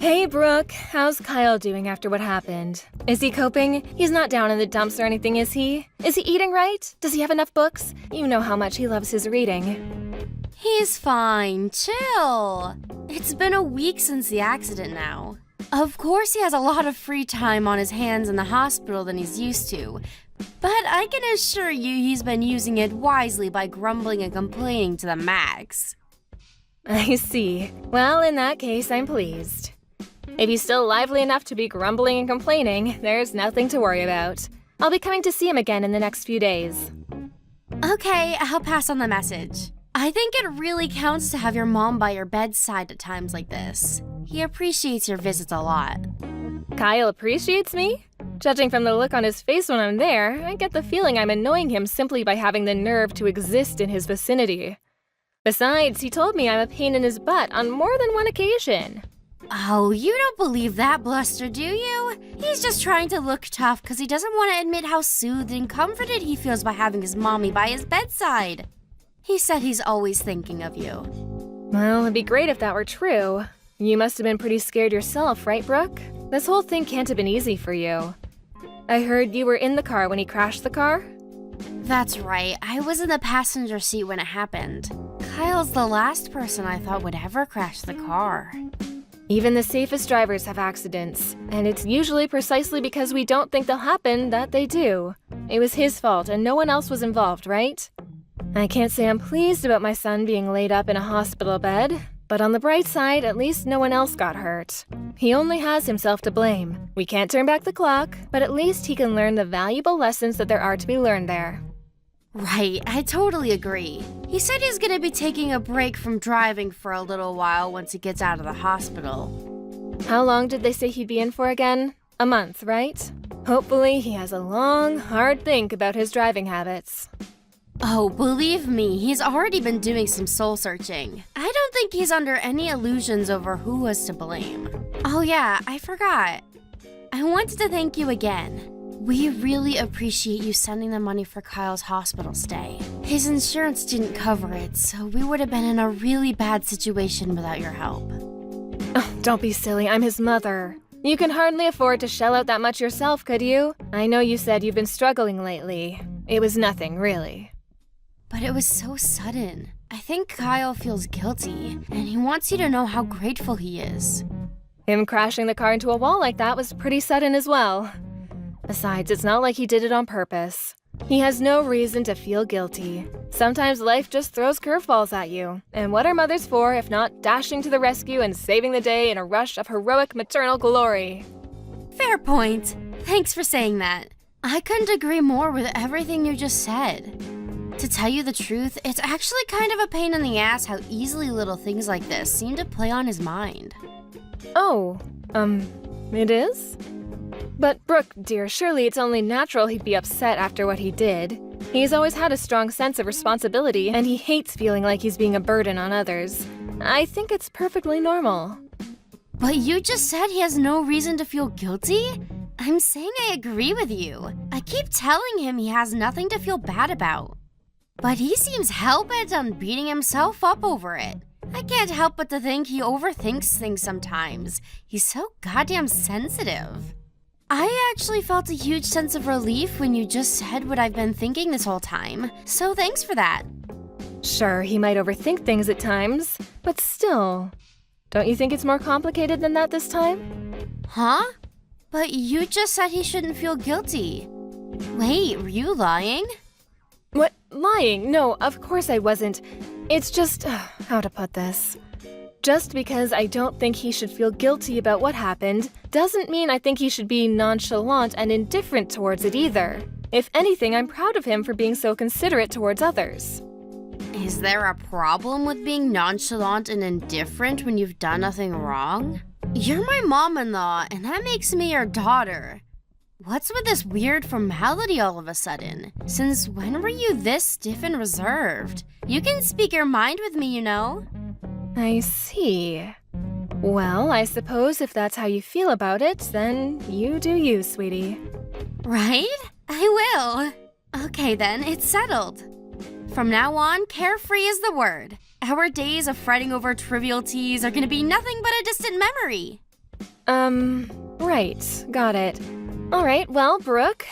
Hey, Brooke. How's Kyle doing after what happened? Is he coping? He's not down in the dumps or anything, is he? Is he eating right? Does he have enough books? You know how much he loves his reading. He's fine. Chill. It's been a week since the accident now. Of course he has a lot of free time on his hands in the hospital than he's used to. But I can assure you he's been using it wisely by grumbling and complaining to the max. I see. Well, in that case, I'm pleased. If he's still lively enough to be grumbling and complaining, there's nothing to worry about. I'll be coming to see him again in the next few days. Okay, I'll pass on the message. I think it really counts to have your mom by your bedside at times like this. He appreciates your visits a lot. Kyle appreciates me? Judging from the look on his face when I'm there, I get the feeling I'm annoying him simply by having the nerve to exist in his vicinity. Besides, he told me I'm a pain in his butt on more than one occasion. Oh, you don't believe that bluster, do you? He's just trying to look tough because he doesn't want to admit how soothed and comforted he feels by having his mommy by his bedside. He said he's always thinking of you. Well, it'd be great if that were true. You must have been pretty scared yourself, right, Brooke? This whole thing can't have been easy for you. I heard you were in the car when he crashed the car? That's right. I was in the passenger seat when it happened. Kyle's the last person I thought would ever crash the car. Even the safest drivers have accidents, and it's usually precisely because we don't think they'll happen that they do. It was his fault and no one else was involved, right? I can't say I'm pleased about my son being laid up in a hospital bed, but on the bright side, at least no one else got hurt. He only has himself to blame. We can't turn back the clock, but at least he can learn the valuable lessons that there are to be learned there. Right, I totally agree. He said he's gonna be taking a break from driving for a little while once he gets out of the hospital. How long did they say he'd be in for again? A month, right? Hopefully he has a long, hard think about his driving habits. Oh, believe me, he's already been doing some soul searching. I don't think he's under any illusions over who was to blame. Oh yeah, I forgot. I wanted to thank you again. We really appreciate you sending the money for Kyle's hospital stay. His insurance didn't cover it, so we would have been in a really bad situation without your help. Oh, don't be silly, I'm his mother. You can hardly afford to shell out that much yourself, could you? I know you said you've been struggling lately. It was nothing, really. But it was so sudden. I think Kyle feels guilty, and he wants you to know how grateful he is. Him crashing the car into a wall like that was pretty sudden as well. Besides, it's not like he did it on purpose. He has no reason to feel guilty. Sometimes life just throws curveballs at you. And what are mothers for if not dashing to the rescue and saving the day in a rush of heroic maternal glory? Fair point. Thanks for saying that. I couldn't agree more with everything you just said. To tell you the truth, it's actually kind of a pain in the ass how easily little things like this seem to play on his mind. Oh, it is? But Brooke, dear, surely it's only natural he'd be upset after what he did. He's always had a strong sense of responsibility, and he hates feeling like he's being a burden on others. I think it's perfectly normal. But you just said he has no reason to feel guilty? I'm saying I agree with you. I keep telling him he has nothing to feel bad about. But he seems hell-bent on beating himself up over it. I can't help but to think he overthinks things sometimes. He's so goddamn sensitive. I actually felt a huge sense of relief when you just said what I've been thinking this whole time, so thanks for that. Sure, he might overthink things at times, but still. Don't you think it's more complicated than that this time? Huh? But you just said he shouldn't feel guilty. Wait, were you lying? What? Lying? No, of course I wasn't. It's just, how to put this? Just because I don't think he should feel guilty about what happened doesn't mean I think he should be nonchalant and indifferent towards it either. If anything, I'm proud of him for being so considerate towards others. Is there a problem with being nonchalant and indifferent when you've done nothing wrong? You're my mom-in-law, and that makes me your daughter. What's with this weird formality all of a sudden? Since when were you this stiff and reserved? You can speak your mind with me, you know. I see. Well, I suppose if that's how you feel about it, then you do you, sweetie. Right? I will. Okay then, it's settled. From now on, carefree is the word. Our days of fretting over trivialities are gonna be nothing but a distant memory. Right. Got it. All right, well, Brooke,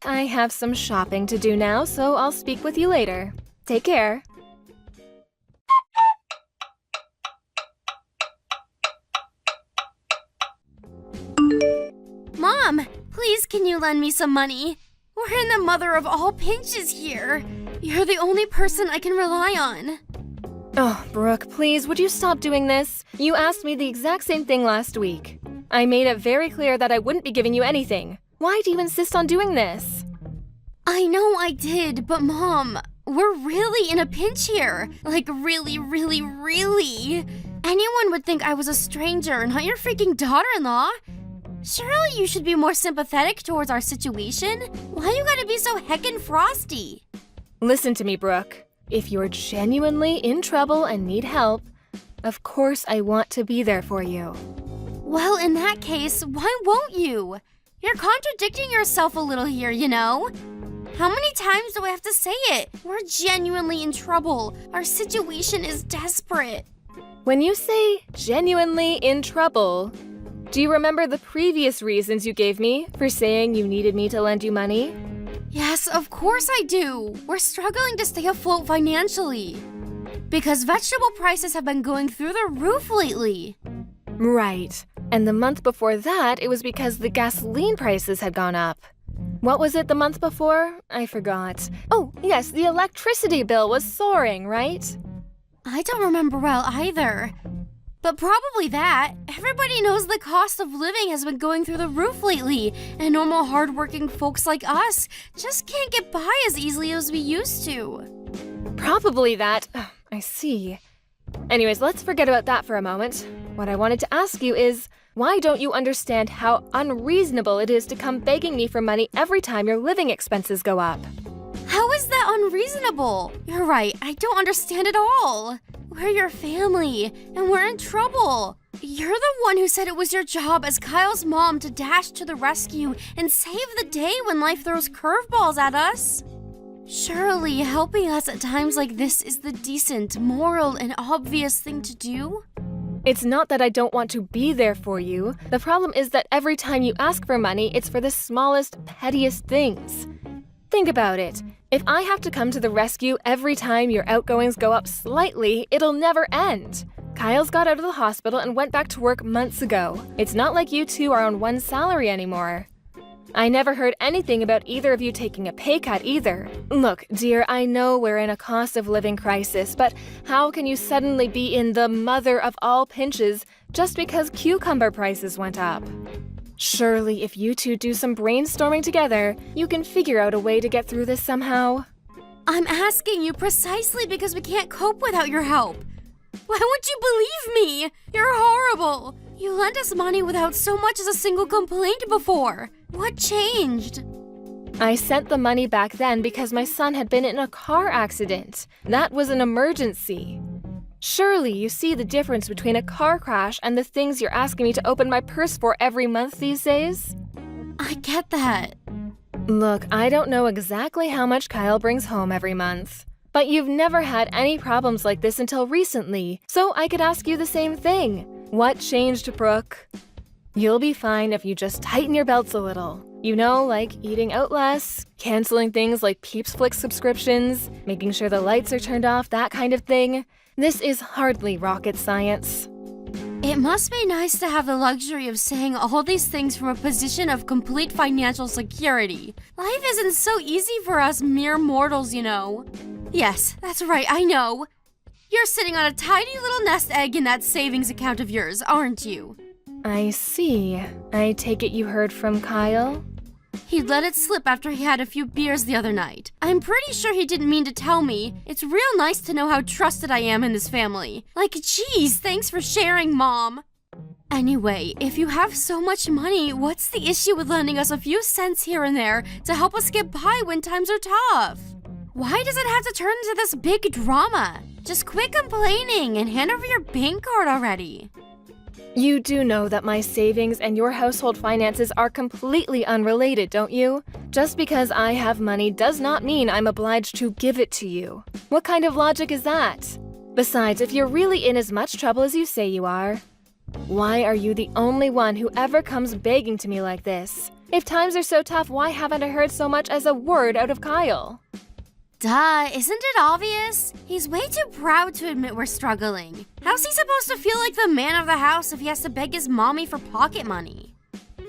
I have some shopping to do now, so I'll speak with you later. Take care. Mom, please can you lend me some money? We're in the mother of all pinches here. You're the only person I can rely on. Oh, Brooke, please, would you stop doing this? You asked me the exact same thing last week. I made it very clear that I wouldn't be giving you anything. Why do you insist on doing this? I know I did, but Mom, we're really in a pinch here. Like really, really, really. Anyone would think I was a stranger, not your freaking daughter-in-law. Surely you should be more sympathetic towards our situation. Why you gotta be so heckin' frosty? Listen to me, Brooke. If you're genuinely in trouble and need help, of course I want to be there for you. Well, in that case, why won't you? You're contradicting yourself a little here, you know? How many times do I have to say it? We're genuinely in trouble. Our situation is desperate. When you say genuinely in trouble, do you remember the previous reasons you gave me for saying you needed me to lend you money? Yes, of course I do. We're struggling to stay afloat financially. Because vegetable prices have been going through the roof lately. Right. And the month before that, it was because the gasoline prices had gone up. What was it the month before? I forgot. Oh, yes, the electricity bill was soaring, right? I don't remember well either. But probably that. Everybody knows the cost of living has been going through the roof lately, and normal hardworking folks like us just can't get by as easily as we used to. Probably that. I see. Anyways, let's forget about that for a moment. What I wanted to ask you is, why don't you understand how unreasonable it is to come begging me for money every time your living expenses go up? How is that unreasonable? You're right, I don't understand at all. We're your family, and we're in trouble. You're the one who said it was your job as Kyle's mom to dash to the rescue and save the day when life throws curveballs at us. Surely helping us at times like this is the decent, moral, and obvious thing to do? It's not that I don't want to be there for you. The problem is that every time you ask for money, it's for the smallest, pettiest things. Think about it. If I have to come to the rescue every time your outgoings go up slightly, it'll never end. Kyle's got out of the hospital and went back to work months ago. It's not like you two are on one salary anymore. I never heard anything about either of you taking a pay cut either. Look, dear, I know we're in a cost of living crisis, but how can you suddenly be in the mother of all pinches just because cucumber prices went up? Surely, if you two do some brainstorming together, you can figure out a way to get through this somehow. I'm asking you precisely because we can't cope without your help. Why won't you believe me? You're horrible. You lent us money without so much as a single complaint before. What changed? I sent the money back then because my son had been in a car accident. That was an emergency. Surely you see the difference between a car crash and the things you're asking me to open my purse for every month these days? I get that. Look, I don't know exactly how much Kyle brings home every month. But you've never had any problems like this until recently, so I could ask you the same thing. What changed, Brooke? You'll be fine if you just tighten your belts a little. You know, like eating out less, canceling things like Peeps Flick subscriptions, making sure the lights are turned off, that kind of thing. This is hardly rocket science. It must be nice to have the luxury of saying all these things from a position of complete financial security. Life isn't so easy for us mere mortals, you know. Yes, that's right, I know. You're sitting on a tiny little nest egg in that savings account of yours, aren't you? I see. I take it you heard from Kyle? He let it slip after he had a few beers the other night. I'm pretty sure he didn't mean to tell me. It's real nice to know how trusted I am in this family. Like, geez, thanks for sharing, Mom. Anyway, if you have so much money, what's the issue with lending us a few cents here and there to help us get by when times are tough? Why does it have to turn into this big drama? Just quit complaining and hand over your bank card already. You do know that my savings and your household finances are completely unrelated, don't you? Just because I have money does not mean I'm obliged to give it to you. What kind of logic is that? Besides, if you're really in as much trouble as you say you are, Why are you the only one who ever comes begging to me like this? If times are so tough, why haven't I heard so much as a word out of Kyle? Duh, isn't it obvious? He's way too proud to admit we're struggling. How's he supposed to feel like the man of the house if he has to beg his mommy for pocket money?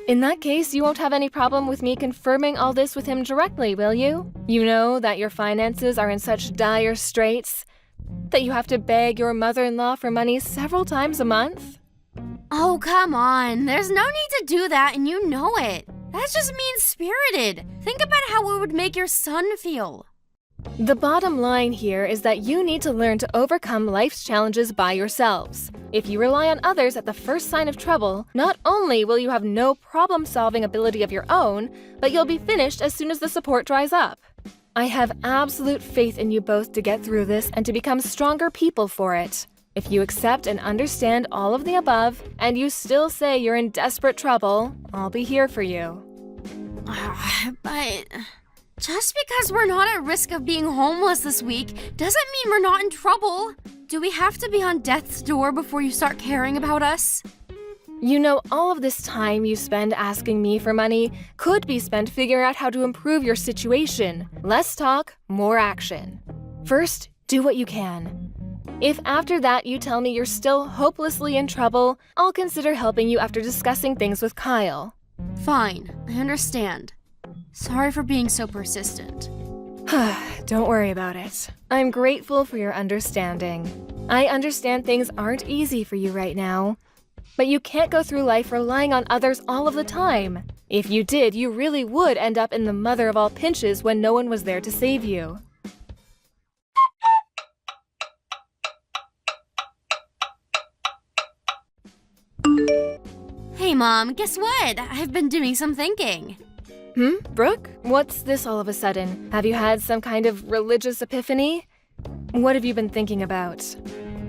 In that case, you won't have any problem with me confirming all this with him directly, will you? You know that your finances are in such dire straits that you have to beg your mother-in-law for money several times a month? Oh, come on. There's no need to do that, and you know it. That's just mean-spirited. Think about how it would make your son feel. The bottom line here is that you need to learn to overcome life's challenges by yourselves. If you rely on others at the first sign of trouble, not only will you have no problem-solving ability of your own, but you'll be finished as soon as the support dries up. I have absolute faith in you both to get through this and to become stronger people for it. If you accept and understand all of the above, and you still say you're in desperate trouble, I'll be here for you. But just because we're not at risk of being homeless this week doesn't mean we're not in trouble. Do we have to be on death's door before you start caring about us? You know, all of this time you spend asking me for money could be spent figuring out how to improve your situation. Less talk, more action. First, do what you can. If after that you tell me you're still hopelessly in trouble, I'll consider helping you after discussing things with Kyle. Fine, I understand. Sorry for being so persistent. Don't worry about it. I'm grateful for your understanding. I understand things aren't easy for you right now. But you can't go through life relying on others all of the time. If you did, you really would end up in the mother of all pinches when no one was there to save you. Hey Mom, guess what? I've been doing some thinking. Brooke? What's this all of a sudden? Have you had some kind of religious epiphany? What have you been thinking about?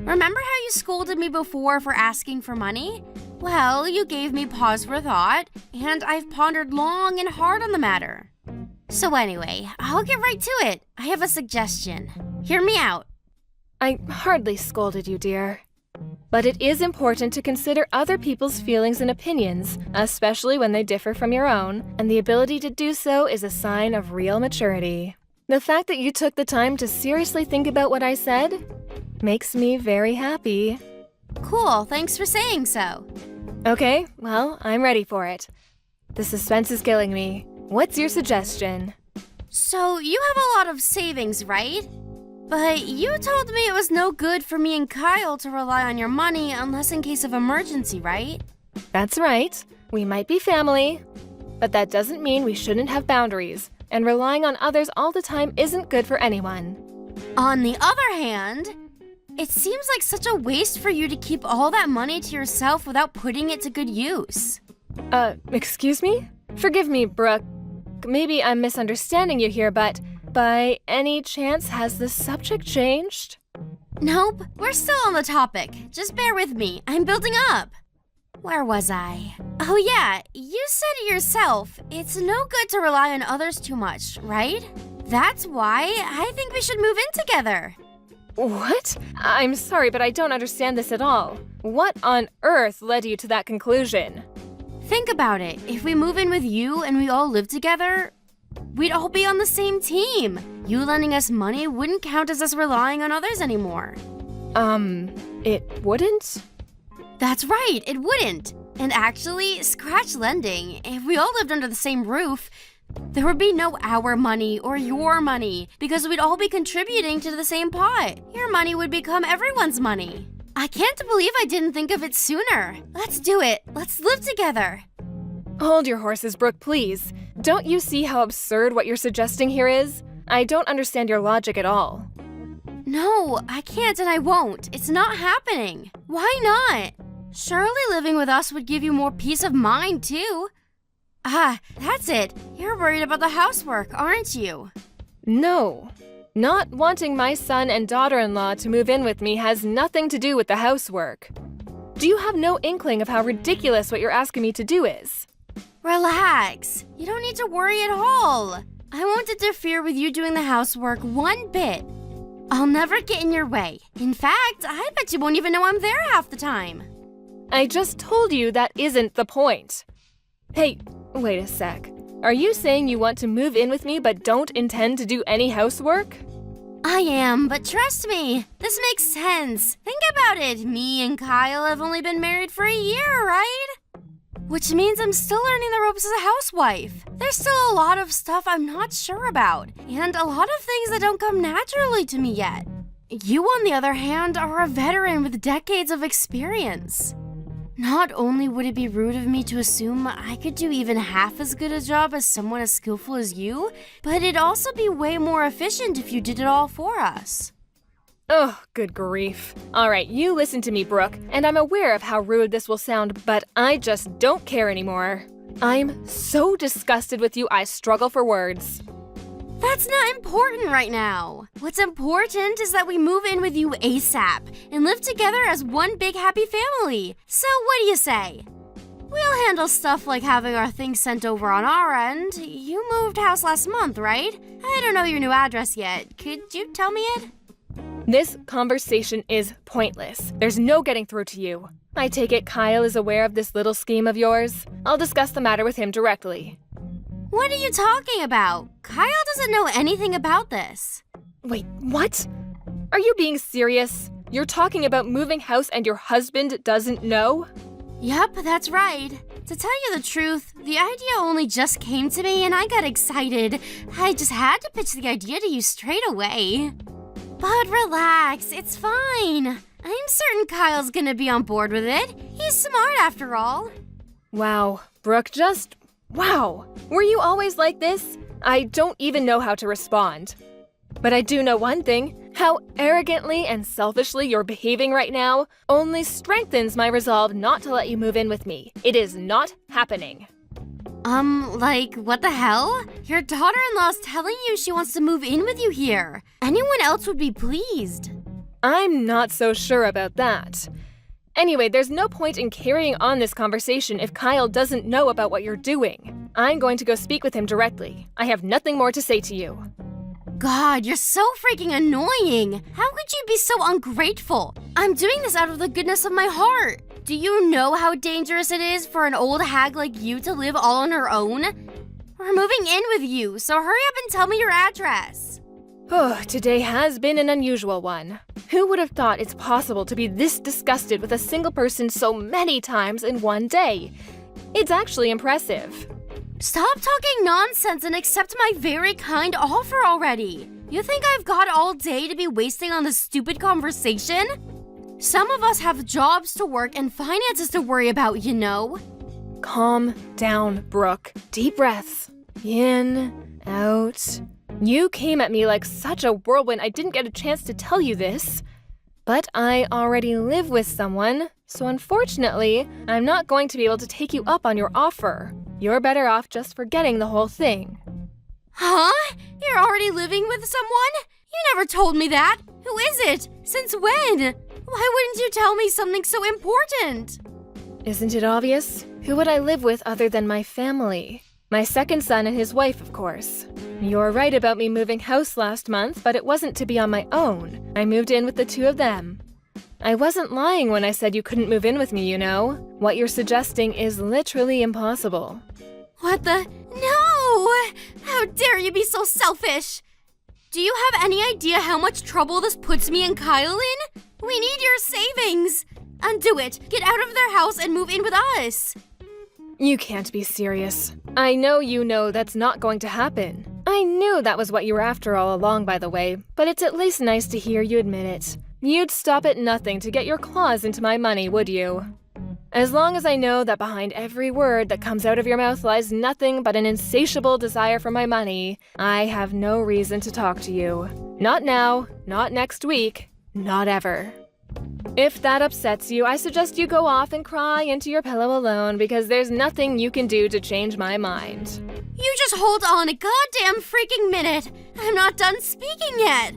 Remember how you scolded me before for asking for money? Well, you gave me pause for thought, and I've pondered long and hard on the matter. So anyway, I'll get right to it. I have a suggestion. Hear me out. I hardly scolded you, dear. But it is important to consider other people's feelings and opinions, especially when they differ from your own, and the ability to do so is a sign of real maturity. The fact that you took the time to seriously think about what I said makes me very happy. Cool, thanks for saying so. Okay, well, I'm ready for it. The suspense is killing me. What's your suggestion? So, you have a lot of savings, right? But you told me it was no good for me and Kyle to rely on your money unless in case of emergency, right? That's right. We might be family, but that doesn't mean we shouldn't have boundaries, and relying on others all the time isn't good for anyone. On the other hand, it seems like such a waste for you to keep all that money to yourself without putting it to good use. Excuse me? Forgive me, Brooke. Maybe I'm misunderstanding you here, but by any chance has the subject changed? Nope, we're still on the topic. Just bear with me. I'm building up. Where was I? Oh yeah, you said it yourself. It's no good to rely on others too much, right? That's why I think we should move in together. What? I'm sorry, but I don't understand this at all. What on earth led you to that conclusion? Think about it. If we move in with you and we all live together, we'd all be on the same team. You lending us money wouldn't count as us relying on others anymore. It wouldn't? That's right, it wouldn't. And actually, scratch lending. If we all lived under the same roof, there would be no our money or your money because we'd all be contributing to the same pot. Your money would become everyone's money. I can't believe I didn't think of it sooner. Let's do it. Let's live together. Hold your horses, Brooke, please. Don't you see how absurd what you're suggesting here is? I don't understand your logic at all. No, I can't and I won't. It's not happening. Why not? Surely living with us would give you more peace of mind, too. Ah, that's it. You're worried about the housework, aren't you? No. Not wanting my son and daughter-in-law to move in with me has nothing to do with the housework. Do you have no inkling of how ridiculous what you're asking me to do is? Relax. You don't need to worry at all. I won't interfere with you doing the housework one bit. I'll never get in your way. In fact, I bet you won't even know I'm there half the time. I just told you that isn't the point. Hey, wait a sec. Are you saying you want to move in with me but don't intend to do any housework? I am, but trust me, this makes sense. Think about it. Me and Kyle have only been married for a year, right? Which means I'm still learning the ropes as a housewife. There's still a lot of stuff I'm not sure about, and a lot of things that don't come naturally to me yet. You, on the other hand, are a veteran with decades of experience. Not only would it be rude of me to assume I could do even half as good a job as someone as skillful as you, but it'd also be way more efficient if you did it all for us. Oh, good grief. All right, you listen to me, Brooke, and I'm aware of how rude this will sound, but I just don't care anymore. I'm so disgusted with you, I struggle for words. That's not important right now. What's important is that we move in with you ASAP and live together as one big happy family. So what do you say? We'll handle stuff like having our things sent over on our end. You moved house last month, right? I don't know your new address yet. Could you tell me it? This conversation is pointless. There's no getting through to you. I take it Kyle is aware of this little scheme of yours. I'll discuss the matter with him directly. What are you talking about? Kyle doesn't know anything about this. Wait, what? Are you being serious? You're talking about moving house and your husband doesn't know? Yep, that's right. To tell you the truth, the idea only just came to me and I got excited. I just had to pitch the idea to you straight away. But relax, it's fine. I'm certain Kyle's gonna be on board with it. He's smart after all. Wow, Brooke, wow. Were you always like this? I don't even know how to respond. But I do know one thing. How arrogantly and selfishly you're behaving right now only strengthens my resolve not to let you move in with me. It is not happening. What the hell? Your daughter-in-law's telling you she wants to move in with you here. Anyone else would be pleased. I'm not so sure about that. Anyway, there's no point in carrying on this conversation if Kyle doesn't know about what you're doing. I'm going to go speak with him directly. I have nothing more to say to you. God, you're so freaking annoying. How could you be so ungrateful? I'm doing this out of the goodness of my heart. Do you know how dangerous it is for an old hag like you to live all on her own? We're moving in with you, so hurry up and tell me your address. Oh, today has been an unusual one. Who would have thought it's possible to be this disgusted with a single person so many times in one day? It's actually impressive. Stop talking nonsense and accept my very kind offer already. You think I've got all day to be wasting on this stupid conversation? Some of us have jobs to work and finances to worry about, you know. Calm down, Brooke. Deep breaths. In, out. You came at me like such a whirlwind I didn't get a chance to tell you this. But I already live with someone, so unfortunately, I'm not going to be able to take you up on your offer. You're better off just forgetting the whole thing. Huh? You're already living with someone? You never told me that. Who is it? Since when? Why wouldn't you tell me something so important? Isn't it obvious? Who would I live with other than my family? My second son and his wife, of course. You're right about me moving house last month, but it wasn't to be on my own. I moved in with the two of them. I wasn't lying when I said you couldn't move in with me, you know? What you're suggesting is literally impossible. What the? No! How dare you be so selfish? Do you have any idea how much trouble this puts me and Kyle in? We need your savings! Undo it! Get out of their house and move in with us! You can't be serious. I know you know that's not going to happen. I knew that was what you were after all along, by the way, but it's at least nice to hear you admit it. You'd stop at nothing to get your claws into my money, would you? As long as I know that behind every word that comes out of your mouth lies nothing but an insatiable desire for my money, I have no reason to talk to you. Not now, not next week, not ever. If that upsets you, I suggest you go off and cry into your pillow alone because there's nothing you can do to change my mind. You just hold on a goddamn freaking minute! I'm not done speaking yet!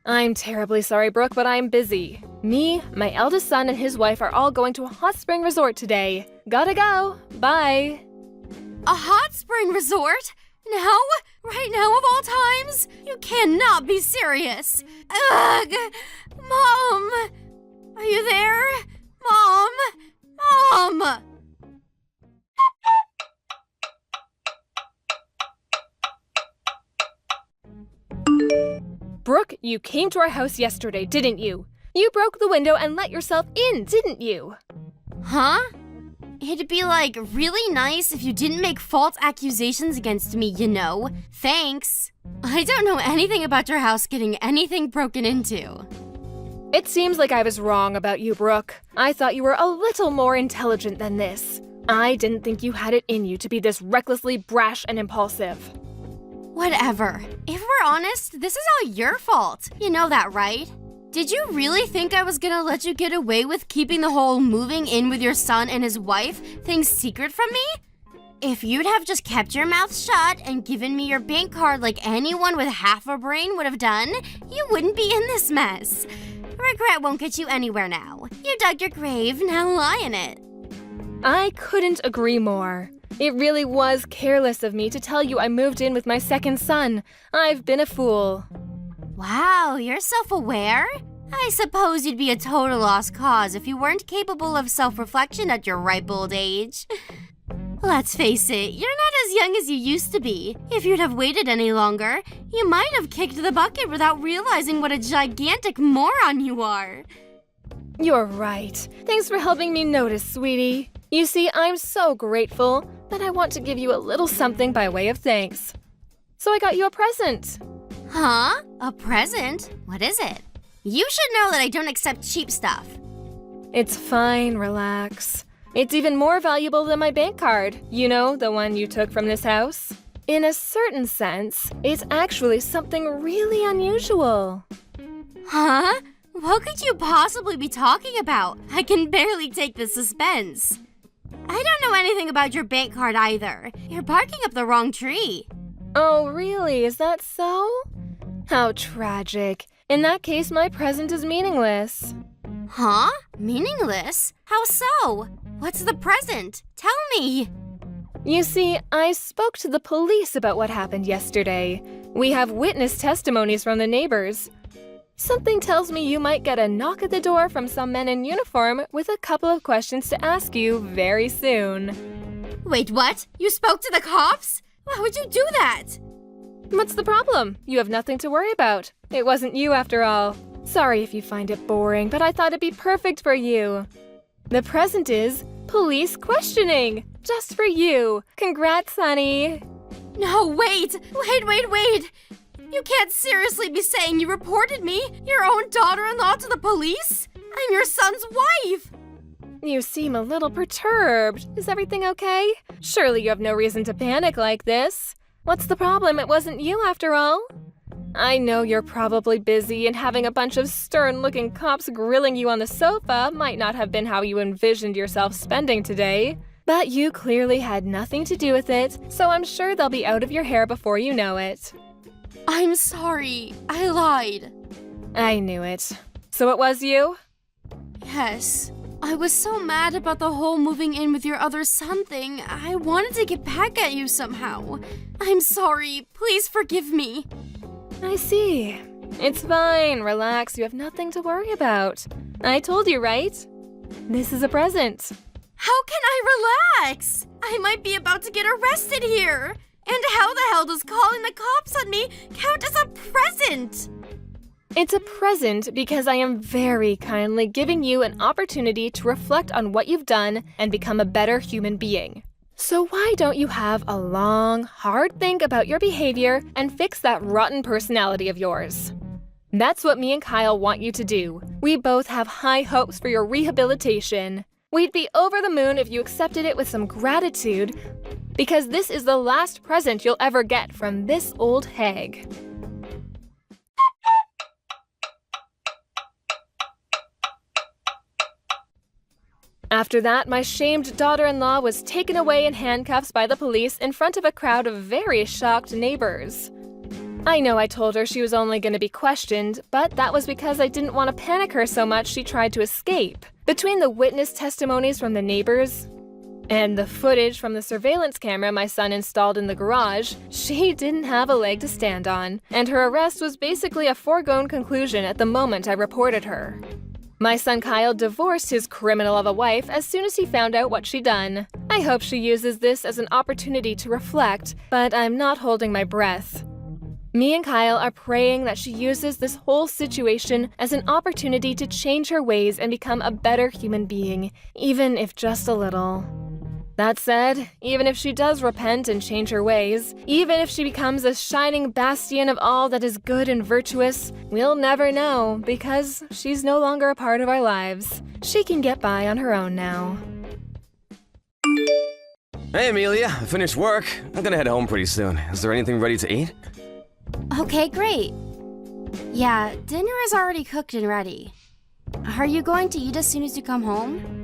I'm terribly sorry, Brooke, but I'm busy. Me, my eldest son, and his wife are all going to a hot spring resort today. Gotta go. Bye. A hot spring resort? Now? Right now of all times? You cannot be serious. Ugh! Mom! Are you there? Mom! Mom! Brooke, you came to our house yesterday, didn't you? You broke the window and let yourself in, didn't you? Huh? It'd be, like, really nice if you didn't make false accusations against me, you know. Thanks. I don't know anything about your house getting anything broken into. It seems like I was wrong about you, Brooke. I thought you were a little more intelligent than this. I didn't think you had it in you to be this recklessly brash and impulsive. Whatever. If we're honest, this is all your fault. You know that, right? Did you really think I was gonna let you get away with keeping the whole moving in with your son and his wife thing secret from me? If you'd have just kept your mouth shut and given me your bank card like anyone with half a brain would have done, you wouldn't be in this mess. Regret won't get you anywhere now. You dug your grave, now lie in it. I couldn't agree more. It really was careless of me to tell you I moved in with my second son. I've been a fool. Wow, you're self-aware? I suppose you'd be a total lost cause if you weren't capable of self-reflection at your ripe old age. Let's face it, you're not as young as you used to be. If you'd have waited any longer, you might have kicked the bucket without realizing what a gigantic moron you are. You're right. Thanks for helping me notice, sweetie. You see, I'm so grateful, but I want to give you a little something by way of thanks. So I got you a present. Huh? A present? What is it? You should know that I don't accept cheap stuff. It's fine, relax. It's even more valuable than my bank card. You know, the one you took from this house? In a certain sense, it's actually something really unusual. Huh? What could you possibly be talking about? I can barely take the suspense. I don't know anything about your bank card either. You're barking up the wrong tree. Oh, really? Is that so? How tragic. In that case, my present is meaningless. Huh? Meaningless? How so? What's the present? Tell me. You see, I spoke to the police about what happened yesterday. We have witness testimonies from the neighbors. Something tells me you might get a knock at the door from some men in uniform with a couple of questions to ask you very soon. Wait, what? You spoke to the cops? Why would you do that? What's the problem? You have nothing to worry about. It wasn't you after all. Sorry if you find it boring, but I thought it'd be perfect for you. The present is police questioning. Just for you. Congrats, honey. No, wait! You can't seriously be saying you reported me, your own daughter-in-law, to the police? I'm your son's wife! You seem a little perturbed. Is everything okay? Surely you have no reason to panic like this. What's the problem? It wasn't you after all. I know you're probably busy, and having a bunch of stern-looking cops grilling you on the sofa might not have been how you envisioned yourself spending today. But you clearly had nothing to do with it, so I'm sure they'll be out of your hair before you know it. I'm sorry. I lied. I knew it. So it was you? Yes. I was so mad about the whole moving in with your other son thing. I wanted to get back at you somehow. I'm sorry. Please forgive me. I see. It's fine. Relax. You have nothing to worry about. I told you, right? This is a present. How can I relax? I might be about to get arrested here. And how the hell does calling the cops on me count as a present? It's a present because I am very kindly giving you an opportunity to reflect on what you've done and become a better human being. So why don't you have a long, hard think about your behavior and fix that rotten personality of yours? That's what me and Kyle want you to do. We both have high hopes for your rehabilitation. We'd be over the moon if you accepted it with some gratitude, because this is the last present you'll ever get from this old hag. After that, my shamed daughter-in-law was taken away in handcuffs by the police in front of a crowd of very shocked neighbors. I know I told her she was only going to be questioned, but that was because I didn't want to panic her so much she tried to escape. Between the witness testimonies from the neighbors and the footage from the surveillance camera my son installed in the garage, she didn't have a leg to stand on, and her arrest was basically a foregone conclusion at the moment I reported her. My son Kyle divorced his criminal of a wife as soon as he found out what she'd done. I hope she uses this as an opportunity to reflect, but I'm not holding my breath. Me and Kyle are praying that she uses this whole situation as an opportunity to change her ways and become a better human being, even if just a little. That said, even if she does repent and change her ways, even if she becomes a shining bastion of all that is good and virtuous, we'll never know because she's no longer a part of our lives. She can get by on her own now. Hey, Amelia, I finished work. I'm gonna head home pretty soon. Is there anything ready to eat? Okay, great. Yeah, dinner is already cooked and ready. Are you going to eat as soon as you come home?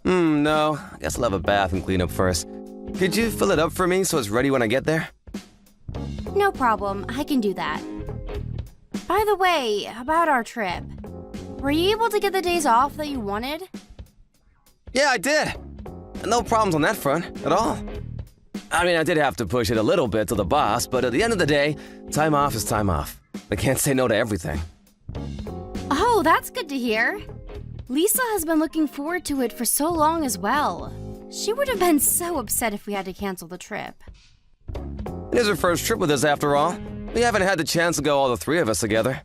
No. I guess I'll have a bath and clean up first. Could you fill it up for me so it's ready when I get there? No problem, I can do that. By the way, about our trip. Were you able to get the days off that you wanted? Yeah, I did. No problems on that front, at all. I mean, I did have to push it a little bit to the boss, but at the end of the day, time off is time off. I can't say no to everything. Oh, that's good to hear. Lisa has been looking forward to it for so long as well. She would have been so upset if we had to cancel the trip. It is her first trip with us after all. We haven't had the chance to go all the three of us together.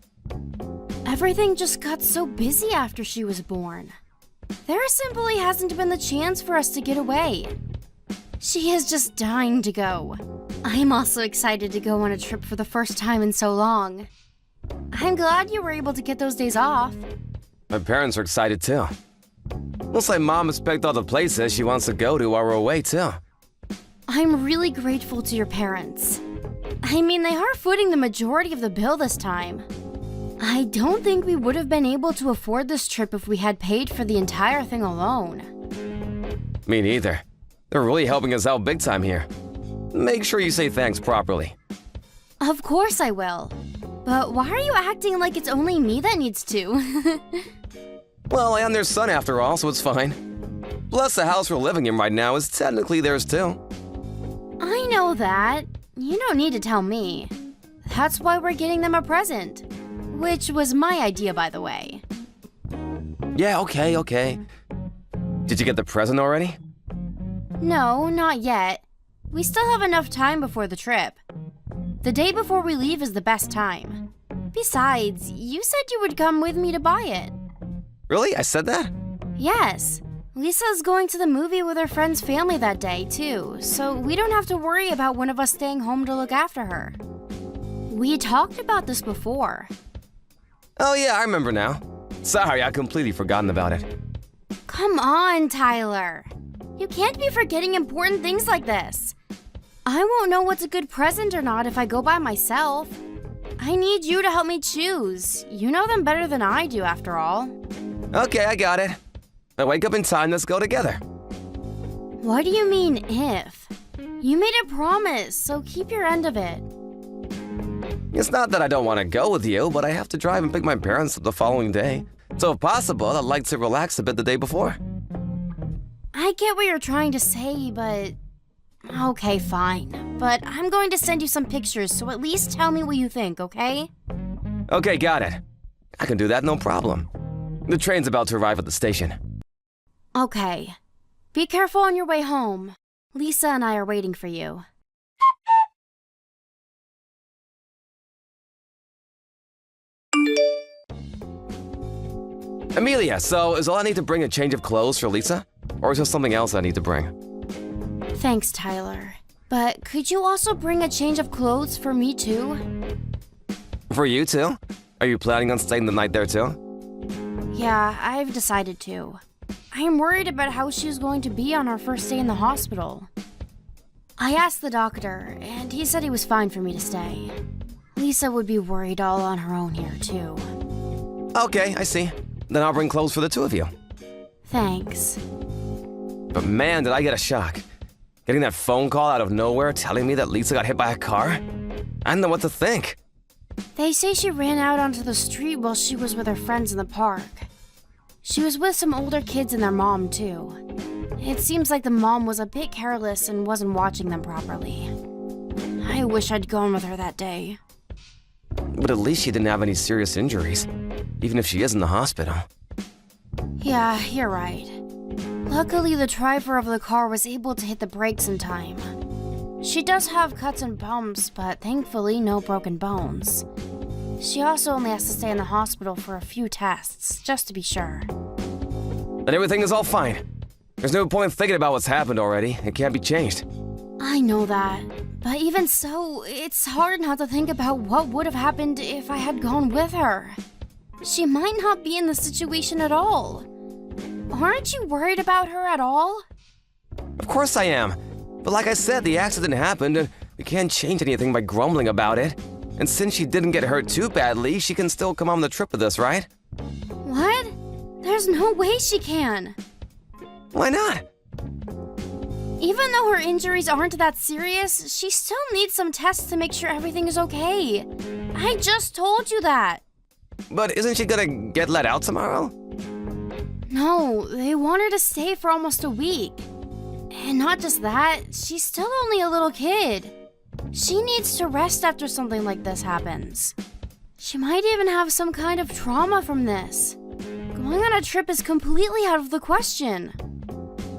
Everything just got so busy after she was born. There simply hasn't been the chance for us to get away. She is just dying to go. I'm also excited to go on a trip for the first time in so long. I'm glad you were able to get those days off. My parents are excited too. Looks like Mom has picked all the places she wants to go to while we're away too. I'm really grateful to your parents. I mean, they are footing the majority of the bill this time. I don't think we would have been able to afford this trip if we had paid for the entire thing alone. Me neither. They're really helping us out big time here. Make sure you say thanks properly. Of course I will. But why are you acting like it's only me that needs to? Well, I am their son after all, so it's fine. Plus, the house we're living in right now is technically theirs too. I know that. You don't need to tell me. That's why we're getting them a present. Which was my idea, by the way. Yeah, okay. Did you get the present already? No, not yet. We still have enough time before the trip. The day before we leave is the best time. Besides, you said you would come with me to buy it. Really? I said that? Yes. Lisa's going to the movie with her friend's family that day, too, so we don't have to worry about one of us staying home to look after her. We talked about this before. Oh yeah, I remember now. Sorry, I completely forgotten about it. Come on, Tyler. You can't be forgetting important things like this. I won't know what's a good present or not if I go by myself. I need you to help me choose. You know them better than I do, after all. Okay, I got it. I wake up in time, let's go together. What do you mean, if? You made a promise, so keep your end of it. It's not that I don't want to go with you, but I have to drive and pick my parents up the following day. So if possible, I'd like to relax a bit the day before. I get what you're trying to say, but... Okay, fine. But I'm going to send you some pictures, so at least tell me what you think, okay? Okay, got it. I can do that, no problem. The train's about to arrive at the station. Okay. Be careful on your way home. Lisa and I are waiting for you. Amelia, so is all I need to bring a change of clothes for Lisa? Or is there something else I need to bring? Thanks, Tyler. But could you also bring a change of clothes for me too? For you too? Are you planning on staying the night there too? Yeah, I've decided to. I am worried about how she's going to be on our first day in the hospital. I asked the doctor, and he said he was fine for me to stay. Lisa would be worried all on her own here too. Okay, I see. Then I'll bring clothes for the two of you. Thanks. But man, did I get a shock. Getting that phone call out of nowhere telling me that Lisa got hit by a car? I don't know what to think. They say she ran out onto the street while she was with her friends in the park. She was with some older kids and their mom, too. It seems like the mom was a bit careless and wasn't watching them properly. I wish I'd gone with her that day. But at least she didn't have any serious injuries. even if she is in the hospital. Yeah, you're right. Luckily, the driver of the car was able to hit the brakes in time. She does have cuts and bumps, but thankfully no broken bones. She also only has to stay in the hospital for a few tests, just to be sure. But everything is all fine. There's no point thinking about what's happened already. It can't be changed. I know that, but even so, it's hard not to think about what would have happened if I had gone with her. She might not be in the situation at all. Aren't you worried about her at all? Of course I am. But like I said, the accident happened and we can't change anything by grumbling about it. And since she didn't get hurt too badly, she can still come on the trip with us, right? What? There's no way she can. Why not? Even though her injuries aren't that serious, she still needs some tests to make sure everything is okay. I just told you that. But isn't she gonna get let out tomorrow? No, they want her to stay for almost a week. And not just that, she's still only a little kid. She needs to rest after something like this happens. She might even have some kind of trauma from this. Going on a trip is completely out of the question.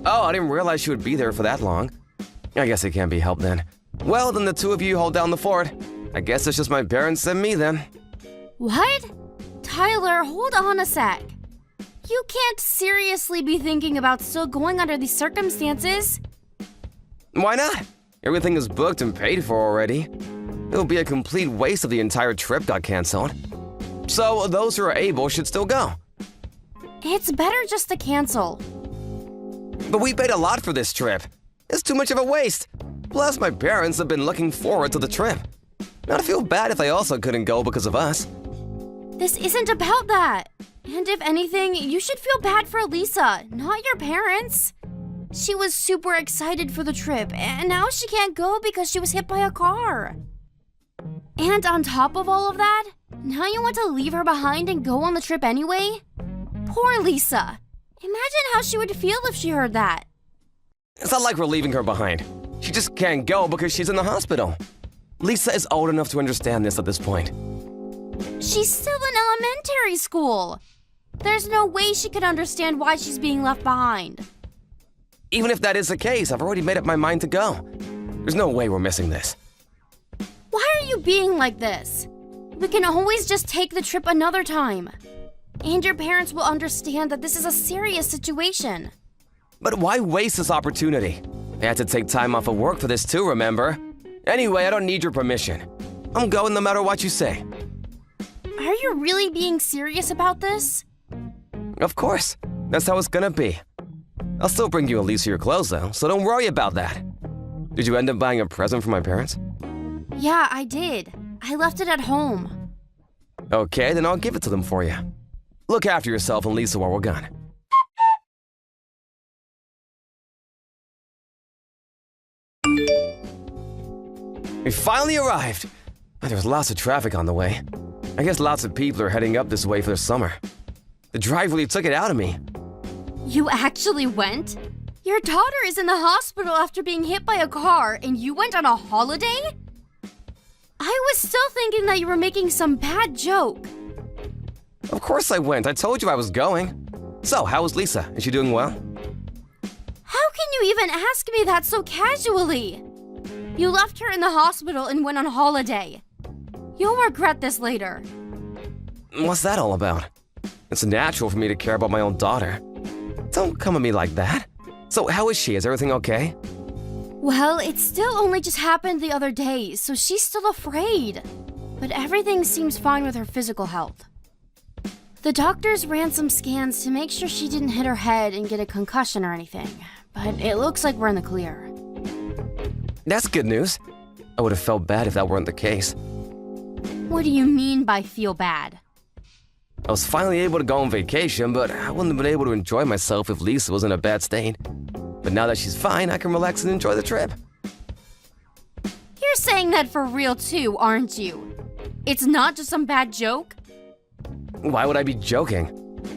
Oh, I didn't realize she would be there for that long. I guess it can't be helped then. Well, then the two of you hold down the fort. I guess it's just my parents and me then. What? Tyler, hold on a sec. You can't seriously be thinking about still going under these circumstances. Why not? Everything is booked and paid for already. It would be a complete waste if the entire trip got canceled. So those who are able should still go. It's better just to cancel. But we paid a lot for this trip. It's too much of a waste. Plus, my parents have been looking forward to the trip. I'd feel bad if they also couldn't go because of us. This isn't about that. And if anything, you should feel bad for Lisa, not your parents. She was super excited for the trip, and now she can't go because she was hit by a car. And on top of all of that, now you want to leave her behind and go on the trip anyway? Poor Lisa. Imagine how she would feel if she heard that. It's not like we're leaving her behind. She just can't go because she's in the hospital. Lisa is old enough to understand this at this point. She's still in elementary school. There's no way she could understand why she's being left behind. Even if that is the case, I've already made up my mind to go. There's no way we're missing this. Why are you being like this? We can always just take the trip another time. And your parents will understand that this is a serious situation. But why waste this opportunity? I had to take time off of work for this too, remember? Anyway, I don't need your permission. I'm going no matter what you say. Are you really being serious about this? Of course. That's how it's gonna be. I'll still bring you at least your clothes though, so don't worry about that. Did you end up buying a present for my parents? Yeah, I did. I left it at home. Okay, then I'll give it to them for you. Look after yourself and Lisa while we're gone. We finally arrived. There's lots of traffic on the way. I guess lots of people are heading up this way for the summer. The drive really took it out of me. You actually went? Your daughter is in the hospital after being hit by a car, and you went on a holiday? I was still thinking that you were making some bad joke. Of course I went. I told you I was going. So, how is Lisa? Is she doing well? How can you even ask me that so casually? You left her in the hospital and went on holiday. You'll regret this later. What's that all about? It's natural for me to care about my own daughter. Don't come at me like that. So, how is she? Is everything okay? Well, it still only just happened the other day, so she's still afraid. But everything seems fine with her physical health. The doctors ran some scans to make sure she didn't hit her head and get a concussion or anything, but it looks like we're in the clear. That's good news. I would have felt bad if that weren't the case. What do you mean by feel bad? I was finally able to go on vacation, but I wouldn't have been able to enjoy myself if Lisa was in a bad state. But now that she's fine, I can relax and enjoy the trip. You're saying that for real too, aren't you? It's not just some bad joke? Why would I be joking?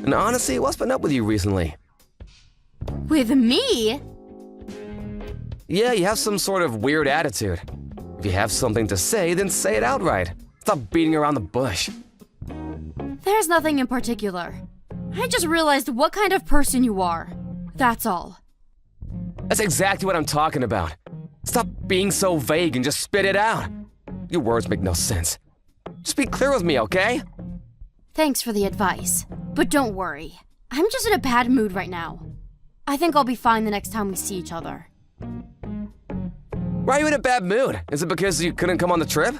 And honestly, what's been up with you recently? With me? Yeah, you have some sort of weird attitude. If you have something to say, then say it outright. Stop beating around the bush. There's nothing in particular. I just realized what kind of person you are. That's all. That's exactly what I'm talking about. Stop being so vague and just spit it out. Your words make no sense. Just be clear with me, okay? Thanks for the advice. But don't worry. I'm just in a bad mood right now. I think I'll be fine the next time we see each other. Why are you in a bad mood? Is it because you couldn't come on the trip?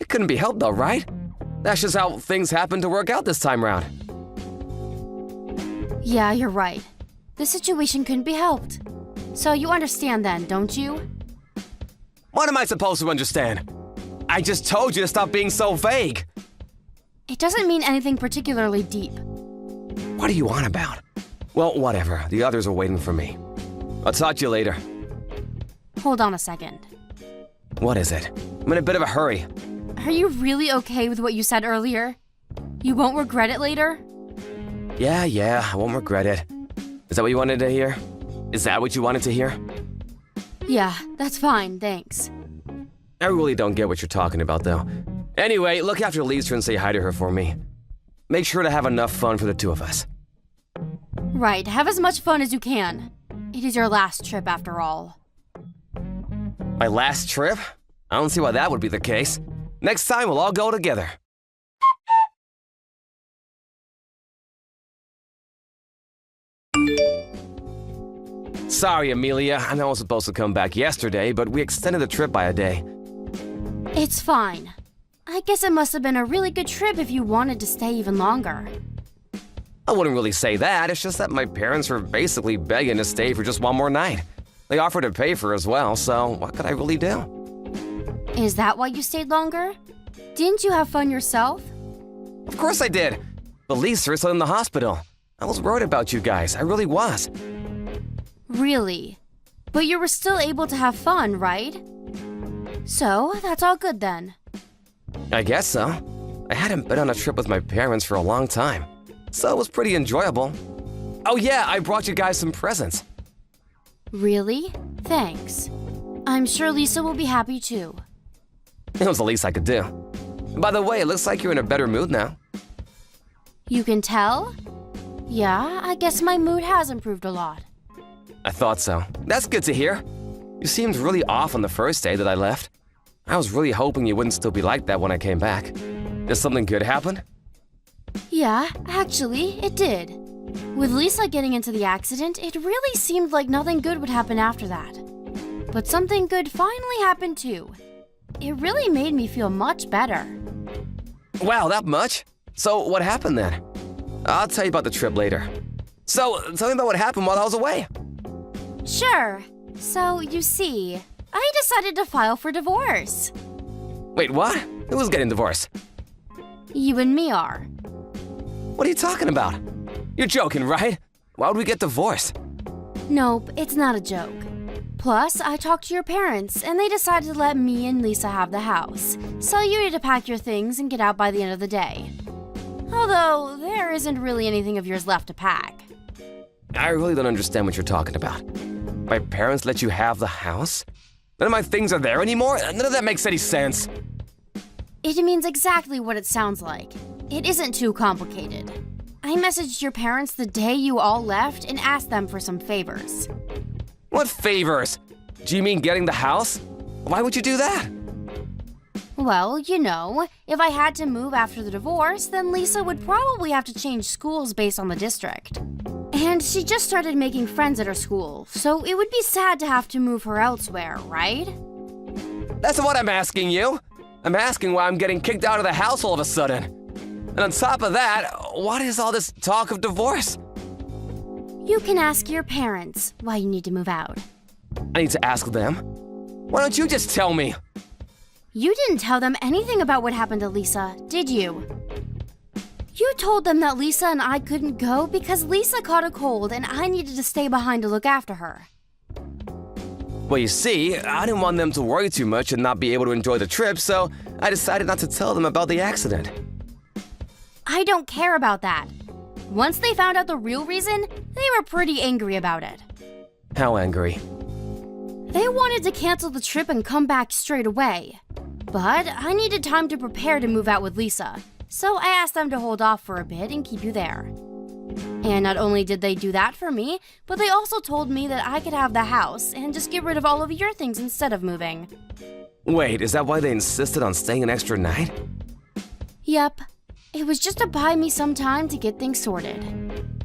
It couldn't be helped though, right? That's just how things happened to work out this time round. Yeah, you're right. The situation couldn't be helped. So you understand then, don't you? What am I supposed to understand? I just told you to stop being so vague. It doesn't mean anything particularly deep. What are you on about? Well, whatever. The others are waiting for me. I'll talk to you later. Hold on a second. What is it? I'm in a bit of a hurry. Are you really okay with what you said earlier? You won't regret it later? Yeah, I won't regret it. Is that what you wanted to hear? Is that what you wanted to hear? Yeah, that's fine, thanks. I really don't get what you're talking about, though. Anyway, look after Lisa and say hi to her for me. Make sure to have enough fun for the two of us. Right, have as much fun as you can. It is your last trip after all. My last trip? I don't see why that would be the case. Next time, we'll all go together. Sorry, Amelia. I know I was supposed to come back yesterday, but we extended the trip by a day. It's fine. I guess it must have been a really good trip if you wanted to stay even longer. I wouldn't really say that. It's just that my parents were basically begging to stay for just one more night. They offered to pay for it as well, so what could I really do? Is that why you stayed longer? Didn't you have fun yourself? Of course I did. But Lisa is still in the hospital. I was worried about you guys. I really was. Really? But you were still able to have fun, right? So, that's all good then. I guess so. I hadn't been on a trip with my parents for a long time, so it was pretty enjoyable. Oh yeah, I brought you guys some presents. Really? Thanks. I'm sure Lisa will be happy too. It was the least I could do. By the way, it looks like you're in a better mood now. You can tell? Yeah, I guess my mood has improved a lot. I thought so. That's good to hear. You seemed really off on the first day that I left. I was really hoping you wouldn't still be like that when I came back. Did something good happen? Yeah, actually, it did. With Lisa getting into the accident, it really seemed like nothing good would happen after that. But something good finally happened too. It really made me feel much better. Wow, that much? So what happened then? I'll tell you about the trip later. So, tell me about what happened while I was away. Sure. So, you see, I decided to file for divorce. Wait, what? Who's getting divorced? You and me are. What are you talking about? You're joking, right? Why would we get divorced? Nope, it's not a joke. Plus, I talked to your parents, and they decided to let me and Lisa have the house. So you need to pack your things and get out by the end of the day. Although, there isn't really anything of yours left to pack. I really don't understand what you're talking about. My parents let you have the house? None of my things are there anymore? None of that makes any sense. It means exactly what it sounds like. It isn't too complicated. I messaged your parents the day you all left and asked them for some favors. What favors? Do you mean getting the house? Why would you do that? Well, you know, if I had to move after the divorce, then Lisa would probably have to change schools based on the district. And she just started making friends at her school, so it would be sad to have to move her elsewhere, right? That's what I'm asking you. I'm asking why I'm getting kicked out of the house all of a sudden. And on top of that, what is all this talk of divorce? You can ask your parents why you need to move out. I need to ask them. Why don't you just tell me? You didn't tell them anything about what happened to Lisa, did you? You told them that Lisa and I couldn't go because Lisa caught a cold and I needed to stay behind to look after her. Well, you see, I didn't want them to worry too much and not be able to enjoy the trip, so I decided not to tell them about the accident. I don't care about that. Once they found out the real reason, they were pretty angry about it. How angry? They wanted to cancel the trip and come back straight away. But I needed time to prepare to move out with Lisa, so I asked them to hold off for a bit and keep you there. And not only did they do that for me, but they also told me that I could have the house and just get rid of all of your things instead of moving. Wait, is that why they insisted on staying an extra night? Yep. It was just to buy me some time to get things sorted.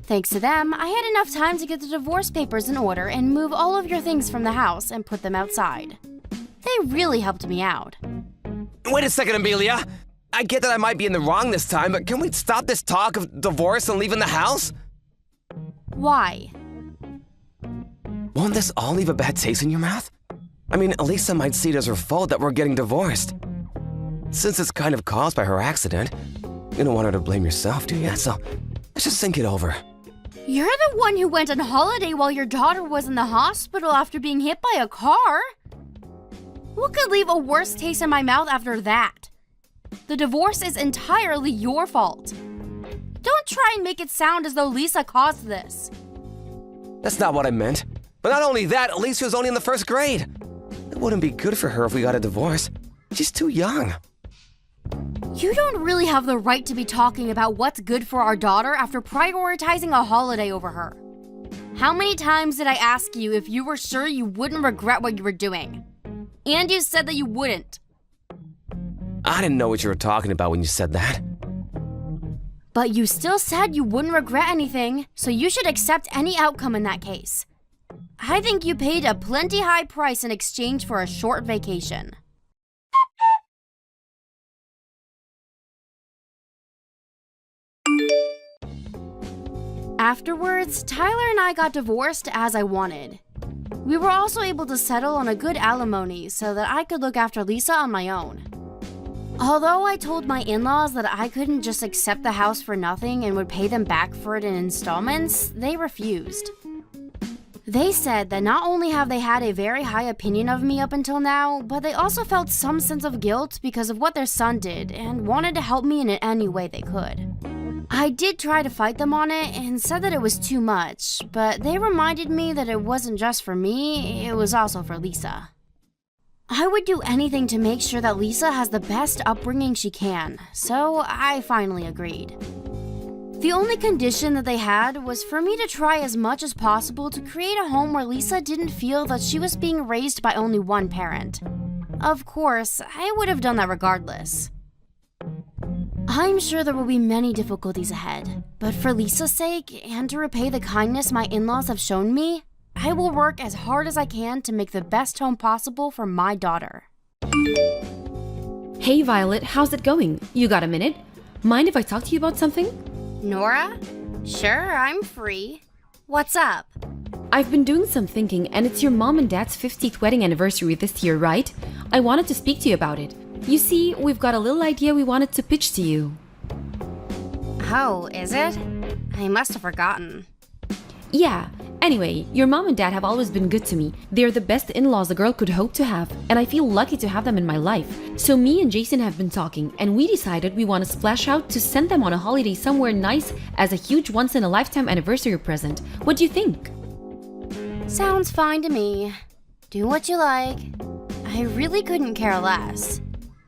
Thanks to them, I had enough time to get the divorce papers in order and move all of your things from the house and put them outside. They really helped me out. Wait a second, Amelia. I get that I might be in the wrong this time, but can we stop this talk of divorce and leaving the house? Why? Won't this all leave a bad taste in your mouth? I mean, Elisa might see it as her fault that we're getting divorced. Since it's kind of caused by her accident, you don't want her to blame yourself, do you? So let's just think it over. You're the one who went on holiday while your daughter was in the hospital after being hit by a car. What could leave a worse taste in my mouth after that? The divorce is entirely your fault. Don't try and make it sound as though Lisa caused this. That's not what I meant. But not only that, Elisa was only in the first grade. It wouldn't be good for her if we got a divorce. She's too young. You don't really have the right to be talking about what's good for our daughter after prioritizing a holiday over her. How many times did I ask you if you were sure you wouldn't regret what you were doing? And you said that you wouldn't. I didn't know what you were talking about when you said that. But you still said you wouldn't regret anything, so you should accept any outcome in that case. I think you paid a plenty high price in exchange for a short vacation. Afterwards, Tyler and I got divorced as I wanted. We were also able to settle on a good alimony so that I could look after Lisa on my own. Although I told my in-laws that I couldn't just accept the house for nothing and would pay them back for it in installments, they refused. They said that not only have they had a very high opinion of me up until now, but they also felt some sense of guilt because of what their son did and wanted to help me in any way they could. I did try to fight them on it and said that it was too much, but they reminded me that it wasn't just for me, it was also for Lisa. I would do anything to make sure that Lisa has the best upbringing she can, so I finally agreed. The only condition that they had was for me to try as much as possible to create a home where Lisa didn't feel that she was being raised by only one parent. Of course, I would have done that regardless. I'm sure there will be many difficulties ahead, but for Lisa's sake and to repay the kindness my in-laws have shown me, I will work as hard as I can to make the best home possible for my daughter. Hey Violet, how's it going? You got a minute? Mind if I talk to you about something? Nora? Sure, I'm free. What's up? I've been doing some thinking, and it's your mom and dad's 50th wedding anniversary this year, right? I wanted to speak to you about it. You see, we've got a little idea we wanted to pitch to you. Oh, is it? I must have forgotten. Yeah. Anyway, your mom and dad have always been good to me. They're the best in-laws a girl could hope to have, and I feel lucky to have them in my life. So me and Jason have been talking, and we decided we want to splash out to send them on a holiday somewhere nice as a huge once-in-a-lifetime anniversary present. What do you think? Sounds fine to me. Do what you like. I really couldn't care less.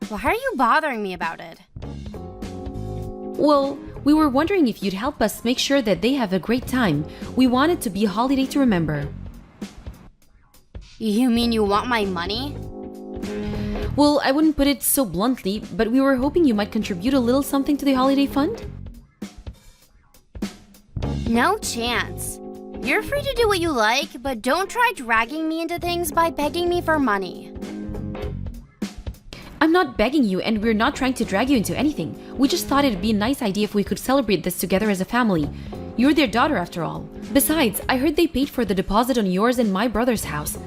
Why are you bothering me about it? Well, we were wondering if you'd help us make sure that they have a great time. We want it to be a holiday to remember. You mean you want my money? Well, I wouldn't put it so bluntly, but we were hoping you might contribute a little something to the holiday fund. No chance. You're free to do what you like, but don't try dragging me into things by begging me for money. I'm not begging you, and we're not trying to drag you into anything. We just thought it'd be a nice idea if we could celebrate this together as a family. You're their daughter after all. Besides, I heard they paid for the deposit on yours and my brother's house.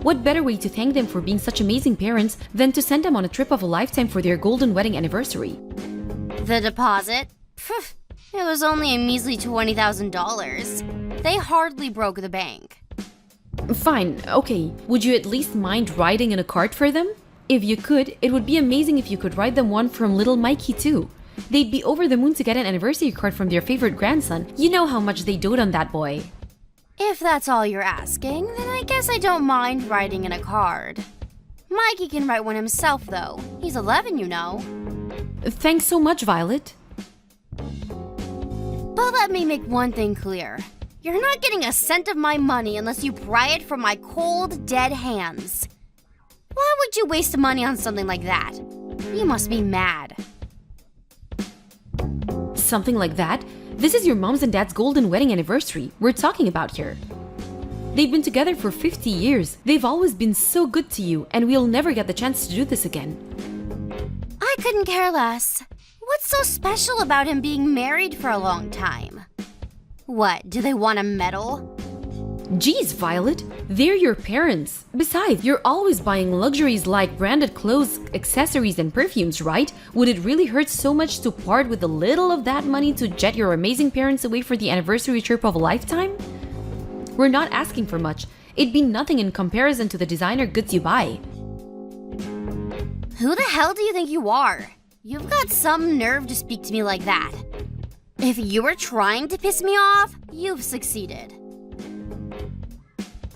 What better way to thank them for being such amazing parents than to send them on a trip of a lifetime for their golden wedding anniversary? The deposit? Phew, it was only a measly $20,000. They hardly broke the bank. Fine, okay. Would you at least mind riding in a cart for them? If you could, it would be amazing if you could ride them one from little Mikey too. They'd be over the moon to get an anniversary card from their favorite grandson. You know how much they dote on that boy. If that's all you're asking, then I guess I don't mind riding in a card. Mikey can write one himself though. He's 11, you know. Thanks so much, Violet. But let me make one thing clear. You're not getting a cent of my money unless you pry it from my cold, dead hands. Why would you waste money on something like that? You must be mad. Something like that? This is your mom's and dad's golden wedding anniversary we're talking about here. They've been together for 50 years. They've always been so good to you, and we'll never get the chance to do this again. I couldn't care less. What's so special about him being married for a long time? What, do they want a medal? Geez, Violet, they're your parents. Besides, you're always buying luxuries like branded clothes, accessories, and perfumes, right? Would it really hurt so much to part with a little of that money to jet your amazing parents away for the anniversary trip of a lifetime? We're not asking for much. It'd be nothing in comparison to the designer goods you buy. Who the hell do you think you are? You've got some nerve to speak to me like that. If you were trying to piss me off, you've succeeded.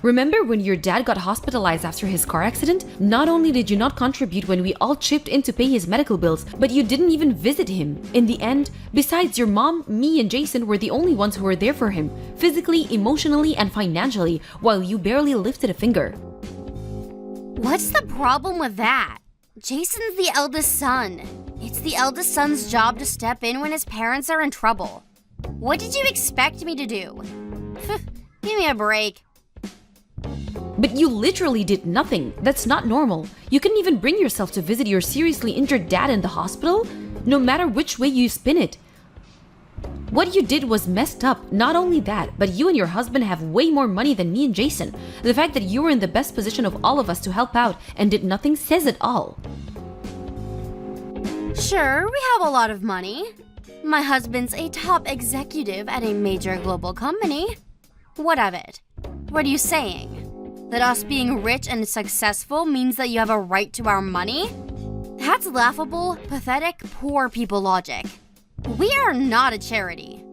Remember when your dad got hospitalized after his car accident? Not only did you not contribute when we all chipped in to pay his medical bills, but you didn't even visit him. In the end, besides your mom, me, and Jason were the only ones who were there for him, physically, emotionally, and financially, while you barely lifted a finger. What's the problem with that? Jason's the eldest son. It's the eldest son's job to step in when his parents are in trouble. What did you expect me to do? Give me a break. But you literally did nothing. That's not normal. You couldn't even bring yourself to visit your seriously injured dad in the hospital, no matter which way you spin it. What you did was messed up. Not only that, but you and your husband have way more money than me and Jason. The fact that you were in the best position of all of us to help out and did nothing says it all. Sure, we have a lot of money. My husband's a top executive at a major global company. What of it? What are you saying? That us being rich and successful means that you have a right to our money? That's laughable, pathetic, poor people logic. We are not a charity.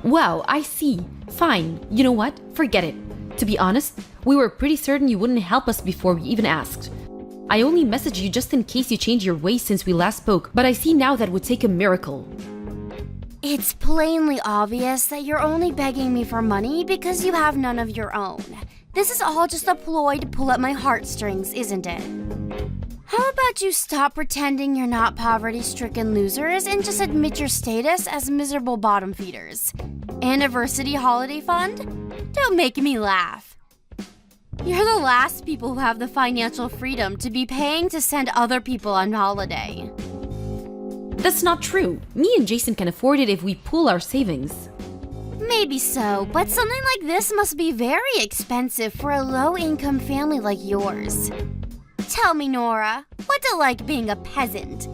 Wow, I see. Fine. You know what? Forget it. To be honest, we were pretty certain you wouldn't help us before we even asked. I only messaged you just in case you changed your ways since we last spoke, but I see now that would take a miracle. It's plainly obvious that you're only begging me for money because you have none of your own. This is all just a ploy to pull at my heartstrings, isn't it? How about you stop pretending you're not poverty-stricken losers and just admit your status as miserable bottom feeders? Anniversary holiday fund? Don't make me laugh. You're the last people who have the financial freedom to be paying to send other people on holiday. That's not true. Me and Jason can afford it if we pool our savings. Maybe so, but something like this must be very expensive for a low-income family like yours. Tell me, Nora, what's it like being a peasant?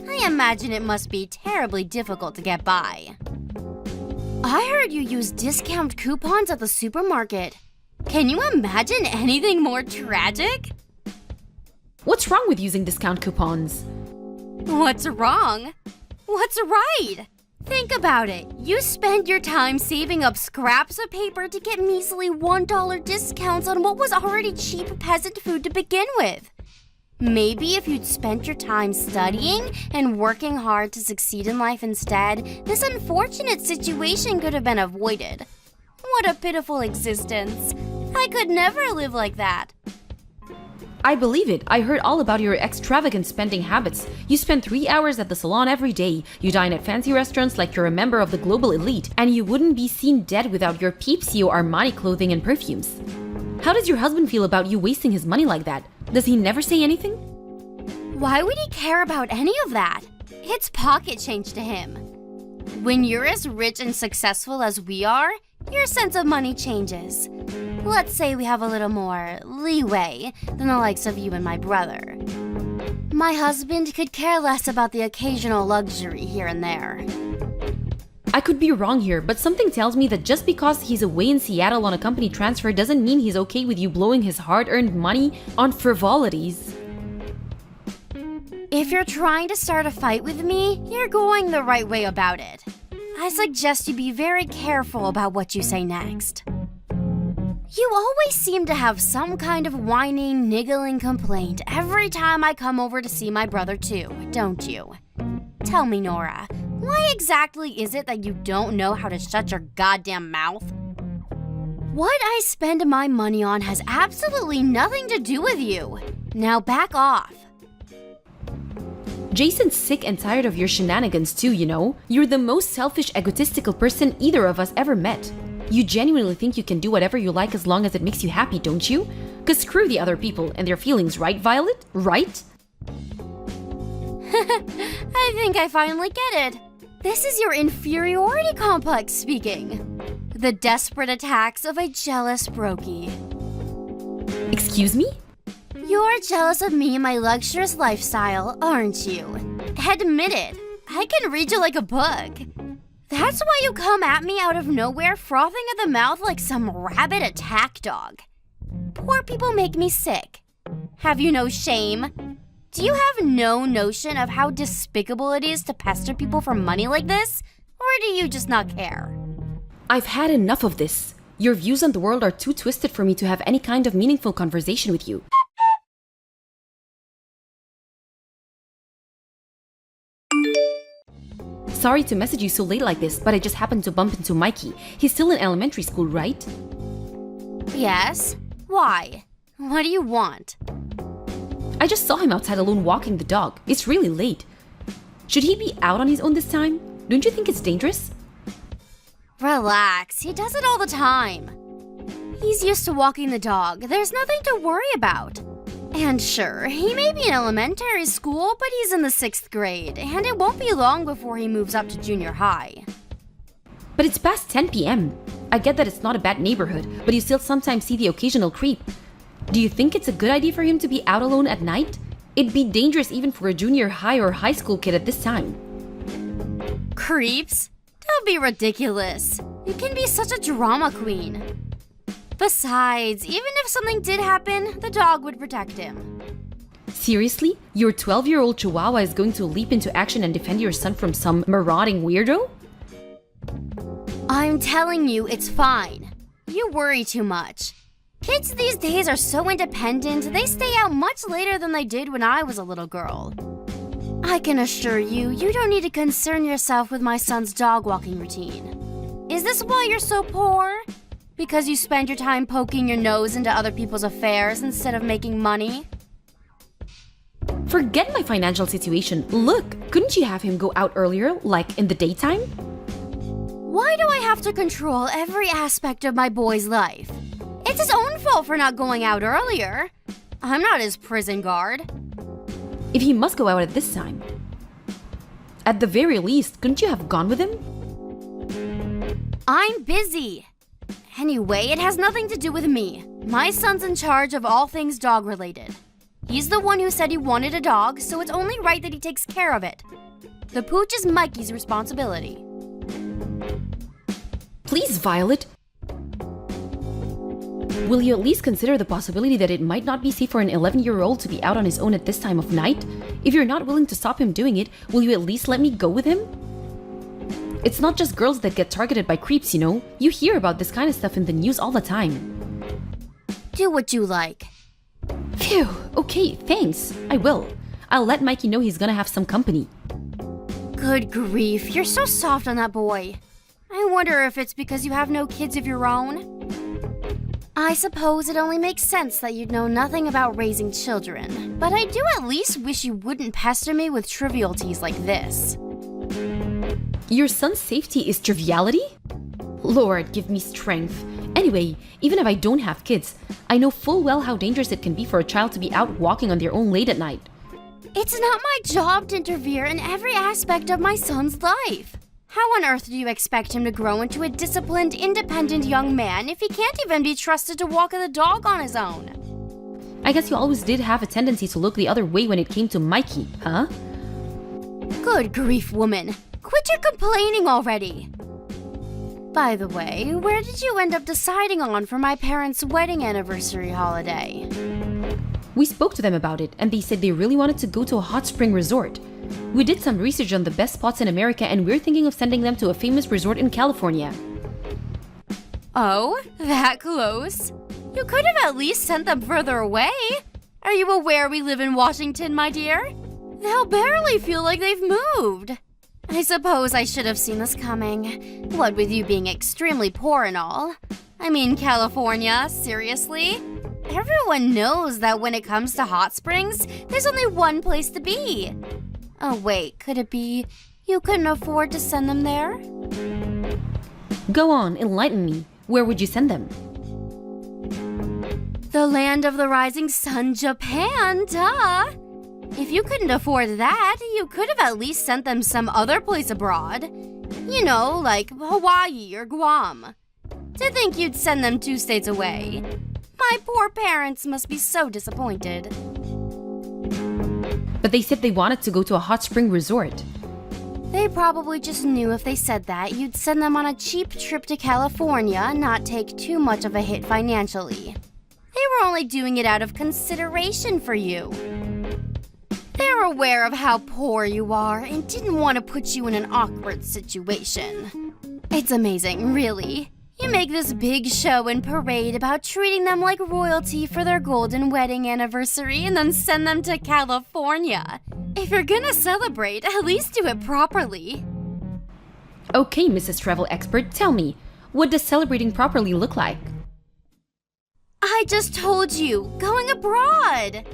I imagine it must be terribly difficult to get by. I heard you use discount coupons at the supermarket. Can you imagine anything more tragic? What's wrong with using discount coupons? What's wrong? What's right? Think about it. You spend your time saving up scraps of paper to get measly $1 discounts on what was already cheap peasant food to begin with. Maybe if you'd spent your time studying and working hard to succeed in life instead, this unfortunate situation could have been avoided. What a pitiful existence. I could never live like that. I believe it. I heard all about your extravagant spending habits. You spend 3 hours at the salon every day. You dine at fancy restaurants like you're a member of the global elite. And you wouldn't be seen dead without your Peepsio Armani clothing and perfumes. How does your husband feel about you wasting his money like that? Does he never say anything? Why would he care about any of that? It's pocket change to him. When you're as rich and successful as we are, your sense of money changes. Let's say we have a little more leeway than the likes of you and my brother. My husband could care less about the occasional luxury here and there. I could be wrong here, but something tells me that just because he's away in Seattle on a company transfer doesn't mean he's okay with you blowing his hard-earned money on frivolities. If you're trying to start a fight with me, you're going the right way about it. I suggest you be very careful about what you say next. You always seem to have some kind of whining, niggling complaint every time I come over to see my brother too, don't you? Tell me, Nora, Why exactly is it that you don't know how to shut your goddamn mouth? What I spend my money on has absolutely nothing to do with you. Now back off. Jason's sick and tired of your shenanigans too, you know? You're the most selfish, egotistical person either of us ever met. You genuinely think you can do whatever you like as long as it makes you happy, don't you? 'Cause screw the other people and their feelings, right, Violet? Right? I think I finally get it. This is your inferiority complex speaking. The desperate attacks of a jealous brokey. Excuse me? You're jealous of me and my luxurious lifestyle, aren't you? Admit it. I can read you like a book. That's why you come at me out of nowhere, frothing at the mouth like some rabid attack dog. Poor people make me sick. Have you no shame? Do you have no notion of how despicable it is to pester people for money like this? Or do you just not care? I've had enough of this. Your views on the world are too twisted for me to have any kind of meaningful conversation with you. Sorry to message you so late like this, but I just happened to bump into Mikey. He's still in elementary school, right? Yes? Why? What do you want? I just saw him outside alone walking the dog. It's really late. Should he be out on his own this time? Don't you think it's dangerous? Relax, he does it all the time. He's used to walking the dog. There's nothing to worry about. And sure, he may be in elementary school, but he's in the 6th grade, and it won't be long before he moves up to junior high. But it's past 10 p.m. I get that it's not a bad neighborhood, but you still sometimes see the occasional creep. Do you think it's a good idea for him to be out alone at night? It'd be dangerous even for a junior high or high school kid at this time. Creeps? Don't be ridiculous. You can be such a drama queen. Besides, even if something did happen, the dog would protect him. Seriously? Your 12-year-old chihuahua is going to leap into action and defend your son from some marauding weirdo? I'm telling you, it's fine. You worry too much. Kids these days are so independent, they stay out much later than they did when I was a little girl. I can assure you, you don't need to concern yourself with my son's dog walking routine. Is this why you're so poor? Because you spend your time poking your nose into other people's affairs instead of making money? Forget my financial situation. Look, couldn't you have him go out earlier, like in the daytime? Why do I have to control every aspect of my boy's life? It's his own fault for not going out earlier. I'm not his prison guard. If he must go out at this time, at the very least, couldn't you have gone with him? I'm busy. Anyway, it has nothing to do with me. My son's in charge of all things dog-related. He's the one who said he wanted a dog, so it's only right that he takes care of it. The pooch is Mikey's responsibility. Please, Violet. Will you at least consider the possibility that it might not be safe for an 11-year-old to be out on his own at this time of night? If you're not willing to stop him doing it, will you at least let me go with him? It's not just girls that get targeted by creeps, you know? You hear about this kind of stuff in the news all the time. Do what you like. Phew, okay, thanks. I will. I'll let Mikey know he's gonna have some company. Good grief, you're so soft on that boy. I wonder if it's because you have no kids of your own. I suppose it only makes sense that you'd know nothing about raising children, but I do at least wish you wouldn't pester me with trivialities like this. Your son's safety is triviality? Lord, give me strength. Anyway, even if I don't have kids, I know full well how dangerous it can be for a child to be out walking on their own late at night. It's not my job to interfere in every aspect of my son's life. How on earth do you expect him to grow into a disciplined, independent young man if he can't even be trusted to walk the dog on his own? I guess you always did have a tendency to look the other way when it came to Mikey, huh? Good grief, woman. Quit your complaining already. By the way, where did you end up deciding on for my parents' wedding anniversary holiday? We spoke to them about it, and they said they really wanted to go to a hot spring resort. We did some research on the best spots in America, and we're thinking of sending them to a famous resort in California. Oh, that close? You could have at least sent them further away. Are you aware we live in Washington, my dear? They'll barely feel like they've moved. I suppose I should have seen this coming. What with you being extremely poor and all. I mean, California, seriously? Everyone knows that when it comes to hot springs, there's only one place to be. Oh wait, could it be you couldn't afford to send them there? Go on, enlighten me. Where would you send them? The land of the rising sun, Japan, duh! If you couldn't afford that, you could have at least sent them some other place abroad. You know, like Hawaii or Guam. To think you'd send them 2 states away. My poor parents must be so disappointed. But they said they wanted to go to a hot spring resort. They probably just knew if they said that, you'd send them on a cheap trip to California and not take too much of a hit financially. They were only doing it out of consideration for you. They're aware of how poor you are and didn't want to put you in an awkward situation. It's amazing, really. You make this big show and parade about treating them like royalty for their golden wedding anniversary and then send them to California. If you're gonna celebrate, at least do it properly. Okay, Mrs. Travel Expert, tell me, what does celebrating properly look like? I just told you, going abroad.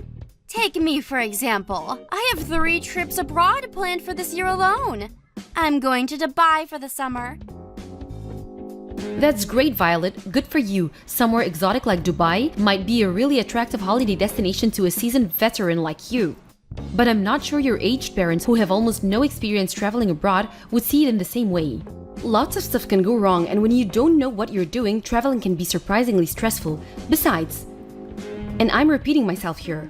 Take me, for example. I have 3 trips abroad planned for this year alone. I'm going to Dubai for the summer. That's great, Violet. Good for you. Somewhere exotic like Dubai might be a really attractive holiday destination to a seasoned veteran like you. But I'm not sure your aged parents, who have almost no experience traveling abroad, would see it in the same way. Lots of stuff can go wrong, and when you don't know what you're doing, traveling can be surprisingly stressful. Besides, and I'm repeating myself here,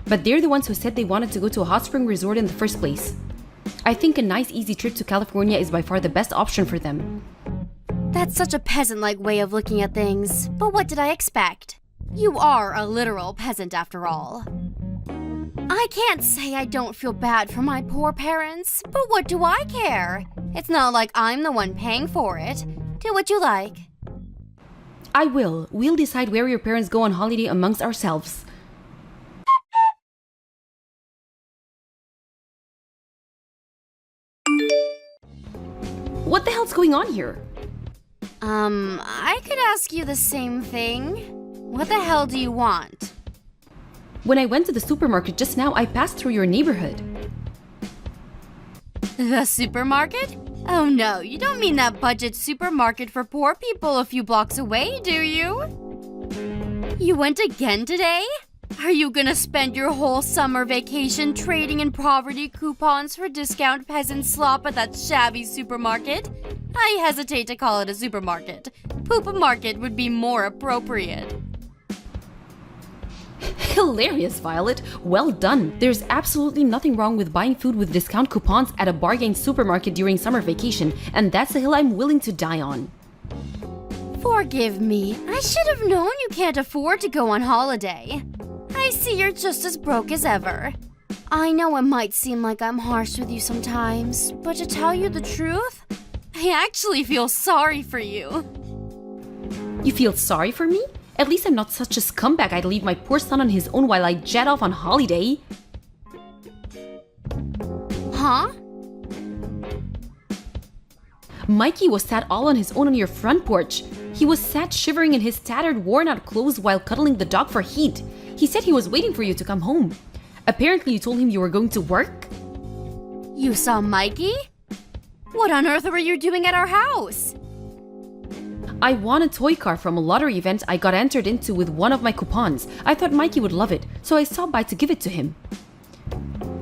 but they're the ones who said they wanted to go to a hot spring resort in the first place. I think a nice easy trip to California is by far the best option for them. That's such a peasant-like way of looking at things, but what did I expect? You are a literal peasant after all. I can't say I don't feel bad for my poor parents, but what do I care? It's not like I'm the one paying for it. Do what you like. I will. We'll decide where your parents go on holiday amongst ourselves. What the hell's going on here? I could ask you the same thing. What the hell do you want? When I went to the supermarket just now, I passed through your neighborhood. The supermarket? Oh no, you don't mean that budget supermarket for poor people a few blocks away, do you? You went again today? Are you gonna spend your whole summer vacation trading in poverty coupons for discount peasant slop at that shabby supermarket? I hesitate to call it a supermarket. Poop market would be more appropriate. Hilarious, Violet. Well done. There's absolutely nothing wrong with buying food with discount coupons at a bargain supermarket during summer vacation, and that's a hill I'm willing to die on. Forgive me. I should have known you can't afford to go on holiday. I see you're just as broke as ever. I know it might seem like I'm harsh with you sometimes, but to tell you the truth, I actually feel sorry for you. You feel sorry for me? At least I'm not such a scumbag I'd leave my poor son on his own while I jet off on holiday. Huh? Mikey was sat all on his own on your front porch. He was sat shivering in his tattered, worn-out clothes while cuddling the dog for heat. He said he was waiting for you to come home. Apparently you told him you were going to work. You saw Mikey? What on earth were you doing at our house? I won a toy car from a lottery event I got entered into with one of my coupons. I thought Mikey would love it, so I stopped by to give it to him.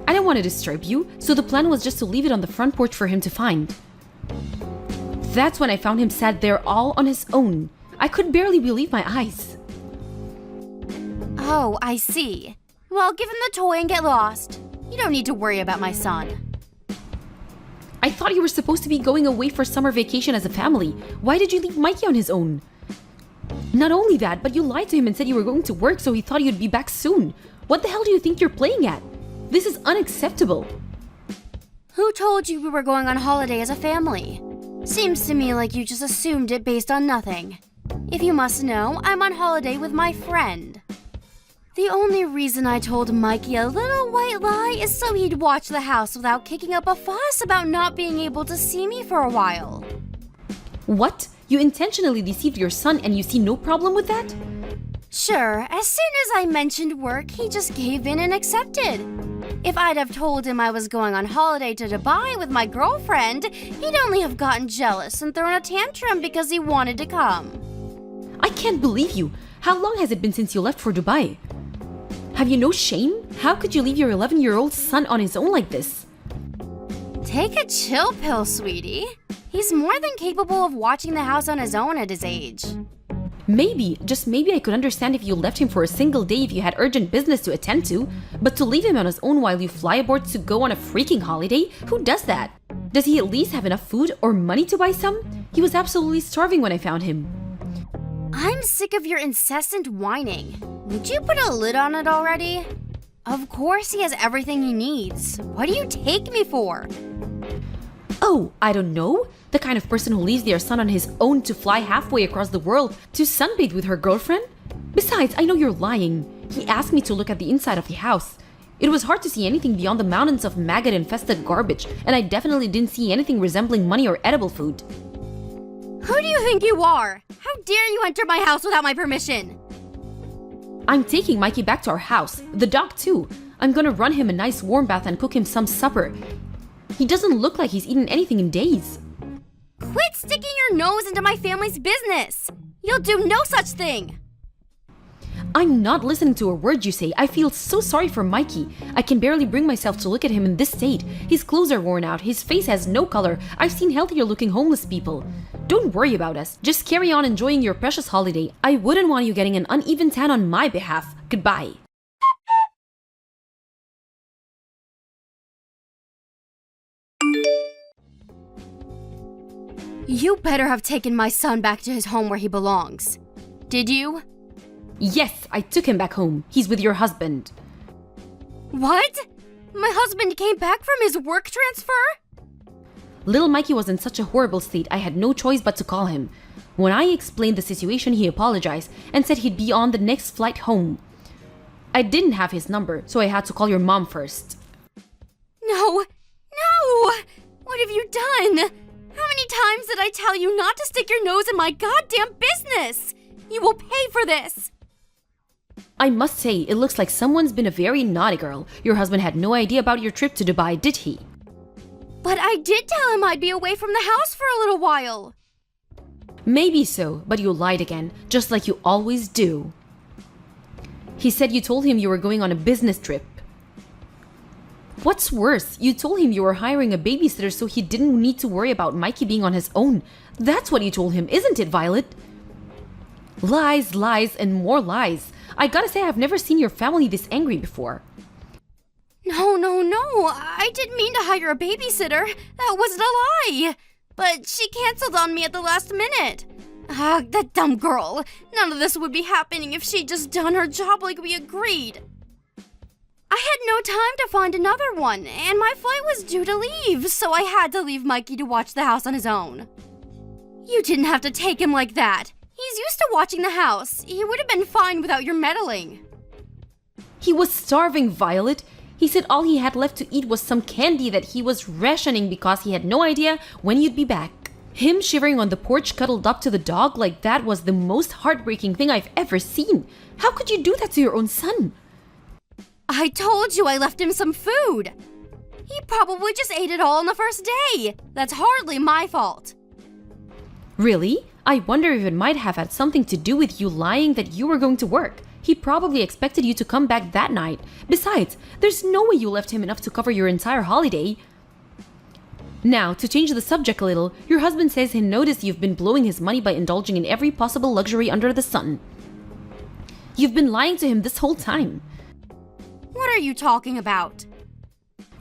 I didn't want to disturb you, so the plan was just to leave it on the front porch for him to find. That's when I found him sat there all on his own. I could barely believe my eyes. Oh, I see. Well, give him the toy and get lost. You don't need to worry about my son. I thought you were supposed to be going away for summer vacation as a family. Why did you leave Mikey on his own? Not only that, but you lied to him and said you were going to work, so he thought you'd be back soon. What the hell do you think you're playing at? This is unacceptable. Who told you we were going on holiday as a family? Seems to me like you just assumed it based on nothing. If you must know, I'm on holiday with my friend. The only reason I told Mikey a little white lie is so he'd watch the house without kicking up a fuss about not being able to see me for a while. What? You intentionally deceived your son and you see no problem with that? Sure, as soon as I mentioned work, he just gave in and accepted. If I'd have told him I was going on holiday to Dubai with my girlfriend, he'd only have gotten jealous and thrown a tantrum because he wanted to come. I can't believe you. How long has it been since you left for Dubai? Have you no shame? How could you leave your 11-year-old son on his own like this? Take a chill pill, sweetie. He's more than capable of watching the house on his own at his age. Maybe, just maybe I could understand if you left him for a single day if you had urgent business to attend to, but to leave him on his own while you fly aboard to go on a freaking holiday? Who does that? Does he at least have enough food or money to buy some? He was absolutely starving when I found him. I'm sick of your incessant whining. Would you put a lid on it already? Of course he has everything he needs. What do you take me for? Oh, I don't know. The kind of person who leaves their son on his own to fly halfway across the world to sunbathe with her girlfriend? Besides, I know you're lying. He asked me to look at the inside of the house. It was hard to see anything beyond the mountains of maggot-infested garbage, and I definitely didn't see anything resembling money or edible food. Who do you think you are? How dare you enter my house without my permission? I'm taking Mikey back to our house. The dog too. I'm gonna run him a nice warm bath and cook him some supper. He doesn't look like he's eaten anything in days. Quit sticking your nose into my family's business! You'll do no such thing! I'm not listening to a word you say. I feel so sorry for Mikey. I can barely bring myself to look at him in this state. His clothes are worn out. His face has no color. I've seen healthier looking homeless people. Don't worry about us. Just carry on enjoying your precious holiday. I wouldn't want you getting an uneven tan on my behalf. Goodbye. You better have taken my son back to his home where he belongs. Did you? Yes, I took him back home. He's with your husband. What? My husband came back from his work transfer? Little Mikey was in such a horrible state, I had no choice but to call him. When I explained the situation, he apologized and said he'd be on the next flight home. I didn't have his number, so I had to call your mom first. No! No! What have you done? How many times did I tell you not to stick your nose in my goddamn business? You will pay for this! I must say, it looks like someone's been a very naughty girl. Your husband had no idea about your trip to Dubai, did he? But I did tell him I'd be away from the house for a little while. Maybe so, but you lied again, just like you always do. He said you told him you were going on a business trip. What's worse, you told him you were hiring a babysitter so he didn't need to worry about Mikey being on his own. That's what you told him, isn't it, Violet? Lies, lies, and more lies. I gotta say, I've never seen your family this angry before. No. I didn't mean to hire a babysitter. That wasn't a lie. But she canceled on me at the last minute. That dumb girl. None of this would be happening if she'd just done her job like we agreed. I had no time to find another one, and my flight was due to leave, so I had to leave Mikey to watch the house on his own. You didn't have to take him like that. He's used to watching the house. He would have been fine without your meddling. He was starving, Violet. He said all he had left to eat was some candy that he was rationing because he had no idea when you'd be back. Him shivering on the porch cuddled up to the dog like that was the most heartbreaking thing I've ever seen. How could you do that to your own son? I told you I left him some food. He probably just ate it all on the first day. That's hardly my fault. Really? I wonder if it might have had something to do with you lying that you were going to work. He probably expected you to come back that night. Besides, there's no way you left him enough to cover your entire holiday. Now, to change the subject a little, your husband says he noticed you've been blowing his money by indulging in every possible luxury under the sun. You've been lying to him this whole time. What are you talking about?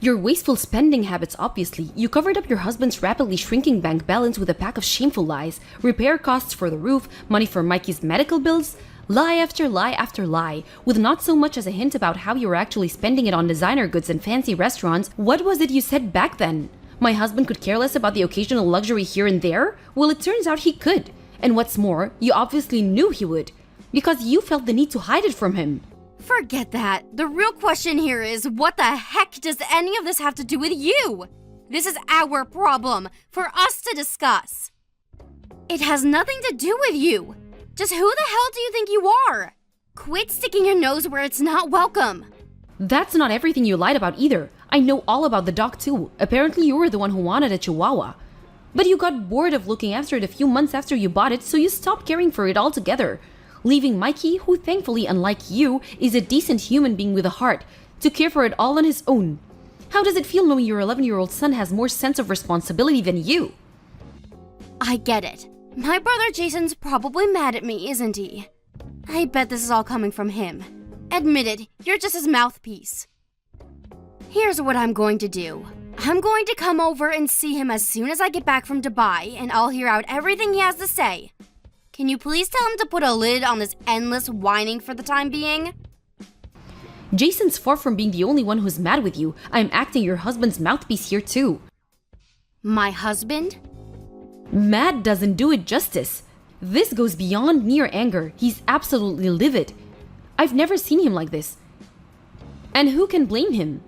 Your wasteful spending habits, obviously. You covered up your husband's rapidly shrinking bank balance with a pack of shameful lies. Repair costs for the roof, money for Mikey's medical bills. Lie after lie after lie, with not so much as a hint about how you were actually spending it on designer goods and fancy restaurants. What was it you said back then? My husband could care less about the occasional luxury here and there? Well, it turns out he could. And what's more, you obviously knew he would. Because you felt the need to hide it from him. Forget that. The real question here is, what the heck does any of this have to do with you? This is our problem, for us to discuss. It has nothing to do with you. Just who the hell do you think you are? Quit sticking your nose where it's not welcome. That's not everything you lied about either. I know all about the dog too. Apparently you were the one who wanted a chihuahua. But you got bored of looking after it a few months after you bought it, so you stopped caring for it altogether, leaving Mikey, who thankfully, unlike you, is a decent human being with a heart, to care for it all on his own. How does it feel knowing your 11-year-old son has more sense of responsibility than you? I get it. My brother Jason's probably mad at me, isn't he? I bet this is all coming from him. Admit it, you're just his mouthpiece. Here's what I'm going to do. I'm going to come over and see him as soon as I get back from Dubai, and I'll hear out everything he has to say. Can you please tell him to put a lid on this endless whining for the time being? Jason's far from being the only one who's mad with you. I'm acting your husband's mouthpiece here too. My husband? Mad doesn't do it justice. This goes beyond mere anger. He's absolutely livid. I've never seen him like this. And who can blame him?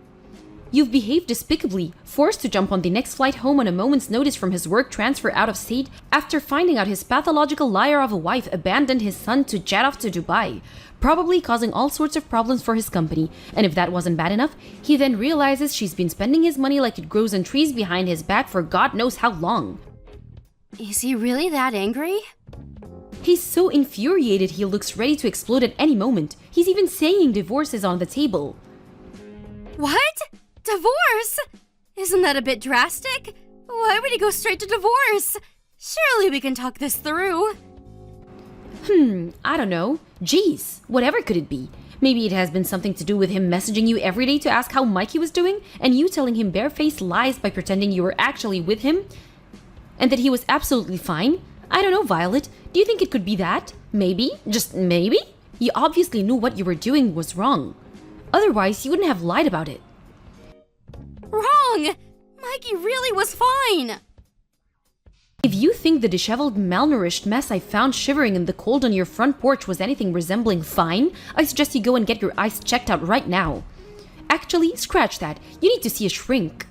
You've behaved despicably, forced to jump on the next flight home on a moment's notice from his work transfer out of state after finding out his pathological liar of a wife abandoned his son to jet off to Dubai, probably causing all sorts of problems for his company. And if that wasn't bad enough, he then realizes she's been spending his money like it grows on trees behind his back for God knows how long. Is he really that angry? He's so infuriated he looks ready to explode at any moment. He's even saying divorce is on the table. What? Divorce? Isn't that a bit drastic? Why would he go straight to divorce? Surely we can talk this through. I don't know. Jeez, whatever could it be? Maybe it has been something to do with him messaging you every day to ask how Mikey was doing, and you telling him barefaced lies by pretending you were actually with him, and that he was absolutely fine. I don't know, Violet. Do you think it could be that? Maybe? Just maybe? You obviously knew what you were doing was wrong. Otherwise, you wouldn't have lied about it. Wrong! Mikey really was fine! If you think the disheveled, malnourished mess I found shivering in the cold on your front porch was anything resembling fine, I suggest you go and get your eyes checked out right now. Actually, scratch that. You need to see a shrink.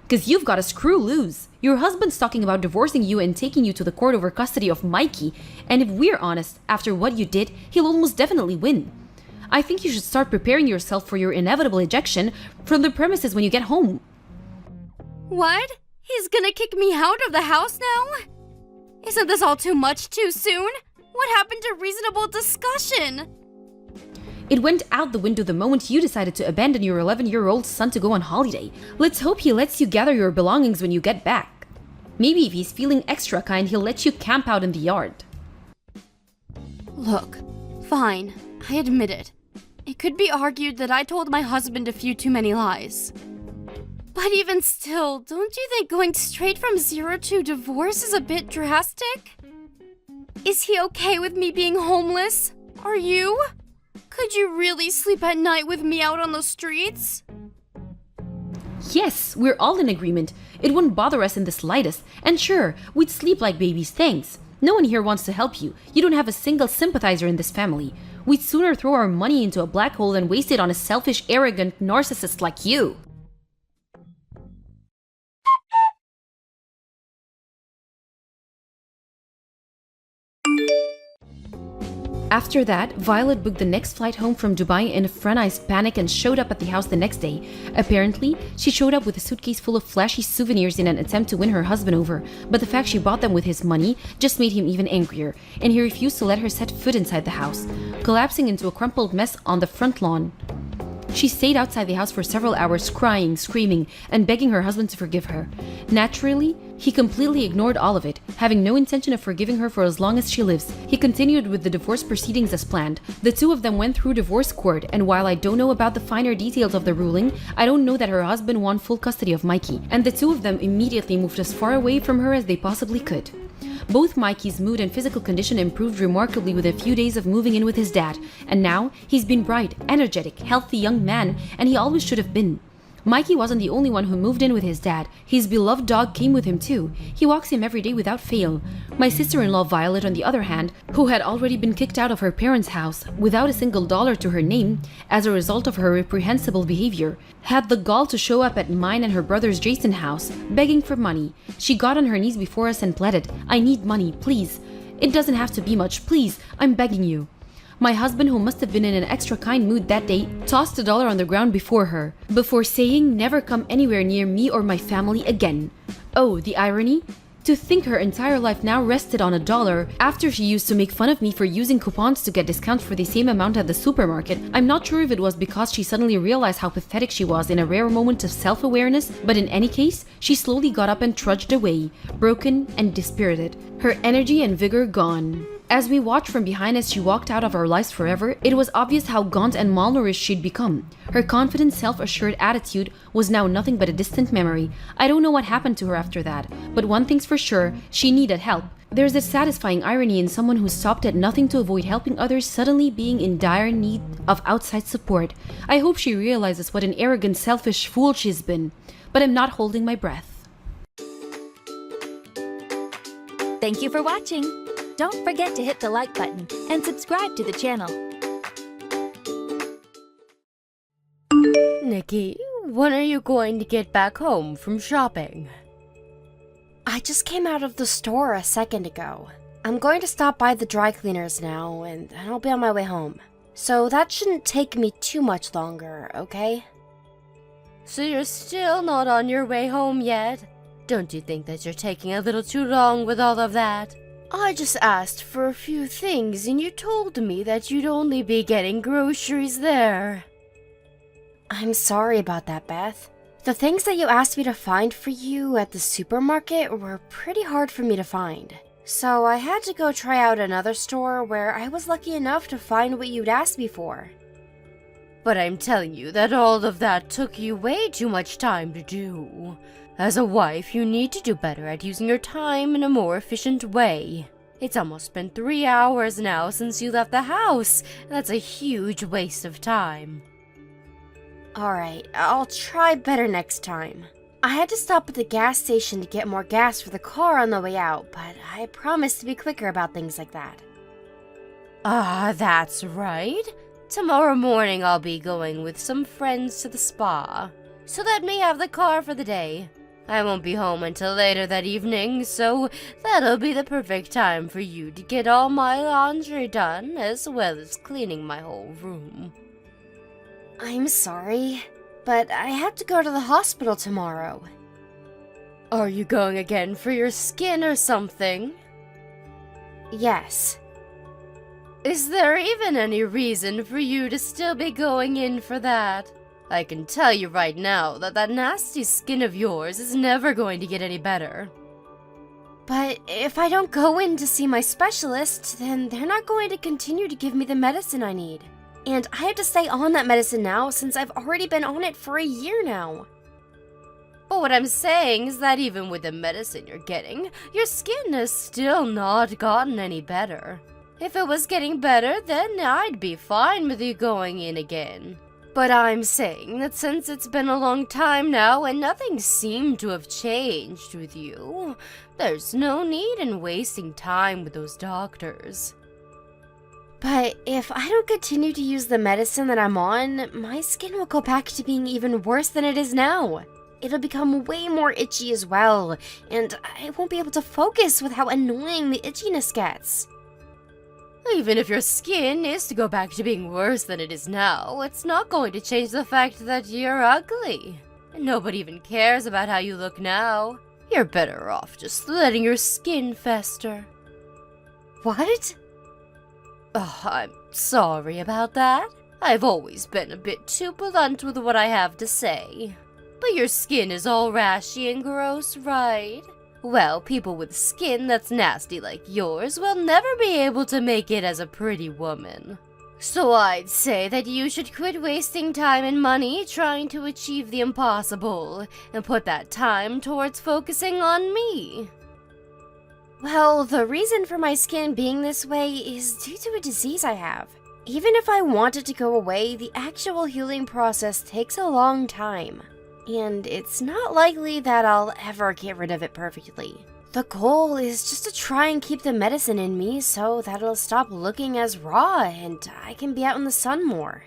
Because you've got a screw loose. Your husband's talking about divorcing you and taking you to the court over custody of Mikey, and if we're honest, after what you did, he'll almost definitely win. I think you should start preparing yourself for your inevitable ejection from the premises when you get home. What? He's gonna kick me out of the house now? Isn't this all too much too soon? What happened to reasonable discussion? It went out the window the moment you decided to abandon your 11-year-old son to go on holiday. Let's hope he lets you gather your belongings when you get back. Maybe if he's feeling extra kind, he'll let you camp out in the yard. Look, fine, I admit it. It could be argued that I told my husband a few too many lies. But even still, don't you think going straight from 0 to divorce is a bit drastic? Is he okay with me being homeless? Are you? Could you really sleep at night with me out on the streets? Yes, we're all in agreement. It wouldn't bother us in the slightest. And sure, we'd sleep like babies, thanks. No one here wants to help you. You don't have a single sympathizer in this family. We'd sooner throw our money into a black hole than waste it on a selfish, arrogant narcissist like you. After that, Violet booked the next flight home from Dubai in a frenzied panic and showed up at the house the next day. Apparently, she showed up with a suitcase full of flashy souvenirs in an attempt to win her husband over, but the fact she bought them with his money just made him even angrier, and he refused to let her set foot inside the house, collapsing into a crumpled mess on the front lawn. She stayed outside the house for several hours, crying, screaming, and begging her husband to forgive her. Naturally, he completely ignored all of it, having no intention of forgiving her for as long as she lives. He continued with the divorce proceedings as planned. The two of them went through divorce court, and while I don't know about the finer details of the ruling, I don't know that her husband won full custody of Mikey, and the two of them immediately moved as far away from her as they possibly could. Both Mikey's mood and physical condition improved remarkably with a few days of moving in with his dad, and now he's been bright, energetic, healthy young man, and he always should have been. Mikey wasn't the only one who moved in with his dad. His beloved dog came with him too. He walks him every day without fail. My sister-in-law Violet, on the other hand, who had already been kicked out of her parents' house without a single dollar to her name as a result of her reprehensible behavior, had the gall to show up at mine and her brother's Jason house, begging for money. She got on her knees before us and pleaded, "I need money, please. It doesn't have to be much, please. I'm begging you." My husband, who must have been in an extra kind mood that day, tossed $1 on the ground before her, before saying, "Never come anywhere near me or my family again." Oh, the irony? To think her entire life now rested on $1 after she used to make fun of me for using coupons to get discounts for the same amount at the supermarket. I'm not sure if it was because she suddenly realized how pathetic she was in a rare moment of self-awareness, but in any case, she slowly got up and trudged away, broken and dispirited, her energy and vigor gone. As we watched from behind as she walked out of our lives forever, it was obvious how gaunt and malnourished she'd become. Her confident, self-assured attitude was now nothing but a distant memory. I don't know what happened to her after that, but one thing's for sure, she needed help. There's a satisfying irony in someone who stopped at nothing to avoid helping others suddenly being in dire need of outside support. I hope she realizes what an arrogant, selfish fool she's been. But I'm not holding my breath. Thank you for watching. Don't forget to hit the like button and subscribe to the channel. Nikki, when are you going to get back home from shopping? I just came out of the store a second ago. I'm going to stop by the dry cleaners now, and I'll be on my way home. So that shouldn't take me too much longer, okay? So you're still not on your way home yet? Don't you think that you're taking a little too long with all of that? I just asked for a few things and you told me that you'd only be getting groceries there. I'm sorry about that, Beth. The things that you asked me to find for you at the supermarket were pretty hard for me to find. So I had to go try out another store where I was lucky enough to find what you'd asked me for. But I'm telling you that all of that took you way too much time to do. As a wife, you need to do better at using your time in a more efficient way. It's almost been 3 hours now since you left the house. That's a huge waste of time. Alright, I'll try better next time. I had to stop at the gas station to get more gas for the car on the way out, but I promised to be quicker about things like that. Ah, that's right. Tomorrow morning I'll be going with some friends to the spa. So let me have the car for the day. I won't be home until later that evening, so that'll be the perfect time for you to get all my laundry done, as well as cleaning my whole room. I'm sorry, but I have to go to the hospital tomorrow. Are you going again for your skin or something? Yes. Is there even any reason for you to still be going in for that? I can tell you right now that that nasty skin of yours is never going to get any better. But if I don't go in to see my specialist, then they're not going to continue to give me the medicine I need. And I have to stay on that medicine now since I've already been on it for a year now. But what I'm saying is that even with the medicine you're getting, your skin has still not gotten any better. If it was getting better, then I'd be fine with you going in again. But I'm saying that since it's been a long time now and nothing seemed to have changed with you, there's no need in wasting time with those doctors. But if I don't continue to use the medicine that I'm on, my skin will go back to being even worse than it is now. It'll become way more itchy as well, and I won't be able to focus with how annoying the itchiness gets. Even if your skin is to go back to being worse than it is now, it's not going to change the fact that you're ugly. Nobody even cares about how you look now. You're better off just letting your skin fester. What? Oh, I'm sorry about that. I've always been a bit too blunt with what I have to say. But your skin is all rashy and gross, right? Well, people with skin that's nasty like yours will never be able to make it as a pretty woman. So I'd say that you should quit wasting time and money trying to achieve the impossible, and put that time towards focusing on me. Well, the reason for my skin being this way is due to a disease I have. Even if I want it to go away, the actual healing process takes a long time. and it's not likely that I'll ever get rid of it perfectly. The goal is just to try and keep the medicine in me so that it'll stop looking as raw and I can be out in the sun more.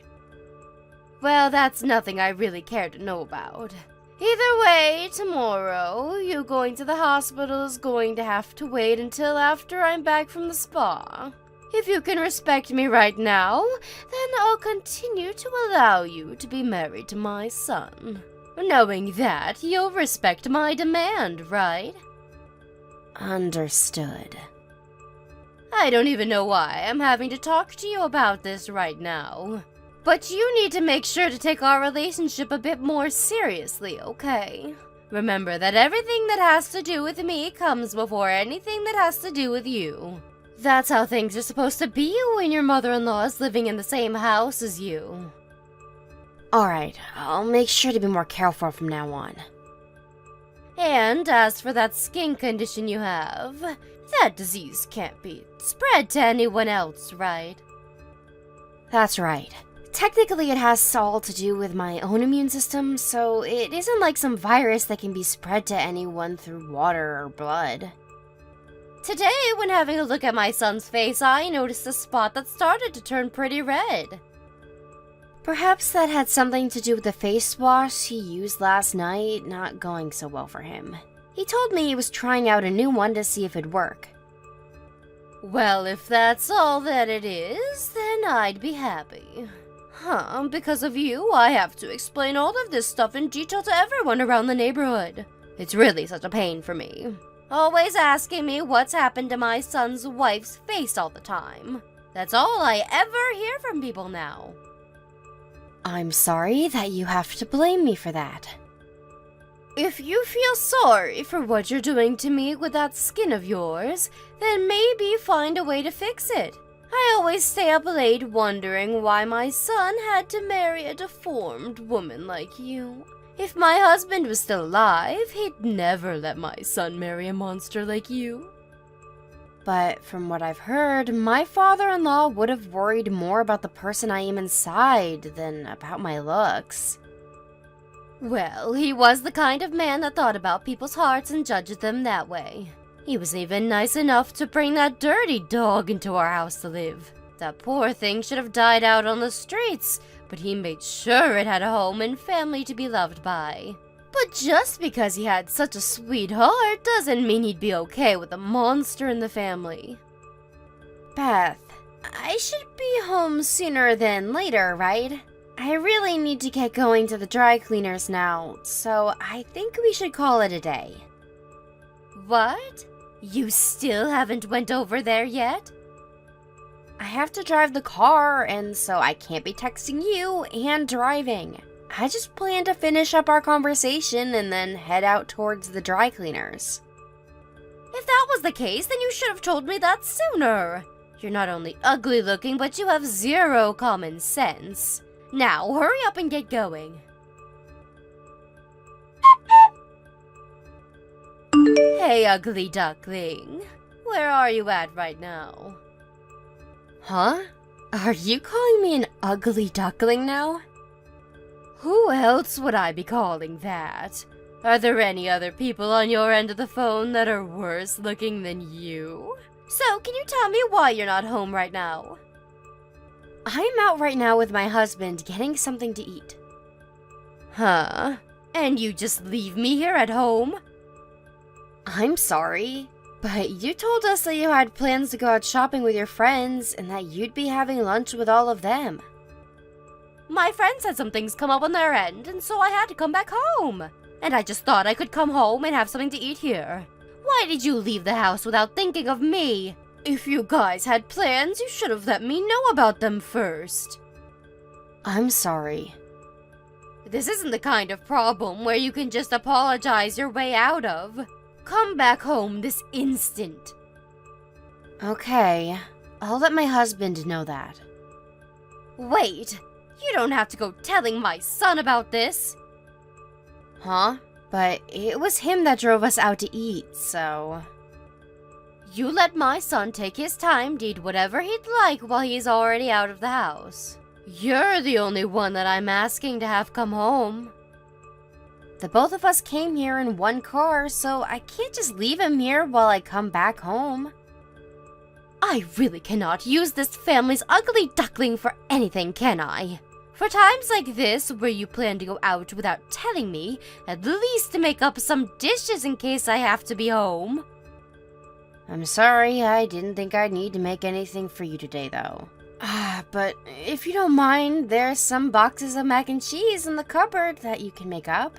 Well, that's nothing I really care to know about. Either way, tomorrow, you going to the hospital is going to have to wait until after I'm back from the spa. If you can respect me right now, then I'll continue to allow you to be married to my son. Knowing that, you'll respect my demand, right? Understood. I don't even know why I'm having to talk to you about this right now. But you need to make sure to take our relationship a bit more seriously, okay? Remember that everything that has to do with me comes before anything that has to do with you. That's how things are supposed to be when your mother-in-law is living in the same house as you. Alright, I'll make sure to be more careful from now on. And as for that skin condition you have, that disease can't be spread to anyone else, right? That's right. Technically, it has all to do with my own immune system, so it isn't like some virus that can be spread to anyone through water or blood. Today, when having a look at my son's face, I noticed a spot that started to turn pretty red. Perhaps that had something to do with the face wash he used last night not going so well for him. He told me he was trying out a new one to see if it'd work. Well, if that's all that it is, then I'd be happy. Because of you, I have to explain all of this stuff in detail to everyone around the neighborhood. It's really such a pain for me. Always asking me what's happened to my son's wife's face all the time. That's all I ever hear from people now. I'm sorry that you have to blame me for that. If you feel sorry for what you're doing to me with that skin of yours, then maybe find a way to fix it. I always stay up late wondering why my son had to marry a deformed woman like you. If my husband was still alive, he'd never let my son marry a monster like you. But from what I've heard, my father-in-law would have worried more about the person I am inside than about my looks. Well, he was the kind of man that thought about people's hearts and judged them that way. He was even nice enough to bring that dirty dog into our house to live. That poor thing should have died out on the streets, but he made sure it had a home and family to be loved by. But just because he had such a sweet heart doesn't mean he'd be okay with a monster in the family. Beth, I should be home sooner than later, right? I really need to get going to the dry cleaners now, so I think we should call it a day. What? You still haven't went over there yet? I have to drive the car, and so I can't be texting you and driving. I just plan to finish up our conversation and then head out towards the dry cleaners. If that was the case, then you should have told me that sooner. You're not only ugly looking, but you have zero common sense. Now, hurry up and get going. Hey, ugly duckling. Where are you at right now? Huh? Are you calling me an ugly duckling now? Who else would I be calling that? Are there any other people on your end of the phone that are worse looking than you? So, can you tell me why you're not home right now? I'm out right now with my husband getting something to eat. Huh? And you just leave me here at home? I'm sorry, but you told us that you had plans to go out shopping with your friends and that you'd be having lunch with all of them. My friends had some things come up on their end, and so I had to come back home. And I just thought I could come home and have something to eat here. Why did you leave the house without thinking of me? If you guys had plans, you should have let me know about them first. I'm sorry. This isn't the kind of problem where you can just apologize your way out of. Come back home this instant. Okay, I'll let my husband know that. Wait, you don't have to go telling my son about this. Huh? But it was him that drove us out to eat, so... You let my son take his time to eat whatever he'd like while he's already out of the house. You're the only one that I'm asking to have come home. The both of us came here in one car, so I can't just leave him here while I come back home. I really cannot use this family's ugly duckling for anything, can I? For times like this, where you plan to go out without telling me, at least make up some dishes in case I have to be home. I'm sorry, I didn't think I'd need to make anything for you today, though. But if you don't mind, there's some boxes of mac and cheese in the cupboard that you can make up.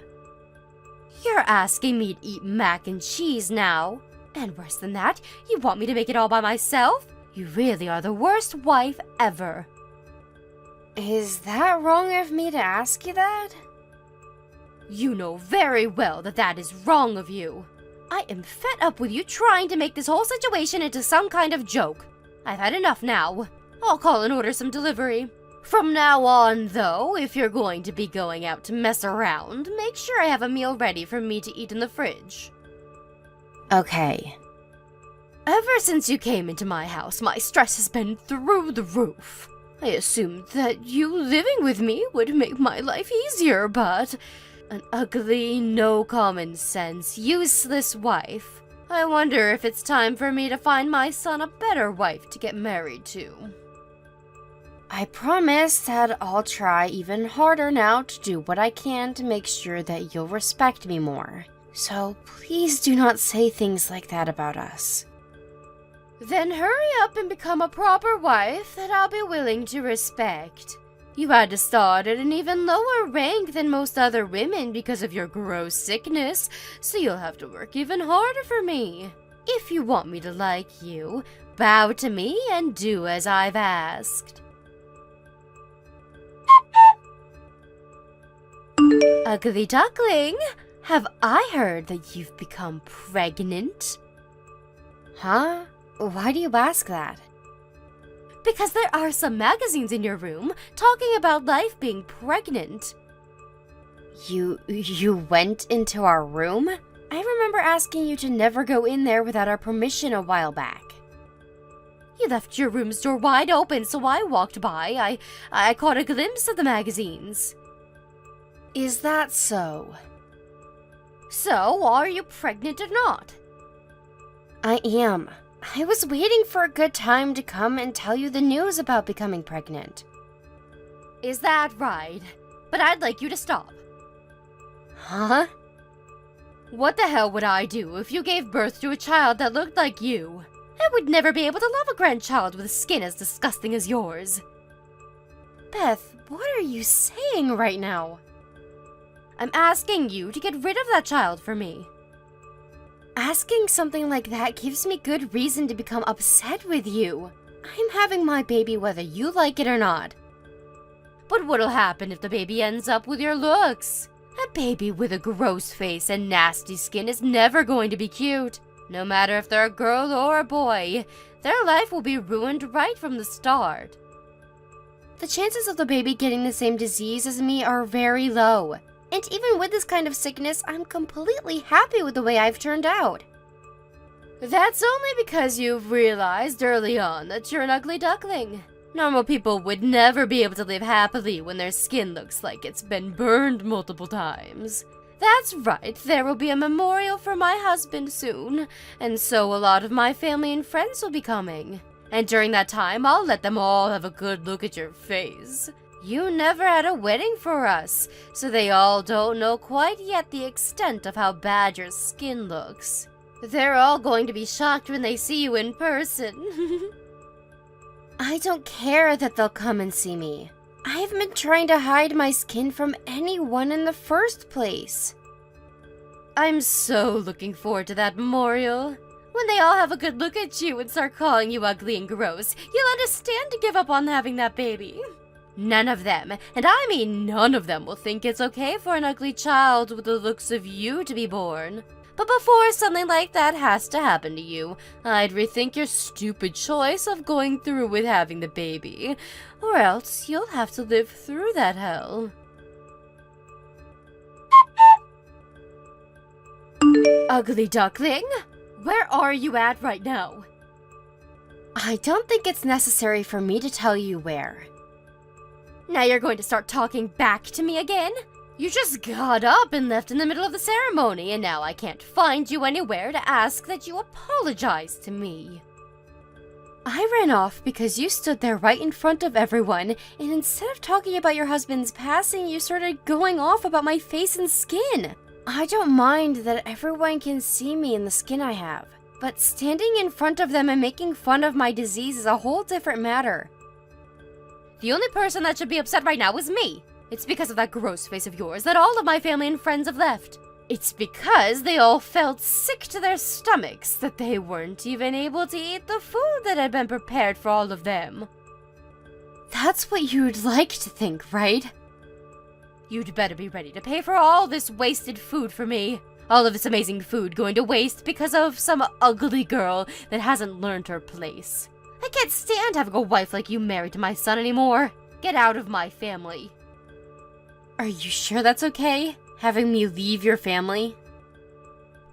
You're asking me to eat mac and cheese now? And worse than that, you want me to make it all by myself? You really are the worst wife ever. Is that wrong of me to ask you that? You know very well that that is wrong of you. I am fed up with you trying to make this whole situation into some kind of joke. I've had enough now. I'll call and order some delivery. From now on, though, if you're going to be going out to mess around, make sure I have a meal ready for me to eat in the fridge. Okay. Ever since you came into my house, my stress has been through the roof. I assumed that you living with me would make my life easier, but an ugly, no common sense, useless wife. I wonder if it's time for me to find my son a better wife to get married to. I promise that I'll try even harder now to do what I can to make sure that you'll respect me more. So please do not say things like that about us. Then hurry up and become a proper wife that I'll be willing to respect. You had to start at an even lower rank than most other women because of your gross sickness, so you'll have to work even harder for me. If you want me to like you, bow to me and do as I've asked. Ugly duckling, have I heard that you've become pregnant? Huh? Why do you ask that? Because there are some magazines in your room talking about life being pregnant. You went into our room? I remember asking you to never go in there without our permission a while back. You left your room's door wide open, so I walked by. I caught a glimpse of the magazines. Is that so? So, are you pregnant or not? I am. I was waiting for a good time to come and tell you the news about becoming pregnant. Is that right? But I'd like you to stop. Huh? What the hell would I do if you gave birth to a child that looked like you? I would never be able to love a grandchild with skin as disgusting as yours. Beth, what are you saying right now? I'm asking you to get rid of that child for me. Asking something like that gives me good reason to become upset with you. I'm having my baby whether you like it or not. But what'll happen if the baby ends up with your looks? A baby with a gross face and nasty skin is never going to be cute. No matter if they're a girl or a boy, their life will be ruined right from the start. The chances of the baby getting the same disease as me are very low. And even with this kind of sickness, I'm completely happy with the way I've turned out. That's only because you've realized early on that you're an ugly duckling. Normal people would never be able to live happily when their skin looks like it's been burned multiple times. That's right, there will be a memorial for my husband soon, and so a lot of my family and friends will be coming. And during that time, I'll let them all have a good look at your face. You never had a wedding for us, so they all don't know quite yet the extent of how bad your skin looks. They're all going to be shocked when they see you in person. I don't care that they'll come and see me. I haven't been trying to hide my skin from anyone in the first place. I'm so looking forward to that memorial. When they all have a good look at you and start calling you ugly and gross, you'll understand to give up on having that baby. None of them, and I mean none of them, will think it's okay for an ugly child with the looks of you to be born. But before something like that has to happen to you, I'd rethink your stupid choice of going through with having the baby, or else you'll have to live through that hell. Ugly duckling, where are you at right now? I don't think it's necessary for me to tell you where. Now you're going to start talking back to me again? You just got up and left in the middle of the ceremony, and now I can't find you anywhere to ask that you apologize to me. I ran off because you stood there right in front of everyone, and instead of talking about your husband's passing, you started going off about my face and skin. I don't mind that everyone can see me in the skin I have, but standing in front of them and making fun of my disease is a whole different matter. The only person that should be upset right now is me. It's because of that gross face of yours that all of my family and friends have left. It's because they all felt sick to their stomachs that they weren't even able to eat the food that had been prepared for all of them. That's what you'd like to think, right? You'd better be ready to pay for all this wasted food for me. All of this amazing food going to waste because of some ugly girl that hasn't learned her place. I can't stand having a wife like you married to my son anymore. Get out of my family. Are you sure that's okay? Having me leave your family?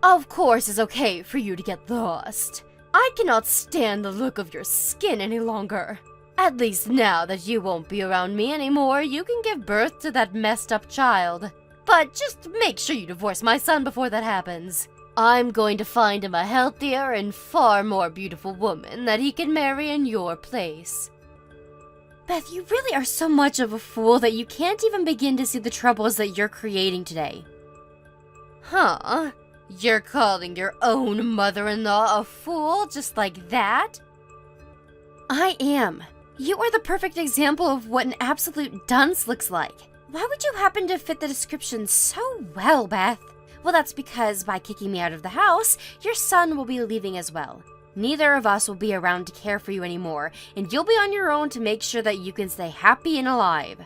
Of course it's okay for you to get lost. I cannot stand the look of your skin any longer. At least now that you won't be around me anymore, you can give birth to that messed up child. But just make sure you divorce my son before that happens. I'm going to find him a healthier and far more beautiful woman that he can marry in your place. Beth, you really are so much of a fool that you can't even begin to see the troubles that you're creating today. Huh? You're calling your own mother-in-law a fool just like that? I am. You are the perfect example of what an absolute dunce looks like. Why would you happen to fit the description so well, Beth? Well, that's because by kicking me out of the house, your son will be leaving as well. Neither of us will be around to care for you anymore, and you'll be on your own to make sure that you can stay happy and alive.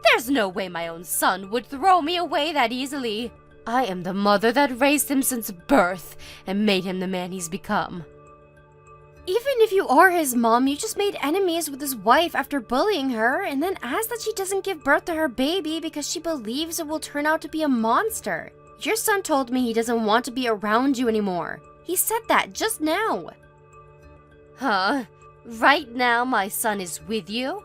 There's no way my own son would throw me away that easily. I am the mother that raised him since birth and made him the man he's become. Even if you are his mom, you just made enemies with his wife after bullying her, and then asked that she doesn't give birth to her baby because she believes it will turn out to be a monster. Your son told me he doesn't want to be around you anymore. He said that just now. Huh? Right now my son is with you?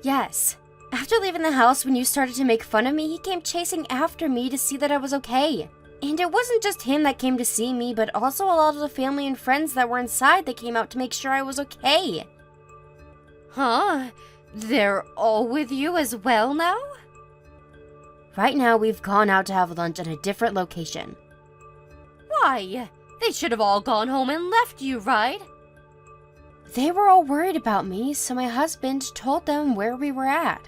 Yes. After leaving the house when you started to make fun of me, he came chasing after me to see that I was okay. And it wasn't just him that came to see me, but also a lot of the family and friends that were inside that came out to make sure I was okay. Huh? They're all with you as well now? Right now, we've gone out to have lunch at a different location. Why? They should have all gone home and left you, right? They were all worried about me, so my husband told them where we were at.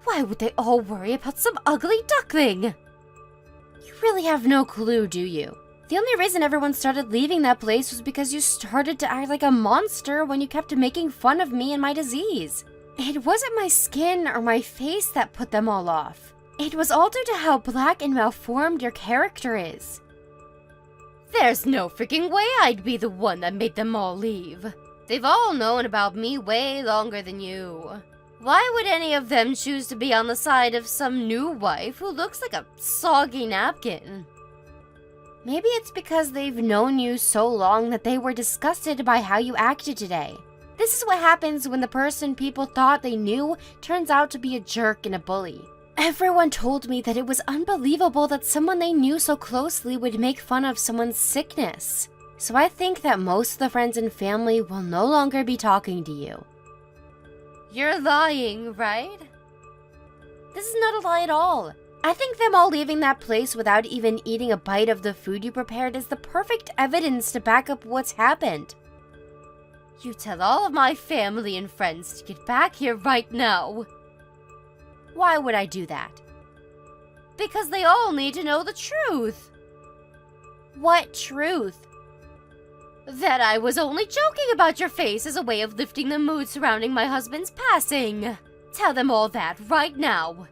Why would they all worry about some ugly duckling? You really have no clue, do you? The only reason everyone started leaving that place was because you started to act like a monster when you kept making fun of me and my disease. It wasn't my skin or my face that put them all off. It was all due to how black and malformed your character is. There's no freaking way I'd be the one that made them all leave. They've all known about me way longer than you. Why would any of them choose to be on the side of some new wife who looks like a soggy napkin? Maybe it's because they've known you so long that they were disgusted by how you acted today. This is what happens when the person people thought they knew turns out to be a jerk and a bully. Everyone told me that it was unbelievable that someone they knew so closely would make fun of someone's sickness. So I think that most of the friends and family will no longer be talking to you. You're lying, right? This is not a lie at all. I think them all leaving that place without even eating a bite of the food you prepared is the perfect evidence to back up what's happened. You tell all of my family and friends to get back here right now. Why would I do that? Because they all need to know the truth. What truth? That I was only joking about your face as a way of lifting the mood surrounding my husband's passing. Tell them all that right now.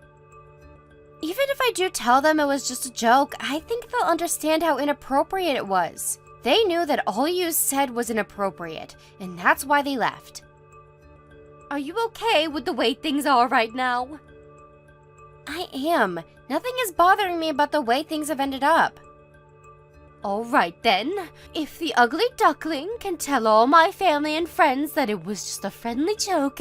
Even if I do tell them it was just a joke, I think they'll understand how inappropriate it was. They knew that all you said was inappropriate, and that's why they left. Are you okay with the way things are right now? I am. Nothing is bothering me about the way things have ended up. Alright then, if the ugly duckling can tell all my family and friends that it was just a friendly joke,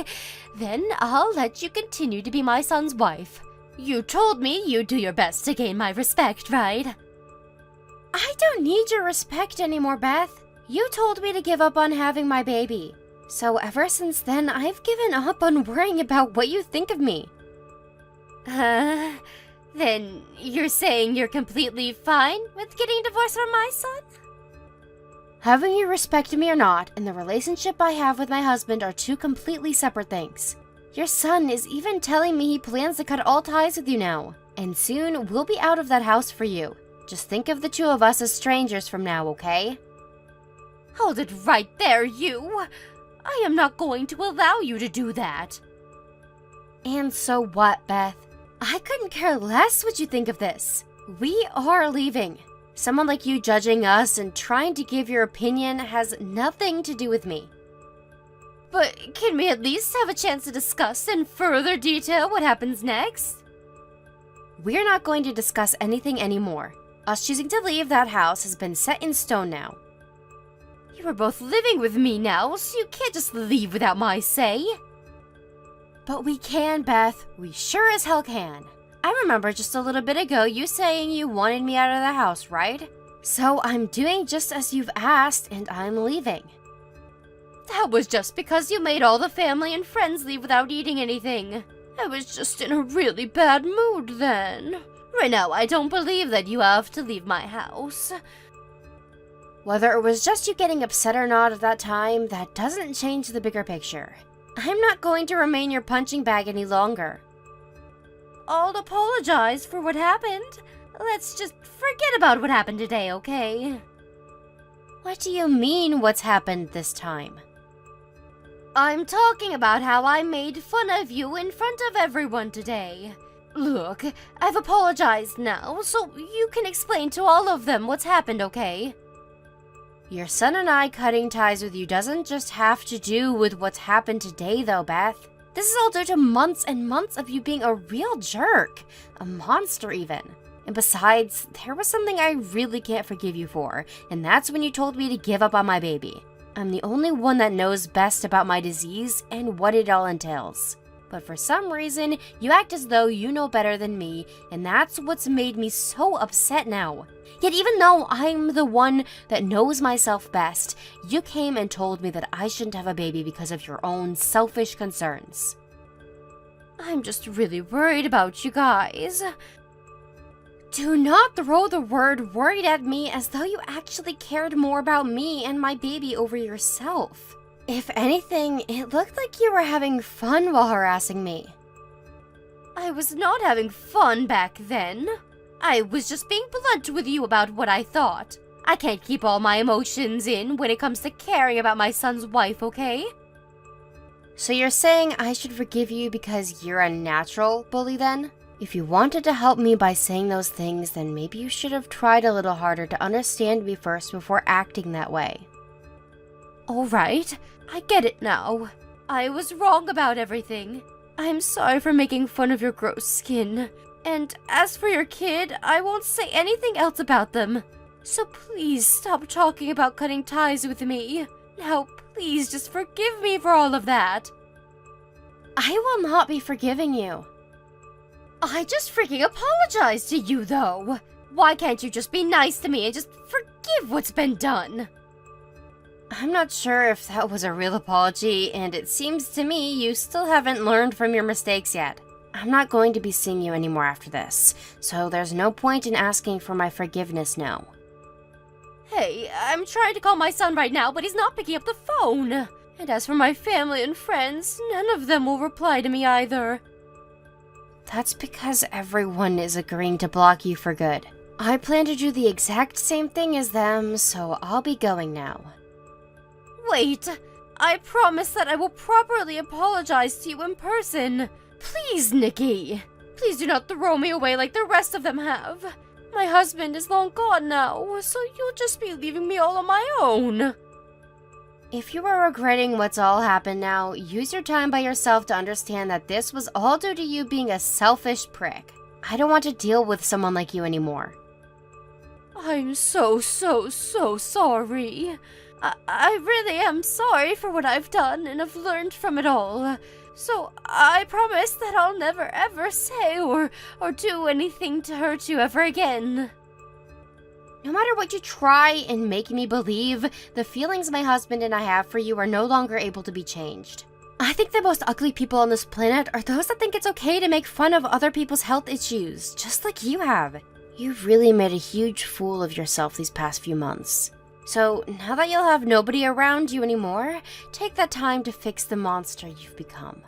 then I'll let you continue to be my son's wife. You told me you'd do your best to gain my respect, right? I don't need your respect anymore, Beth. You told me to give up on having my baby. So ever since then, I've given up on worrying about what you think of me. Then you're saying you're completely fine with getting divorced from my son? Having you respect me or not, and the relationship I have with my husband are two completely separate things. Your son is even telling me he plans to cut all ties with you now. And soon, we'll be out of that house for you. Just think of the two of us as strangers from now, okay? Hold it right there, you! I am not going to allow you to do that. And so what, Beth? I couldn't care less what you think of this. We are leaving. Someone like you judging us and trying to give your opinion has nothing to do with me. But can we at least have a chance to discuss in further detail what happens next? We're not going to discuss anything anymore. Us choosing to leave that house has been set in stone now. You are both living with me now, so you can't just leave without my say. But we can, Beth. We sure as hell can. I remember just a little bit ago you saying you wanted me out of the house, right? So I'm doing just as you've asked, and I'm leaving. That was just because you made all the family and friends leave without eating anything. I was just in a really bad mood then. Right now, I don't believe that you have to leave my house. Whether it was just you getting upset or not at that time, that doesn't change the bigger picture. I'm not going to remain your punching bag any longer. I'll apologize for what happened. Let's just forget about what happened today, okay? What do you mean, what's happened this time? I'm talking about how I made fun of you in front of everyone today. Look, I've apologized now, so you can explain to all of them what's happened, okay? Your son and I cutting ties with you doesn't just have to do with what's happened today, though, Beth. This is all due to months and months of you being a real jerk. A monster, even. And besides, there was something I really can't forgive you for, and that's when you told me to give up on my baby. I'm the only one that knows best about my disease and what it all entails. But for some reason, you act as though you know better than me, and that's what's made me so upset now. Yet even though I'm the one that knows myself best, you came and told me that I shouldn't have a baby because of your own selfish concerns. I'm just really worried about you guys. Do not throw the word worried at me as though you actually cared more about me and my baby over yourself. If anything, it looked like you were having fun while harassing me. I was not having fun back then. I was just being blunt with you about what I thought. I can't keep all my emotions in when it comes to caring about my son's wife, okay? So you're saying I should forgive you because you're a natural bully then? If you wanted to help me by saying those things, then maybe you should have tried a little harder to understand me first before acting that way. Alright, I get it now. I was wrong about everything. I'm sorry for making fun of your gross skin. And as for your kid, I won't say anything else about them. So please stop talking about cutting ties with me. Now, please just forgive me for all of that. I will not be forgiving you. I just freaking apologized to you, though. Why can't you just be nice to me and just forgive what's been done? I'm not sure if that was a real apology, and it seems to me you still haven't learned from your mistakes yet. I'm not going to be seeing you anymore after this, so there's no point in asking for my forgiveness now. Hey, I'm trying to call my son right now, but he's not picking up the phone. And as for my family and friends, none of them will reply to me either. That's because everyone is agreeing to block you for good. I plan to do the exact same thing as them, so I'll be going now. Wait, I promise that I will properly apologize to you in person. Please, Nikki. Please do not throw me away like the rest of them have. My husband is long gone now, so you'll just be leaving me all on my own. If you are regretting what's all happened now, use your time by yourself to understand that this was all due to you being a selfish prick. I don't want to deal with someone like you anymore. I'm so sorry. I really am sorry for what I've done and have learned from it all. So I promise that I'll never ever say or do anything to hurt you ever again. No matter what you try and make me believe, the feelings my husband and I have for you are no longer able to be changed. I think the most ugly people on this planet are those that think it's okay to make fun of other people's health issues, just like you have. You've really made a huge fool of yourself these past few months. So now that you'll have nobody around you anymore, take that time to fix the monster you've become.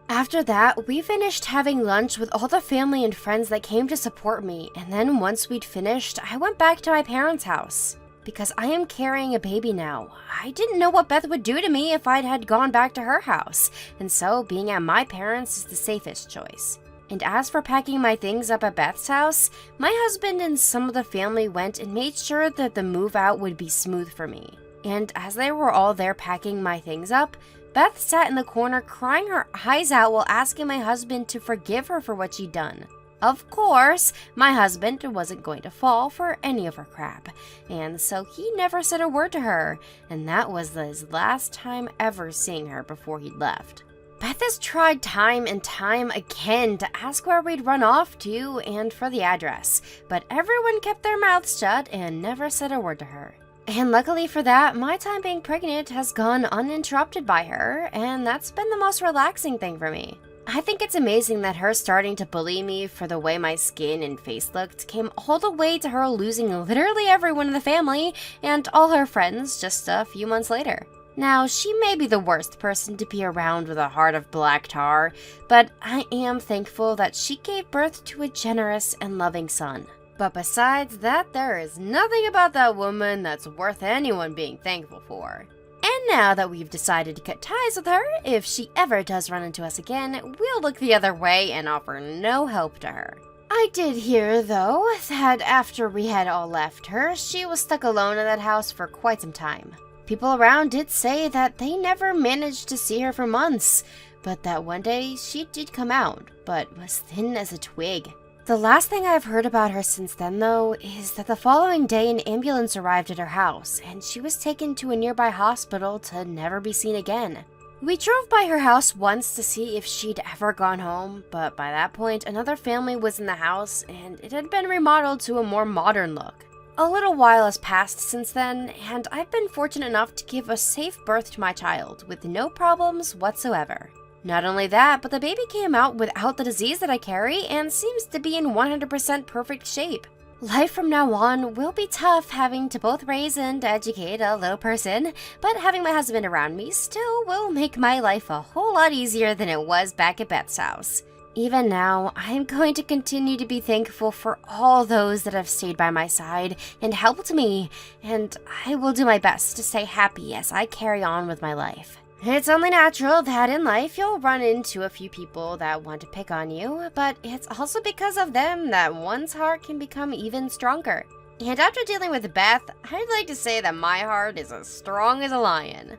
After that, we finished having lunch with all the family and friends that came to support me, and then once we'd finished, I went back to my parents' house. Because I am carrying a baby now, I didn't know what Beth would do to me if I'd had gone back to her house, and so being at my parents' is the safest choice. And as for packing my things up at Beth's house, my husband and some of the family went and made sure that the move out would be smooth for me. And as they were all there packing my things up, Beth sat in the corner crying her eyes out while asking my husband to forgive her for what she'd done. Of course, my husband wasn't going to fall for any of her crap, and so he never said a word to her, and that was his last time ever seeing her before he left. Beth has tried time and time again to ask where we'd run off to and for the address, but everyone kept their mouths shut and never said a word to her. And luckily for that, my time being pregnant has gone uninterrupted by her, and that's been the most relaxing thing for me. I think it's amazing that her starting to bully me for the way my skin and face looked came all the way to her losing literally everyone in the family and all her friends just a few months later. Now, she may be the worst person to be around with a heart of black tar, but I am thankful that she gave birth to a generous and loving son. But besides that, there is nothing about that woman that's worth anyone being thankful for. And now that we've decided to cut ties with her, if she ever does run into us again, we'll look the other way and offer no help to her. I did hear, though, that after we had all left her, she was stuck alone in that house for quite some time. People around did say that they never managed to see her for months, but that one day she did come out, but was thin as a twig. The last thing I've heard about her since then, though, is that the following day an ambulance arrived at her house, and she was taken to a nearby hospital to never be seen again. We drove by her house once to see if she'd ever gone home, but by that point, another family was in the house, and it had been remodeled to a more modern look. A little while has passed since then, and I've been fortunate enough to give a safe birth to my child, with no problems whatsoever. Not only that, but the baby came out without the disease that I carry and seems to be in 100% perfect shape. Life from now on will be tough having to both raise and educate a little person, but having my husband around me still will make my life a whole lot easier than it was back at Beth's house. Even now, I'm going to continue to be thankful for all those that have stayed by my side and helped me, and I will do my best to stay happy as I carry on with my life. It's only natural that in life you'll run into a few people that want to pick on you, but it's also because of them that one's heart can become even stronger. And after dealing with Beth, I'd like to say that my heart is as strong as a lion.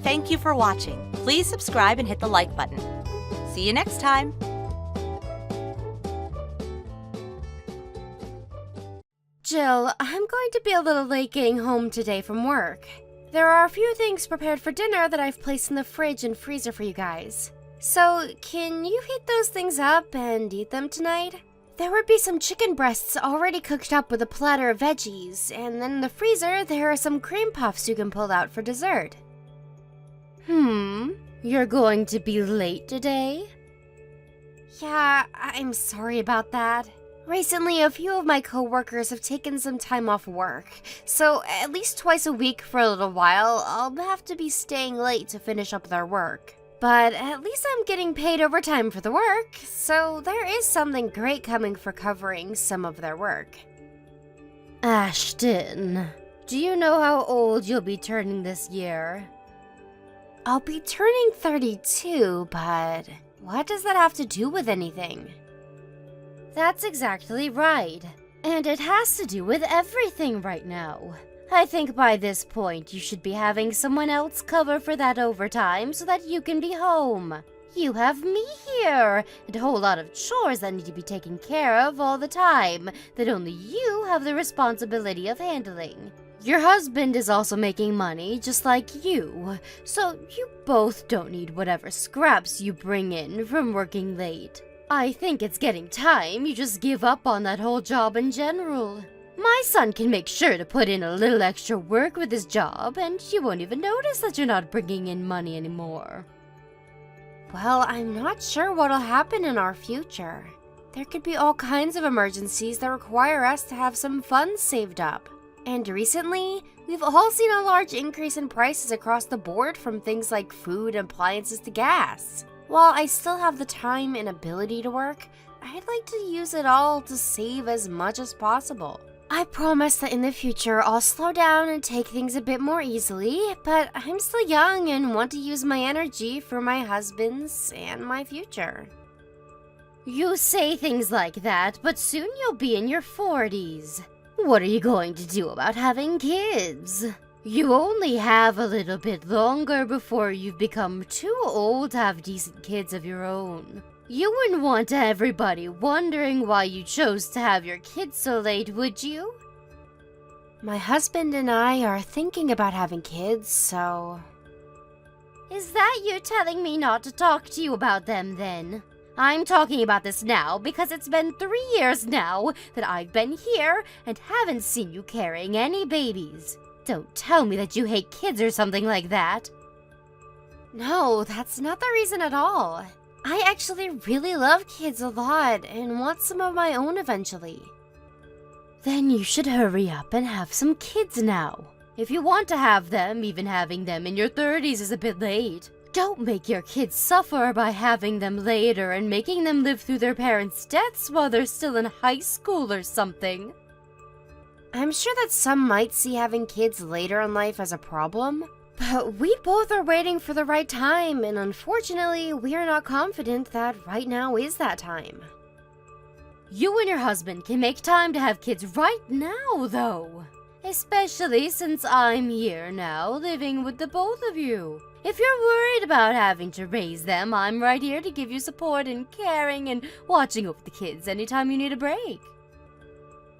Thank you for watching. Please subscribe and hit the like button. See you next time. Jill, I'm going to be a little late getting home today from work. There are a few things prepared for dinner that I've placed in the fridge and freezer for you guys. So, can you heat those things up and eat them tonight? There would be some chicken breasts already cooked up with a platter of veggies, and then in the freezer there are some cream puffs you can pull out for dessert. You're going to be late today? Yeah, I'm sorry about that. Recently, a few of my coworkers have taken some time off work, so at least twice a week for a little while, I'll have to be staying late to finish up their work. But at least I'm getting paid overtime for the work, so there is something great coming for covering some of their work. Ashton, do you know how old you'll be turning this year? I'll be turning 32, but what does that have to do with anything? That's exactly right. And it has to do with everything right now. I think by this point you should be having someone else cover for that overtime so that you can be home. You have me here, and a whole lot of chores that need to be taken care of all the time, that only you have the responsibility of handling. Your husband is also making money, just like you, so you both don't need whatever scraps you bring in from working late. I think it's getting time you just give up on that whole job in general. My son can make sure to put in a little extra work with his job, and you won't even notice that you're not bringing in money anymore. Well, I'm not sure what'll happen in our future. There could be all kinds of emergencies that require us to have some funds saved up. And recently, we've all seen a large increase in prices across the board, from things like food and appliances to gas. While I still have the time and ability to work, I'd like to use it all to save as much as possible. I promise that in the future I'll slow down and take things a bit more easily, but I'm still young and want to use my energy for my husband's and my future. You say things like that, but soon you'll be in your 40s. What are you going to do about having kids? You only have a little bit longer before you've become too old to have decent kids of your own. You wouldn't want everybody wondering why you chose to have your kids so late, would you? My husband and I are thinking about having kids, so... Is that you telling me not to talk to you about them, then? I'm talking about this now because it's been 3 years now that I've been here and haven't seen you carrying any babies. Don't tell me that you hate kids or something like that. No, that's not the reason at all. I actually really love kids a lot and want some of my own eventually. Then you should hurry up and have some kids now. If you want to have them, even having them in your 30s is a bit late. Don't make your kids suffer by having them later and making them live through their parents' deaths while they're still in high school or something. I'm sure that some might see having kids later in life as a problem, but we both are waiting for the right time, and unfortunately, we are not confident that right now is that time. You and your husband can make time to have kids right now, though. Especially since I'm here now, living with the both of you. If you're worried about having to raise them, I'm right here to give you support and caring and watching over the kids anytime you need a break.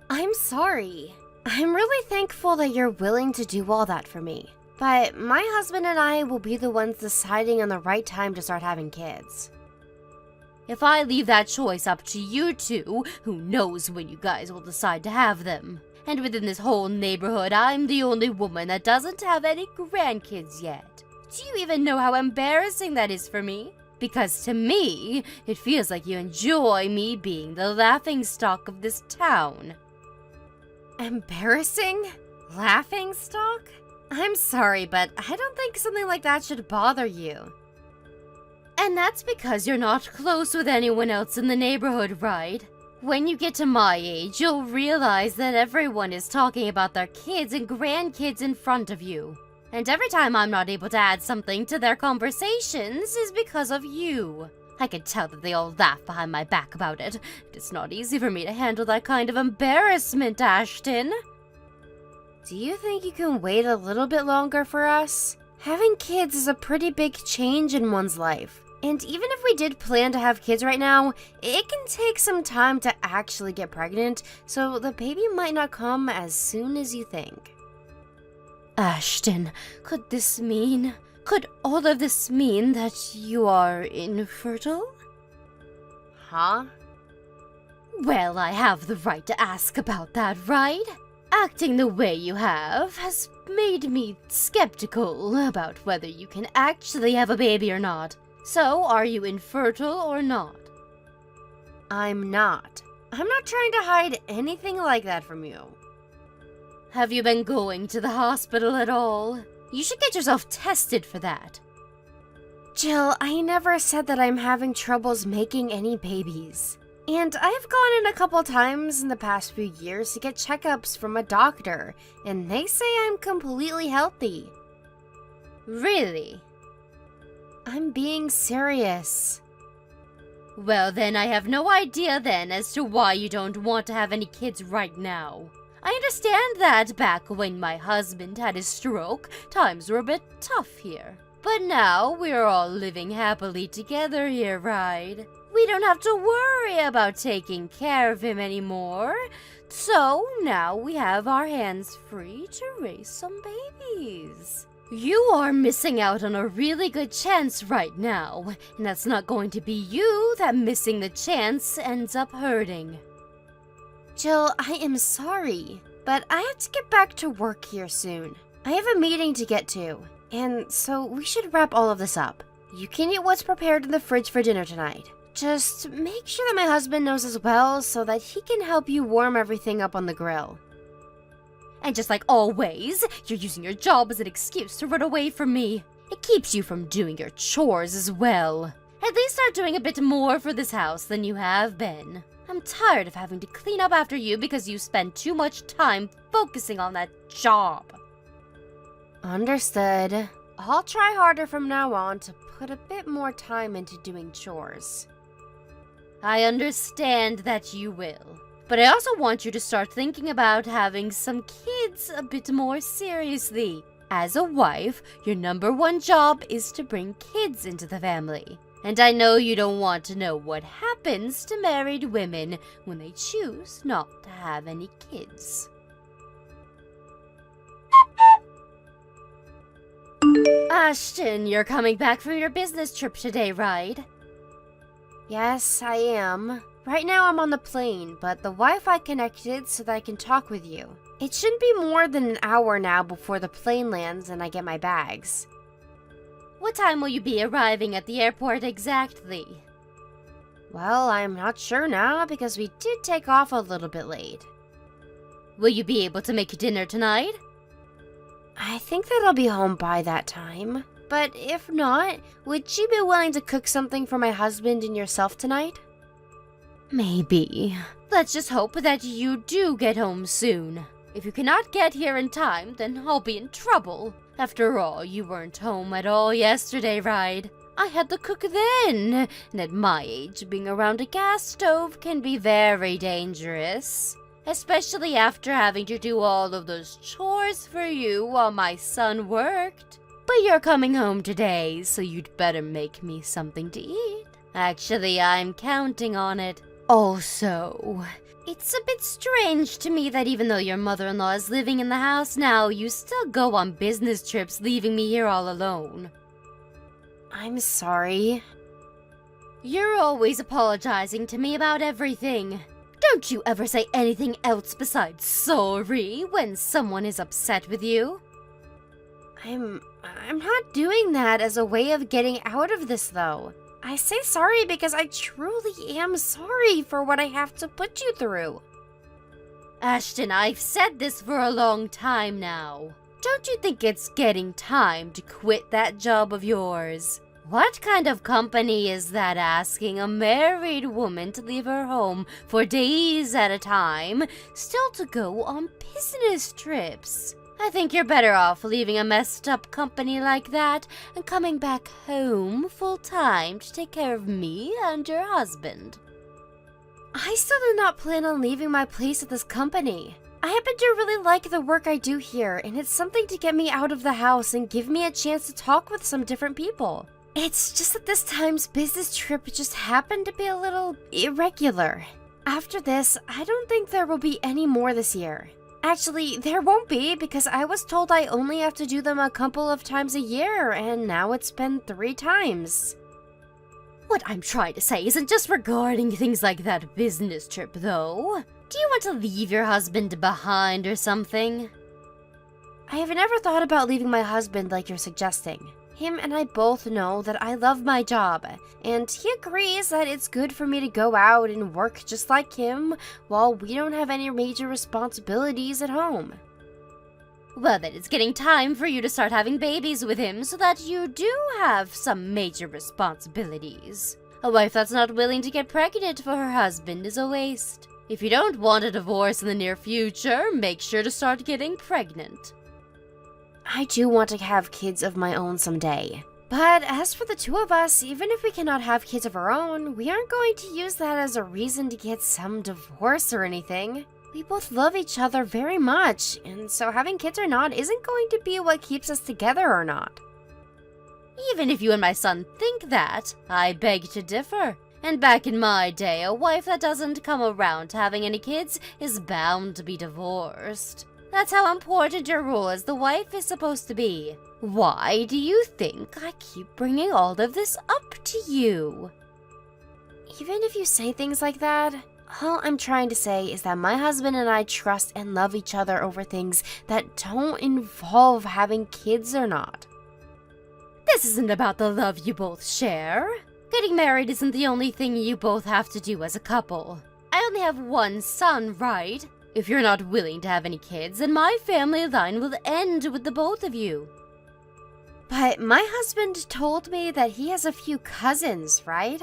I'm sorry. I'm really thankful that you're willing to do all that for me. But my husband and I will be the ones deciding on the right time to start having kids. If I leave that choice up to you two, who knows when you guys will decide to have them? And within this whole neighborhood, I'm the only woman that doesn't have any grandkids yet. Do you even know how embarrassing that is for me? Because to me, it feels like you enjoy me being the laughingstock of this town. Embarrassing? Laughingstock? I'm sorry, but I don't think something like that should bother you. And that's because you're not close with anyone else in the neighborhood, right? When you get to my age, you'll realize that everyone is talking about their kids and grandkids in front of you. And every time I'm not able to add something to their conversations is because of you. I can tell that they all laugh behind my back about it. It's not easy for me to handle that kind of embarrassment, Ashton. Do you think you can wait a little bit longer for us? Having kids is a pretty big change in one's life. And even if we did plan to have kids right now, it can take some time to actually get pregnant, so the baby might not come as soon as you think. Ashton, could all of this mean that you are infertile? Huh? Well, I have the right to ask about that, right? Acting the way you have has made me skeptical about whether you can actually have a baby or not. So, are you infertile or not? I'm not. I'm not trying to hide anything like that from you. Have you been going to the hospital at all? You should get yourself tested for that. Jill, I never said that I'm having troubles making any babies. And I've gone in a couple times in the past few years to get checkups from a doctor, and they say I'm completely healthy. Really? I'm being serious. Well, then I have no idea then as to why you don't want to have any kids right now. I understand that back when my husband had his stroke, times were a bit tough here. But now we're all living happily together here, right? We don't have to worry about taking care of him anymore. So now we have our hands free to raise some babies. You are missing out on a really good chance right now, and that's not going to be you that missing the chance ends up hurting. Jill, I am sorry, but I have to get back to work here soon. I have a meeting to get to, and so we should wrap all of this up. You can eat what's prepared in the fridge for dinner tonight. Just make sure that my husband knows as well so that he can help you warm everything up on the grill. And just like always, you're using your job as an excuse to run away from me. It keeps you from doing your chores as well. At least start doing a bit more for this house than you have been. I'm tired of having to clean up after you because you spend too much time focusing on that job. Understood. I'll try harder from now on to put a bit more time into doing chores. I understand that you will. But I also want you to start thinking about having some kids a bit more seriously. As a wife, your #1 job is to bring kids into the family. And I know you don't want to know what happens to married women when they choose not to have any kids. Ashton, you're coming back from your business trip today, right? Yes, I am. Right now I'm on the plane, but the Wi-Fi connected so that I can talk with you. It shouldn't be more than an hour now before the plane lands and I get my bags. What time will you be arriving at the airport exactly? Well, I'm not sure now because we did take off a little bit late. Will you be able to make dinner tonight? I think that I'll be home by that time. But if not, would you be willing to cook something for my husband and yourself tonight? Maybe. Let's just hope that you do get home soon. If you cannot get here in time, then I'll be in trouble. After all, you weren't home at all yesterday, right? I had to cook then, and at my age, being around a gas stove can be very dangerous. Especially after having to do all of those chores for you while my son worked. But you're coming home today, so you'd better make me something to eat. Actually, I'm counting on it. Also, it's a bit strange to me that even though your mother-in-law is living in the house now, you still go on business trips, leaving me here all alone. I'm sorry. You're always apologizing to me about everything. Don't you ever say anything else besides sorry when someone is upset with you? I'm not doing that as a way of getting out of this, though. I say sorry because I truly am sorry for what I have to put you through. Ashton, I've said this for a long time now. Don't you think it's getting time to quit that job of yours? What kind of company is that asking a married woman to leave her home for days at a time, still to go on business trips? I think you're better off leaving a messed up company like that and coming back home full time to take care of me and your husband. I still do not plan on leaving my place at this company. I happen to really like the work I do here, and it's something to get me out of the house and give me a chance to talk with some different people. It's just that this time's business trip just happened to be a little irregular. After this, I don't think there will be any more this year. Actually, there won't be because I was told I only have to do them a couple of times a year, and now it's been 3 times. What I'm trying to say isn't just regarding things like that business trip, though. Do you want to leave your husband behind or something? I have never thought about leaving my husband like you're suggesting. Him and I both know that I love my job, and he agrees that it's good for me to go out and work just like him while we don't have any major responsibilities at home. Well, then it's getting time for you to start having babies with him so that you do have some major responsibilities. A wife that's not willing to get pregnant for her husband is a waste. If you don't want a divorce in the near future, make sure to start getting pregnant. I do want to have kids of my own someday. But as for the two of us, even if we cannot have kids of our own, we aren't going to use that as a reason to get some divorce or anything. We both love each other very much, and so having kids or not isn't going to be what keeps us together or not. Even if you and my son think that, I beg to differ. And back in my day, a wife that doesn't come around to having any kids is bound to be divorced. That's how important your role as the wife is supposed to be. Why do you think I keep bringing all of this up to you? Even if you say things like that, all I'm trying to say is that my husband and I trust and love each other over things that don't involve having kids or not. This isn't about the love you both share. Getting married isn't the only thing you both have to do as a couple. I only have one son, right? If you're not willing to have any kids, then my family line will end with the both of you. But my husband told me that he has a few cousins, right?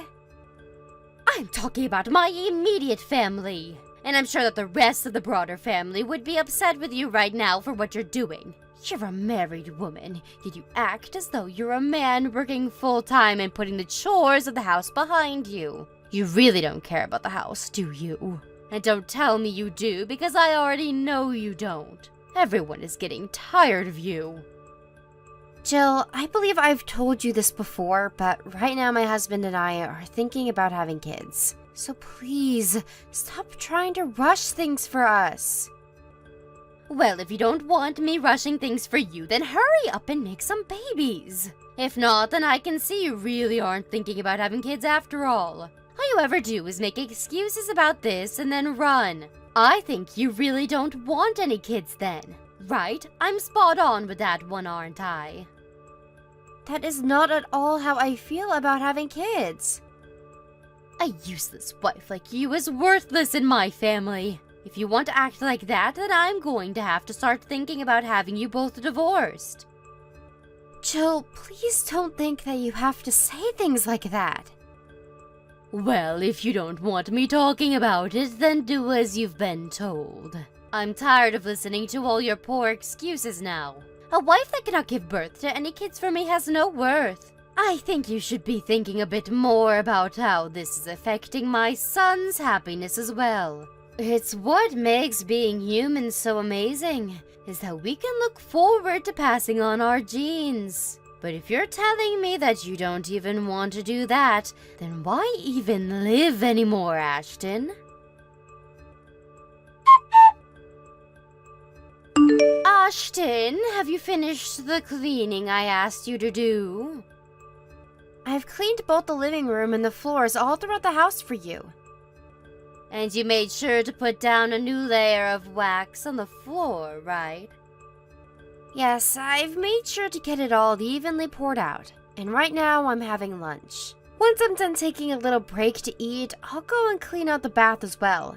I'm talking about my immediate family. And I'm sure that the rest of the broader family would be upset with you right now for what you're doing. You're a married woman, yet you act as though you're a man working full-time and putting the chores of the house behind you. You really don't care about the house, do you? And don't tell me you do, because I already know you don't. Everyone is getting tired of you. Jill, I believe I've told you this before, but right now my husband and I are thinking about having kids. So please, stop trying to rush things for us. Well, if you don't want me rushing things for you, then hurry up and make some babies. If not, then I can see you really aren't thinking about having kids after all. All you ever do is make excuses about this and then run. I think you really don't want any kids then, right? I'm spot on with that one, aren't I? That is not at all how I feel about having kids. A useless wife like you is worthless in my family. If you want to act like that, then I'm going to have to start thinking about having you both divorced. Jill, please don't think that you have to say things like that. Well, if you don't want me talking about it, then do as you've been told. I'm tired of listening to all your poor excuses now. A wife that cannot give birth to any kids for me has no worth. I think you should be thinking a bit more about how this is affecting my son's happiness as well. It's what makes being human so amazing, is that we can look forward to passing on our genes. But if you're telling me that you don't even want to do that, then why even live anymore, Ashton? Ashton, have you finished the cleaning I asked you to do? I've cleaned both the living room and the floors all throughout the house for you. And you made sure to put down a new layer of wax on the floor, right? Yes, I've made sure to get it all evenly poured out. And right now I'm having lunch. Once I'm done taking a little break to eat, I'll go and clean out the bath as well.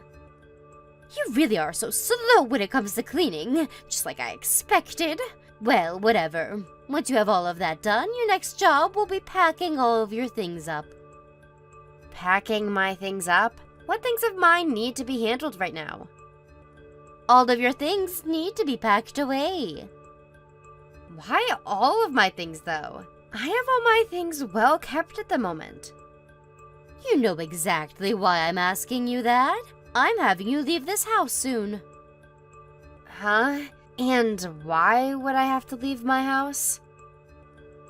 You really are so slow when it comes to cleaning, just like I expected. Well, whatever. Once you have all of that done, your next job will be packing all of your things up. Packing my things up? What things of mine need to be handled right now? All of your things need to be packed away. Why all of my things, though? I have all my things well kept at the moment. You know exactly why I'm asking you that. I'm having you leave this house soon. Huh? And why would I have to leave my house?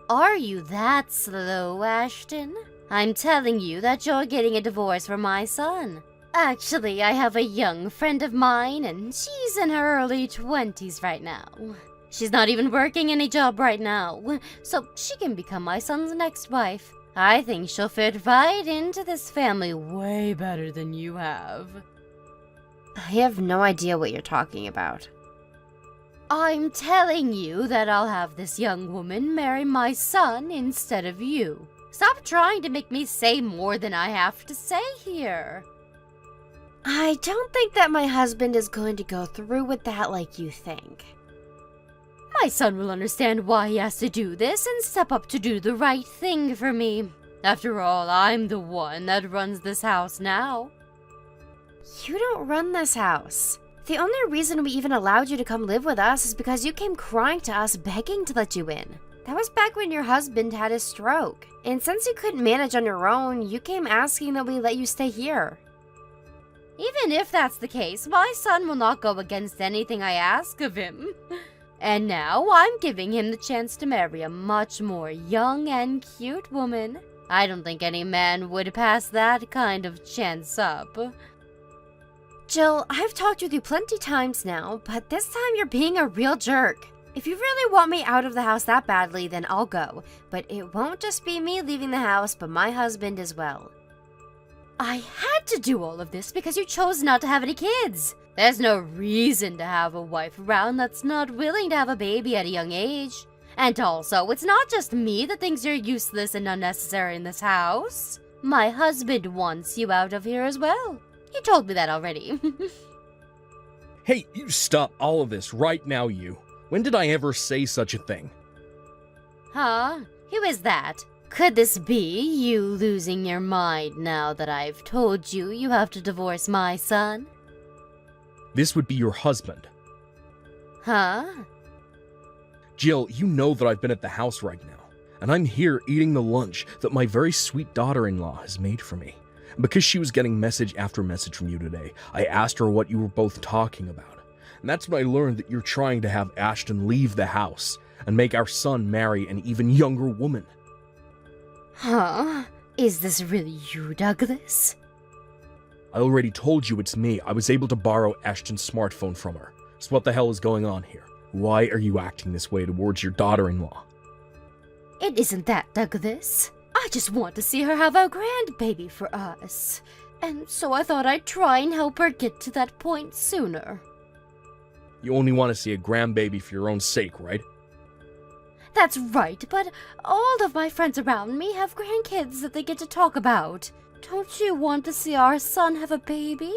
Are you that slow, Ashton? I'm telling you that you're getting a divorce from my son. Actually, I have a young friend of mine, and she's in her early 20s right now. She's not even working any job right now, so she can become my son's next wife. I think she'll fit right into this family way better than you have. I have no idea what you're talking about. I'm telling you that I'll have this young woman marry my son instead of you. Stop trying to make me say more than I have to say here. I don't think that my husband is going to go through with that like you think. My son will understand why he has to do this and step up to do the right thing for me. After all, I'm the one that runs this house now. You don't run this house. The only reason we even allowed you to come live with us is because you came crying to us begging to let you in. That was back when your husband had his stroke. And since you couldn't manage on your own, you came asking that we let you stay here. Even if that's the case, my son will not go against anything I ask of him. And now I'm giving him the chance to marry a much more young and cute woman. I don't think any man would pass that kind of chance up. Jill, I've talked with you plenty times now, but this time you're being a real jerk. If you really want me out of the house that badly, then I'll go. But it won't just be me leaving the house, but my husband as well. I had to do all of this because you chose not to have any kids. There's no reason to have a wife around that's not willing to have a baby at a young age. And also, it's not just me that thinks you're useless and unnecessary in this house. My husband wants you out of here as well. He told me that already. Hey, you stop all of this right now, you. When did I ever say such a thing? Huh? Who is that? Could this be you losing your mind now that I've told you you have to divorce my son? This would be your husband. Huh? Jill, you know that I've been at the house right now, and I'm here eating the lunch that my very sweet daughter-in-law has made for me. And because she was getting message after message from you today, I asked her what you were both talking about. And that's when I learned that you're trying to have Ashton leave the house and make our son marry an even younger woman. Huh? Is this really you, Douglas? I already told you it's me. I was able to borrow Ashton's smartphone from her. So what the hell is going on here? Why are you acting this way towards your daughter-in-law? It isn't that, Douglas. I just want to see her have a grandbaby for us. And so I thought I'd try and help her get to that point sooner. You only want to see a grandbaby for your own sake, right? That's right, but all of my friends around me have grandkids that they get to talk about. Don't you want to see our son have a baby?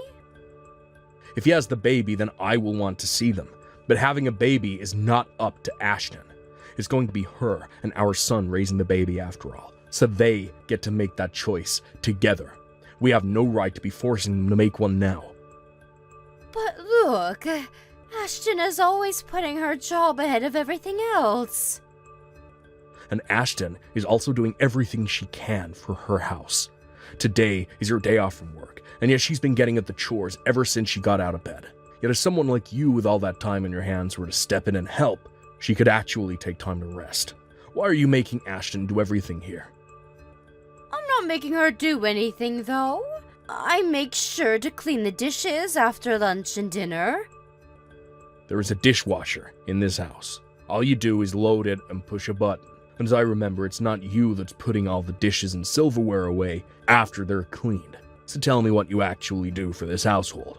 If he has the baby, then I will want to see them. But having a baby is not up to Ashton. It's going to be her and our son raising the baby after all. So they get to make that choice together. We have no right to be forcing them to make one now. But look, Ashton is always putting her job ahead of everything else. And Ashton is also doing everything she can for her house. Today is her day off from work, and yet she's been getting at the chores ever since she got out of bed. Yet if someone like you with all that time in your hands were to step in and help, she could actually take time to rest. Why are you making Ashton do everything here? I'm not making her do anything, though. I make sure to clean the dishes after lunch and dinner. There is a dishwasher in this house. All you do is load it and push a button. And as I remember, it's not you that's putting all the dishes and silverware away after they're cleaned. So tell me what you actually do for this household.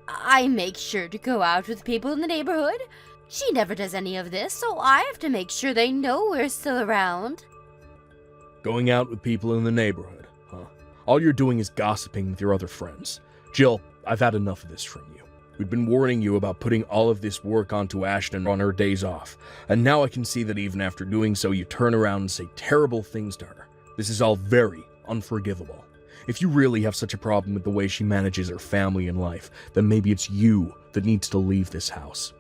I make sure to go out with people in the neighborhood. She never does any of this, so I have to make sure they know we're still around. Going out with people in the neighborhood, huh? All you're doing is gossiping with your other friends. Jill, I've had enough of this from you. We've been warning you about putting all of this work onto Ashton on her days off, and now I can see that even after doing so, you turn around and say terrible things to her. This is all very unforgivable. If you really have such a problem with the way she manages her family and life, then maybe it's you that needs to leave this house.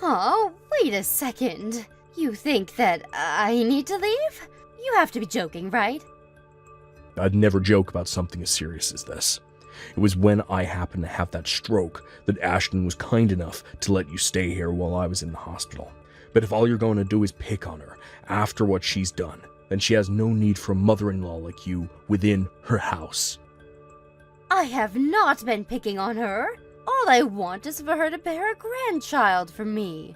Oh, wait a second. You think that I need to leave? You have to be joking, right? I'd never joke about something as serious as this. It was when I happened to have that stroke that Ashton was kind enough to let you stay here while I was in the hospital. But if all you're going to do is pick on her after what she's done, then she has no need for a mother-in-law like you within her house. I have not been picking on her. All I want is for her to bear a grandchild for me.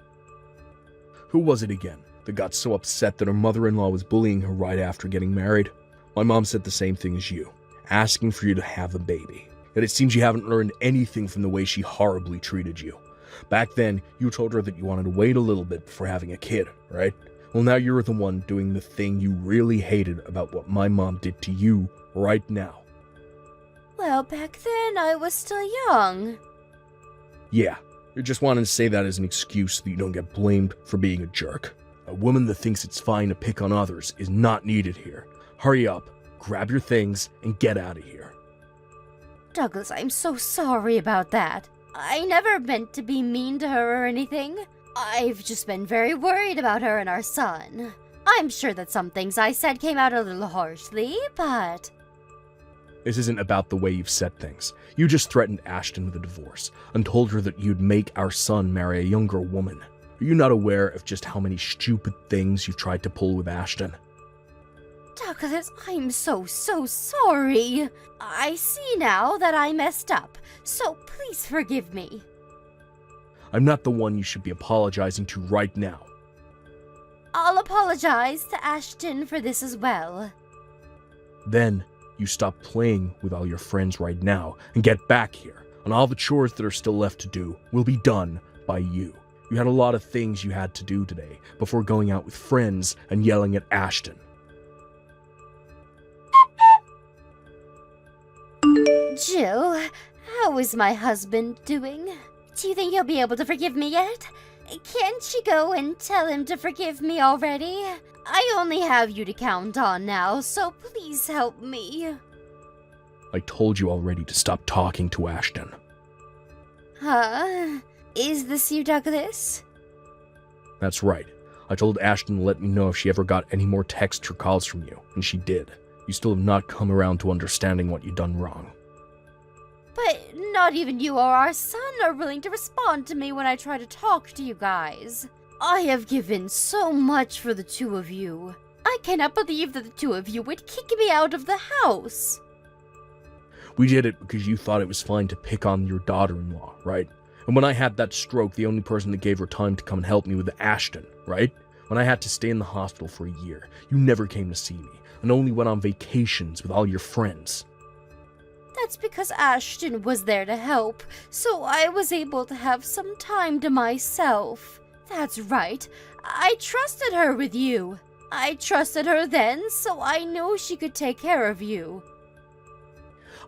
Who was it again that got so upset that her mother-in-law was bullying her right after getting married? My mom said the same thing as you, asking for you to have a baby. Yet it seems you haven't learned anything from the way she horribly treated you. Back then, you told her that you wanted to wait a little bit before having a kid, right? Well, now you're the one doing the thing you really hated about what my mom did to you right now. Well, back then I was still young. Yeah, you're just wanting to say that as an excuse so that you don't get blamed for being a jerk. A woman that thinks it's fine to pick on others is not needed here. Hurry up, grab your things, and get out of here. Douglas, I'm so sorry about that. I never meant to be mean to her or anything. I've just been very worried about her and our son. I'm sure that some things I said came out a little harshly, but... This isn't about the way you've said things. You just threatened Ashton with a divorce and told her that you'd make our son marry a younger woman. Are you not aware of just how many stupid things you've tried to pull with Ashton? Douglas, I'm so sorry. I see now that I messed up, so please forgive me. I'm not the one you should be apologizing to right now. I'll apologize to Ashton for this as well. Then you stop playing with all your friends right now and get back here, and all the chores that are still left to do will be done by you. You had a lot of things you had to do today before going out with friends and yelling at Ashton. Jill, how is my husband doing? Do you think he'll be able to forgive me yet? Can't you go and tell him to forgive me already? I only have you to count on now, so please help me. I told you already to stop talking to Ashton. Huh? Is this you, Douglas? That's right. I told Ashton to let me know if she ever got any more texts or calls from you, and she did. You still have not come around to understanding what you've done wrong. But not even you or our son are willing to respond to me when I try to talk to you guys. I have given so much for the two of you. I cannot believe that the two of you would kick me out of the house. We did it because you thought it was fine to pick on your daughter-in-law, right? And when I had that stroke, the only person that gave her time to come and help me was Ashton, right? When I had to stay in the hospital for a year, you never came to see me, and only went on vacations with all your friends. That's because Ashton was there to help, so I was able to have some time to myself. That's right. I trusted her with you. I trusted her then, so I know she could take care of you.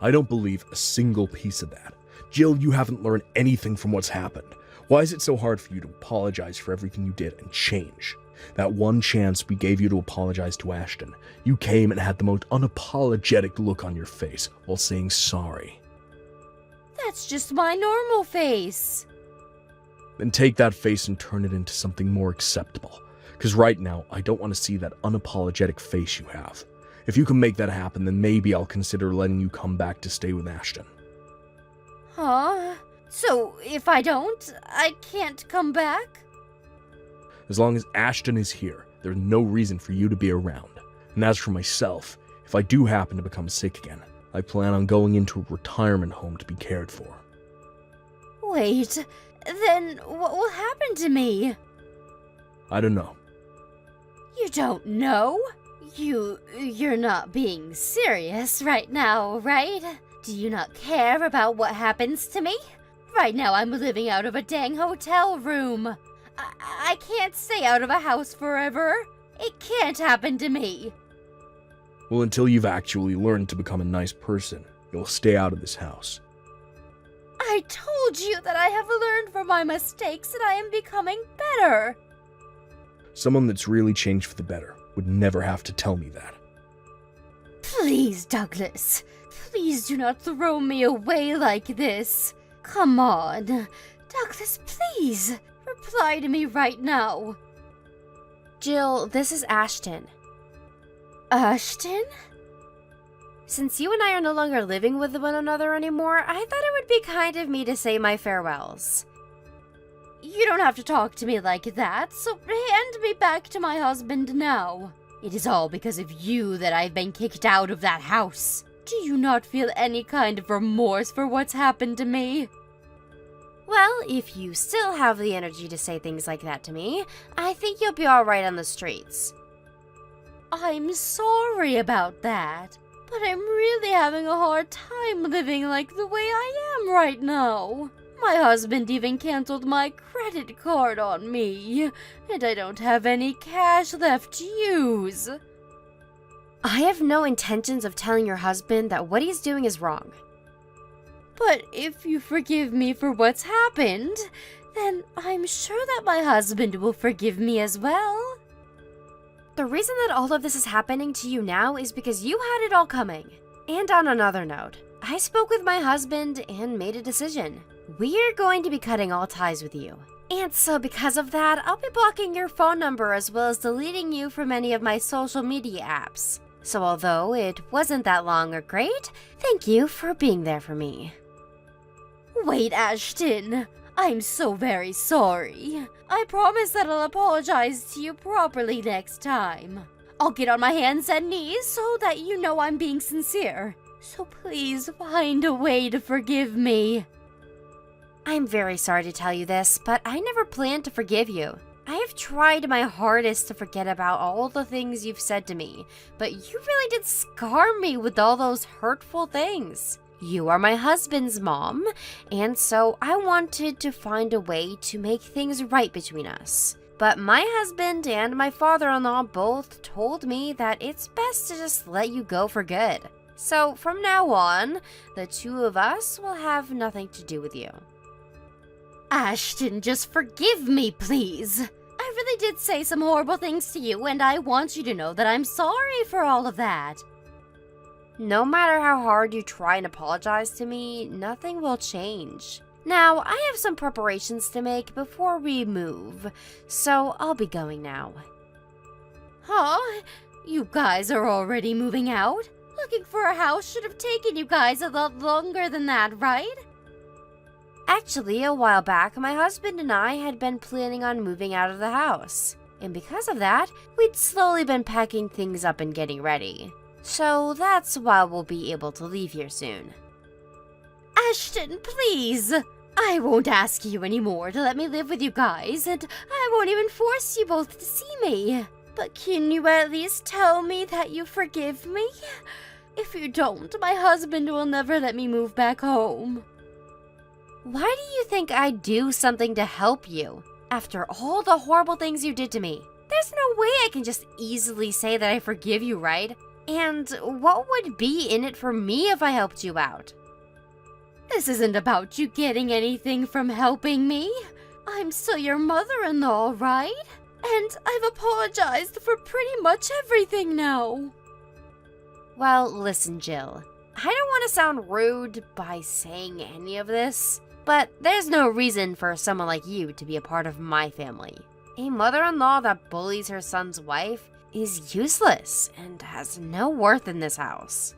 I don't believe a single piece of that. Jill, you haven't learned anything from what's happened. Why is it so hard for you to apologize for everything you did and change? That one chance we gave you to apologize to Ashton, you came and had the most unapologetic look on your face while saying sorry. That's just my normal face. Then take that face and turn it into something more acceptable. Because right now, I don't want to see that unapologetic face you have. If you can make that happen, then maybe I'll consider letting you come back to stay with Ashton. Huh? So, if I don't, I can't come back? As long as Ashton is here, there's no reason for you to be around. And as for myself, if I do happen to become sick again, I plan on going into a retirement home to be cared for. Wait, then what will happen to me? I don't know. You don't know? You're not being serious right now, right? Do you not care about what happens to me? Right now I'm living out of a dang hotel room. I can't stay out of a house forever. It can't happen to me. Well, until you've actually learned to become a nice person, you'll stay out of this house. I told you that I have learned from my mistakes and I am becoming better. Someone that's really changed for the better would never have to tell me that. Please, Douglas. Please do not throw me away like this. Come on. Douglas, please. Reply to me right now. Jill, this is Ashton. Ashton? Since you and I are no longer living with one another anymore, I thought it would be kind of me to say my farewells. You don't have to talk to me like that, so hand me back to my husband now. It is all because of you that I've been kicked out of that house. Do you not feel any kind of remorse for what's happened to me? Well, if you still have the energy to say things like that to me, I think you'll be alright on the streets. I'm sorry about that, but I'm really having a hard time living like the way I am right now. My husband even canceled my credit card on me, and I don't have any cash left to use. I have no intentions of telling your husband that what he's doing is wrong. But if you forgive me for what's happened, then I'm sure that my husband will forgive me as well. The reason that all of this is happening to you now is because you had it all coming. And on another note, I spoke with my husband and made a decision. We're going to be cutting all ties with you. And so because of that, I'll be blocking your phone number as well as deleting you from any of my social media apps. So although it wasn't that long or great, thank you for being there for me. Wait, Ashton. I'm so very sorry. I promise that I'll apologize to you properly next time. I'll get on my hands and knees so that you know I'm being sincere. So please find a way to forgive me. I'm very sorry to tell you this, but I never planned to forgive you. I have tried my hardest to forget about all the things you've said to me, but you really did scar me with all those hurtful things. You are my husband's mom, and so I wanted to find a way to make things right between us. But my husband and my father-in-law both told me that it's best to just let you go for good. So from now on, the two of us will have nothing to do with you. Ashton, just forgive me, please. I really did say some horrible things to you, and I want you to know that I'm sorry for all of that. No matter how hard you try and apologize to me, nothing will change. Now, I have some preparations to make before we move, so I'll be going now. Huh? You guys are already moving out? Looking for a house should have taken you guys a lot longer than that, right? Actually, a while back, my husband and I had been planning on moving out of the house. And because of that, we'd slowly been packing things up and getting ready. So that's why we'll be able to leave here soon. Ashton, please! I won't ask you anymore to let me live with you guys, and I won't even force you both to see me. But can you at least tell me that you forgive me? If you don't, my husband will never let me move back home. Why do you think I'd do something to help you? After all the horrible things you did to me, there's no way I can just easily say that I forgive you, right? And what would be in it for me if I helped you out? This isn't about you getting anything from helping me. I'm still your mother-in-law, right? And I've apologized for pretty much everything now. Well, listen, Jill. I don't want to sound rude by saying any of this, but there's no reason for someone like you to be a part of my family. A mother-in-law that bullies her son's wife is useless and has no worth in this house.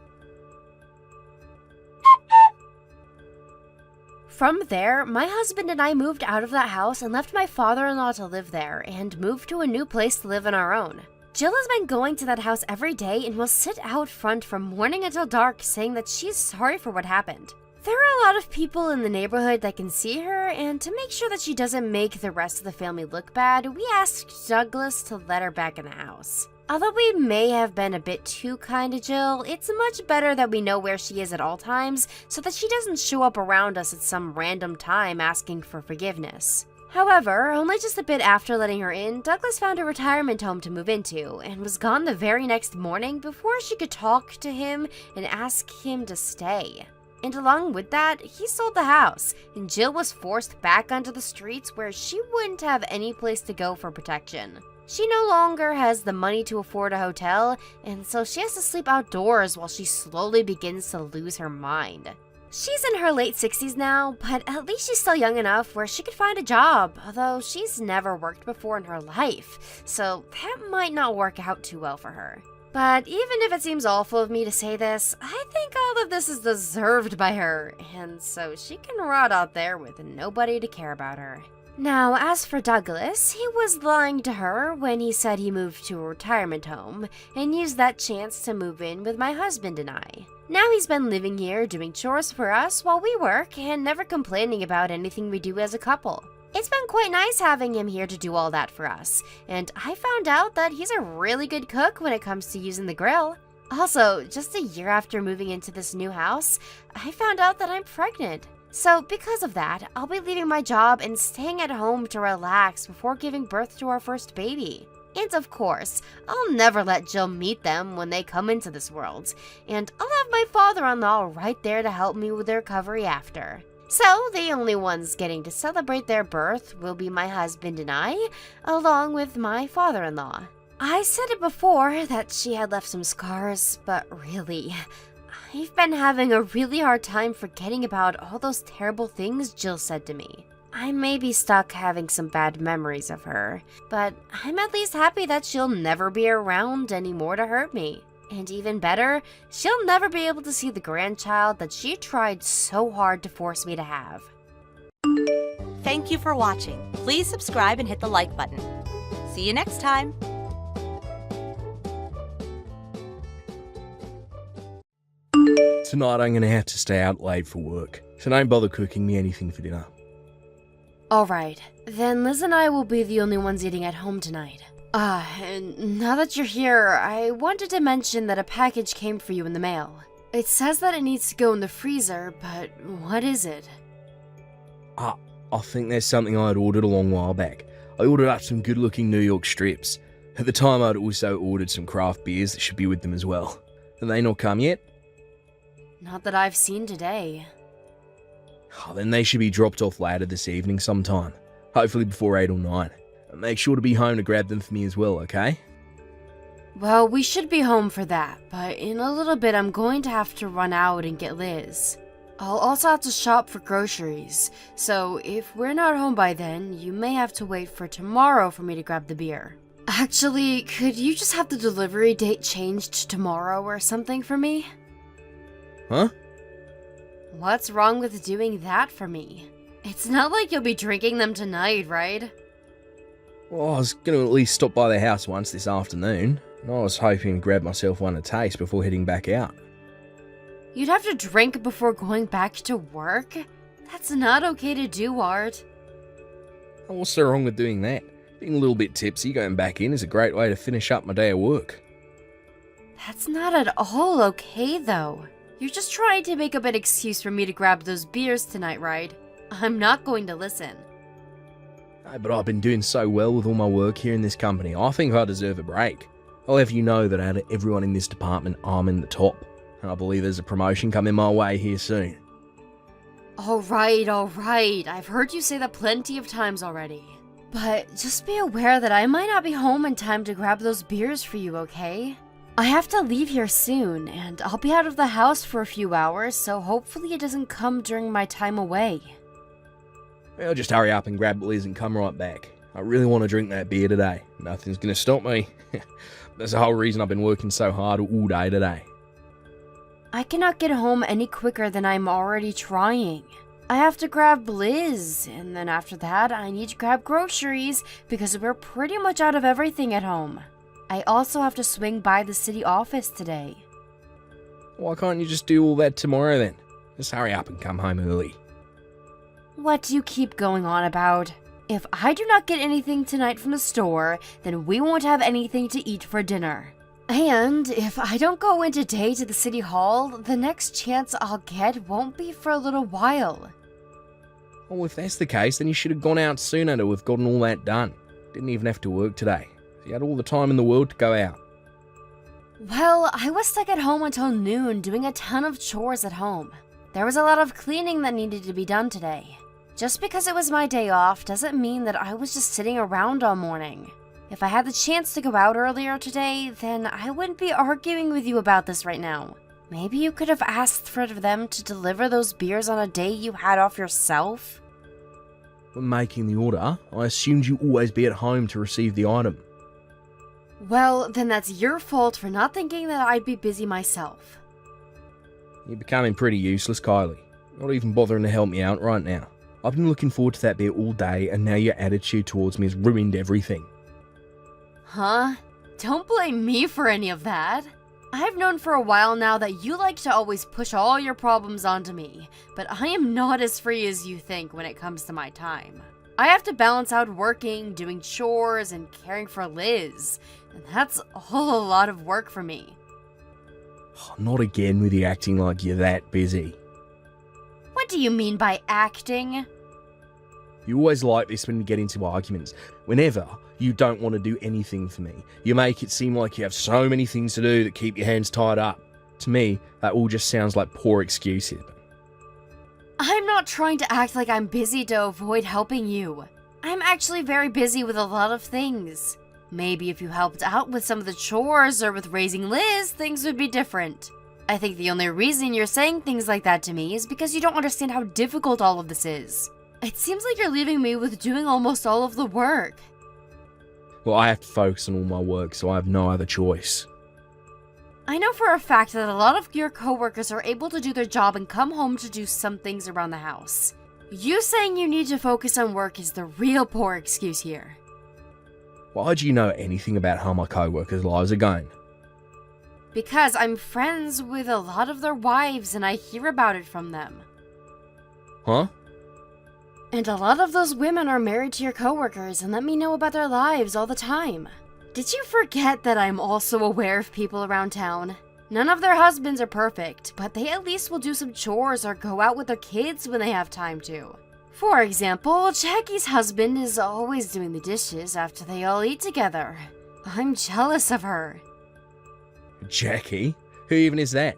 From there, my husband and I moved out of that house and left my father-in-law to live there and moved to a new place to live on our own. Jill has been going to that house every day and will sit out front from morning until dark saying that she's sorry for what happened. There are a lot of people in the neighborhood that can see her, and to make sure that she doesn't make the rest of the family look bad, we asked Douglas to let her back in the house. Although we may have been a bit too kind to Jill, it's much better that we know where she is at all times so that she doesn't show up around us at some random time asking for forgiveness. However, only just a bit after letting her in, Douglas found a retirement home to move into and was gone the very next morning before she could talk to him and ask him to stay. And along with that, he sold the house, and Jill was forced back onto the streets where she wouldn't have any place to go for protection. She no longer has the money to afford a hotel, and so she has to sleep outdoors while she slowly begins to lose her mind. She's in her late 60s now, but at least she's still young enough where she could find a job, although she's never worked before in her life, so that might not work out too well for her. But even if it seems awful of me to say this, I think all of this is deserved by her, and so she can rot out there with nobody to care about her. Now, as for Douglas, he was lying to her when he said he moved to a retirement home and used that chance to move in with my husband and I. Now he's been living here doing chores for us while we work and never complaining about anything we do as a couple. It's been quite nice having him here to do all that for us, and I found out that he's a really good cook when it comes to using the grill. Also, just a year after moving into this new house, I found out that I'm pregnant. So because of that, I'll be leaving my job and staying at home to relax before giving birth to our first baby. And of course, I'll never let Jill meet them when they come into this world, and I'll have my father-in-law right there to help me with their recovery after. So the only ones getting to celebrate their birth will be my husband and I, along with my father-in-law. I said it before that she had left some scars, but really, I've been having a really hard time forgetting about all those terrible things Jill said to me. I may be stuck having some bad memories of her, but I'm at least happy that she'll never be around anymore to hurt me. And even better, she'll never be able to see the grandchild that she tried so hard to force me to have. Thank you for watching. Please subscribe and hit the like button. See you next time. Tonight I'm gonna have to stay out late for work, so don't bother cooking me anything for dinner. Alright, then Liz and I will be the only ones eating at home tonight. And now that you're here, I wanted to mention that a package came for you in the mail. It says that it needs to go in the freezer, but what is it? I think there's something I had ordered a long while back. I ordered up some good-looking New York strips. At the time I'd also ordered some craft beers that should be with them as well. Have they not come yet? Not that I've seen today. Then they should be dropped off later this evening sometime. Hopefully before 8 or 9. And make sure to be home to grab them for me as well, okay? Well, we should be home for that, but in a little bit I'm going to have to run out and get Liz. I'll also have to shop for groceries, so if we're not home by then, you may have to wait for tomorrow for me to grab the beer. Actually, could you just have the delivery date changed to tomorrow or something for me? Huh? What's wrong with doing that for me? It's not like you'll be drinking them tonight, right? Well, I was going to at least stop by the house once this afternoon, and I was hoping to grab myself one to taste before heading back out. You'd have to drink before going back to work? That's not okay to do, Art. What's so wrong with doing that? Being a little bit tipsy going back in is a great way to finish up my day of work. That's not at all okay, though. You're just trying to make up an excuse for me to grab those beers tonight, right? I'm not going to listen. No, but I've been doing so well with all my work here in this company, I think I deserve a break. I'll have you know that out of everyone in this department, I'm in the top. And I believe there's a promotion coming my way here soon. Alright. I've heard you say that plenty of times already. But just be aware that I might not be home in time to grab those beers for you, okay? I have to leave here soon, and I'll be out of the house for a few hours, so hopefully it doesn't come during my time away. Well, just hurry up and grab Liz and come right back. I really want to drink that beer today. Nothing's going to stop me. That's the whole reason I've been working so hard all day today. I cannot get home any quicker than I'm already trying. I have to grab Liz, and then after that I need to grab groceries because we're pretty much out of everything at home. I also have to swing by the city office today. Why can't you just do all that tomorrow then? Just hurry up and come home early. What do you keep going on about? If I do not get anything tonight from the store, then we won't have anything to eat for dinner. And if I don't go in today to the city hall, the next chance I'll get won't be for a little while. Well, if that's the case, then you should have gone out sooner to have gotten all that done. Didn't even have to work today. You had all the time in the world to go out. Well, I was stuck at home until noon doing a ton of chores at home. There was a lot of cleaning that needed to be done today. Just because it was my day off doesn't mean that I was just sitting around all morning. If I had the chance to go out earlier today, then I wouldn't be arguing with you about this right now. Maybe you could have asked for them to deliver those beers on a day you had off yourself? When making the order, I assumed you'd always be at home to receive the item. Well, then that's your fault for not thinking that I'd be busy myself. You're becoming pretty useless, Kylie. Not even bothering to help me out right now. I've been looking forward to that beer all day, and now your attitude towards me has ruined everything. Huh? Don't blame me for any of that. I've known for a while now that you like to always push all your problems onto me, but I am not as free as you think when it comes to my time. I have to balance out working, doing chores, and caring for Liz, and that's all a lot of work for me. Not again with you acting like you're that busy. What do you mean by acting? You always like this when you get into arguments. Whenever you don't want to do anything for me, you make it seem like you have so many things to do that keep your hands tied up. To me, that all just sounds like poor excuses. I'm not trying to act like I'm busy to avoid helping you. I'm actually very busy with a lot of things. Maybe if you helped out with some of the chores or with raising Liz, things would be different. I think the only reason you're saying things like that to me is because you don't understand how difficult all of this is. It seems like you're leaving me with doing almost all of the work. Well, I have to focus on all my work, so I have no other choice. I know for a fact that a lot of your coworkers are able to do their job and come home to do some things around the house. You saying you need to focus on work is the real poor excuse here. Why do you know anything about how my co-workers' lives are going? Because I'm friends with a lot of their wives and I hear about it from them. Huh? And a lot of those women are married to your coworkers and let me know about their lives all the time. Did you forget that I'm also aware of people around town? None of their husbands are perfect, but they at least will do some chores or go out with their kids when they have time to. For example, Jackie's husband is always doing the dishes after they all eat together. I'm jealous of her. Jackie? Who even is that?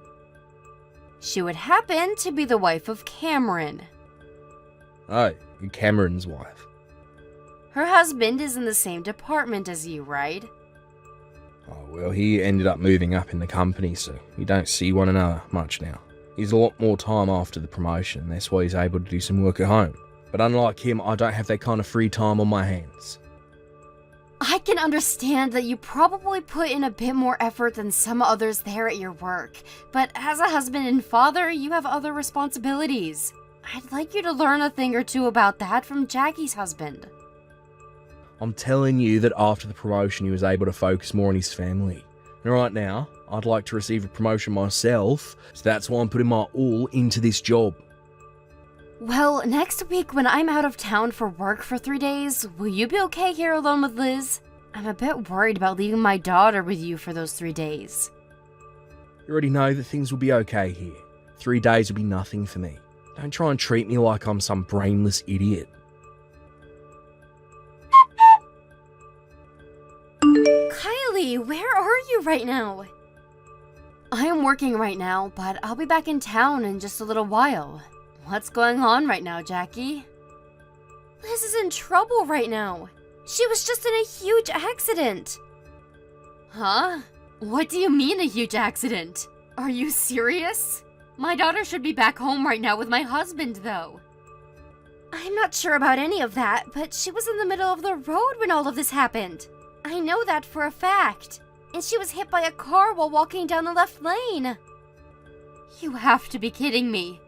She would happen to be the wife of Cameron. Oh, Cameron's wife. Her husband is in the same department as you, right? Oh, well, he ended up moving up in the company, so we don't see one another much now. He's a lot more time after the promotion, that's why he's able to do some work at home. But unlike him, I don't have that kind of free time on my hands. I can understand that you probably put in a bit more effort than some others there at your work, but as a husband and father, you have other responsibilities. I'd like you to learn a thing or two about that from Jackie's husband. I'm telling you that after the promotion he was able to focus more on his family. And right now, I'd like to receive a promotion myself, so that's why I'm putting my all into this job. Well, next week when I'm out of town for work for 3 days, will you be okay here alone with Liz? I'm a bit worried about leaving my daughter with you for those 3 days. You already know that things will be okay here. 3 days will be nothing for me. Don't try and treat me like I'm some brainless idiot. Kylie, where are you right now? I am working right now, but I'll be back in town in just a little while. What's going on right now, Jackie? Liz is in trouble right now. She was just in a huge accident. Huh? What do you mean a huge accident? Are you serious? My daughter should be back home right now with my husband, though. I'm not sure about any of that, but she was in the middle of the road when all of this happened. I know that for a fact. And she was hit by a car while walking down the left lane. You have to be kidding me.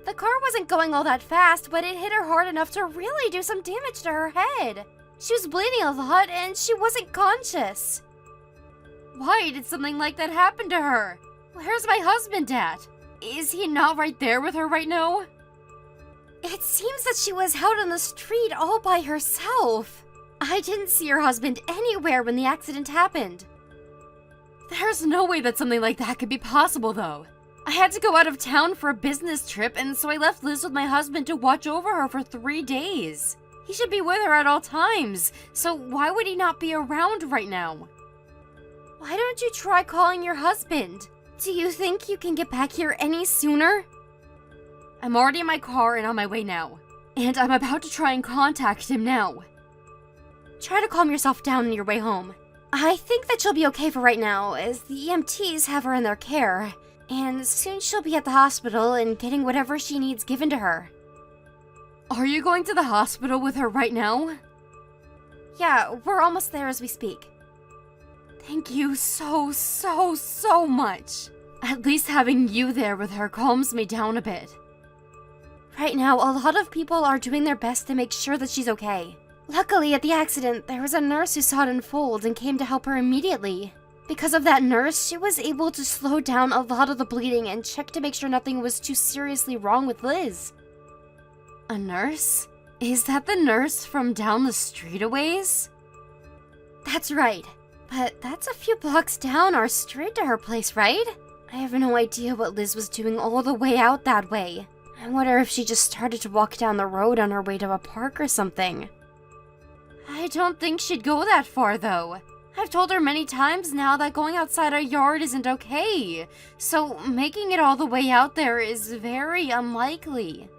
The car wasn't going all that fast, but it hit her hard enough to really do some damage to her head. She was bleeding a lot and she wasn't conscious. Why did something like that happen to her? Where's my husband at? Is he not right there with her right now? It seems that she was out on the street all by herself. I didn't see her husband anywhere when the accident happened. There's no way that something like that could be possible, though. I had to go out of town for a business trip, and so I left Liz with my husband to watch over her for 3 days. He should be with her at all times, so why would he not be around right now? Why don't you try calling your husband? Do you think you can get back here any sooner? I'm already in my car and on my way now, and I'm about to try and contact him now. Try to calm yourself down on your way home. I think that she'll be okay for right now, as the EMTs have her in their care, and soon she'll be at the hospital and getting whatever she needs given to her. Are you going to the hospital with her right now? Yeah, we're almost there as we speak. Thank you so much. At least having you there with her calms me down a bit. Right now, a lot of people are doing their best to make sure that she's okay. Luckily, at the accident, there was a nurse who saw it unfold and came to help her immediately. Because of that nurse, she was able to slow down a lot of the bleeding and check to make sure nothing was too seriously wrong with Liz. A nurse? Is that the nurse from down the street a ways? That's right. But that's a few blocks down our street to her place, right? I have no idea what Liz was doing all the way out that way. I wonder if she just started to walk down the road on her way to a park or something. I don't think she'd go that far, though. I've told her many times now that going outside our yard isn't okay, so making it all the way out there is very unlikely.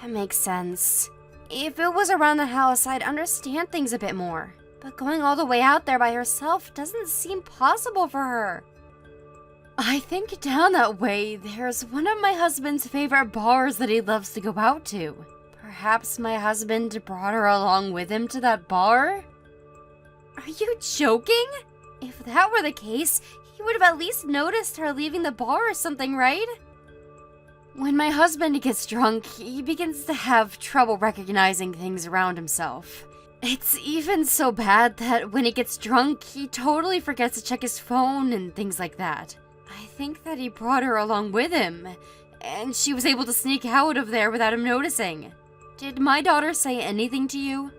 That makes sense. If it was around the house, I'd understand things a bit more. But going all the way out there by herself doesn't seem possible for her. I think down that way, there's one of my husband's favorite bars that he loves to go out to. Perhaps my husband brought her along with him to that bar? Are you joking? If that were the case, You would have at least noticed her leaving the bar or something, right? When my husband gets drunk, he begins to have trouble recognizing things around himself. It's even so bad that when he gets drunk, he totally forgets to check his phone and things like that. I think that he brought her along with him, and she was able to sneak out of there without him noticing. Did my daughter say anything to you?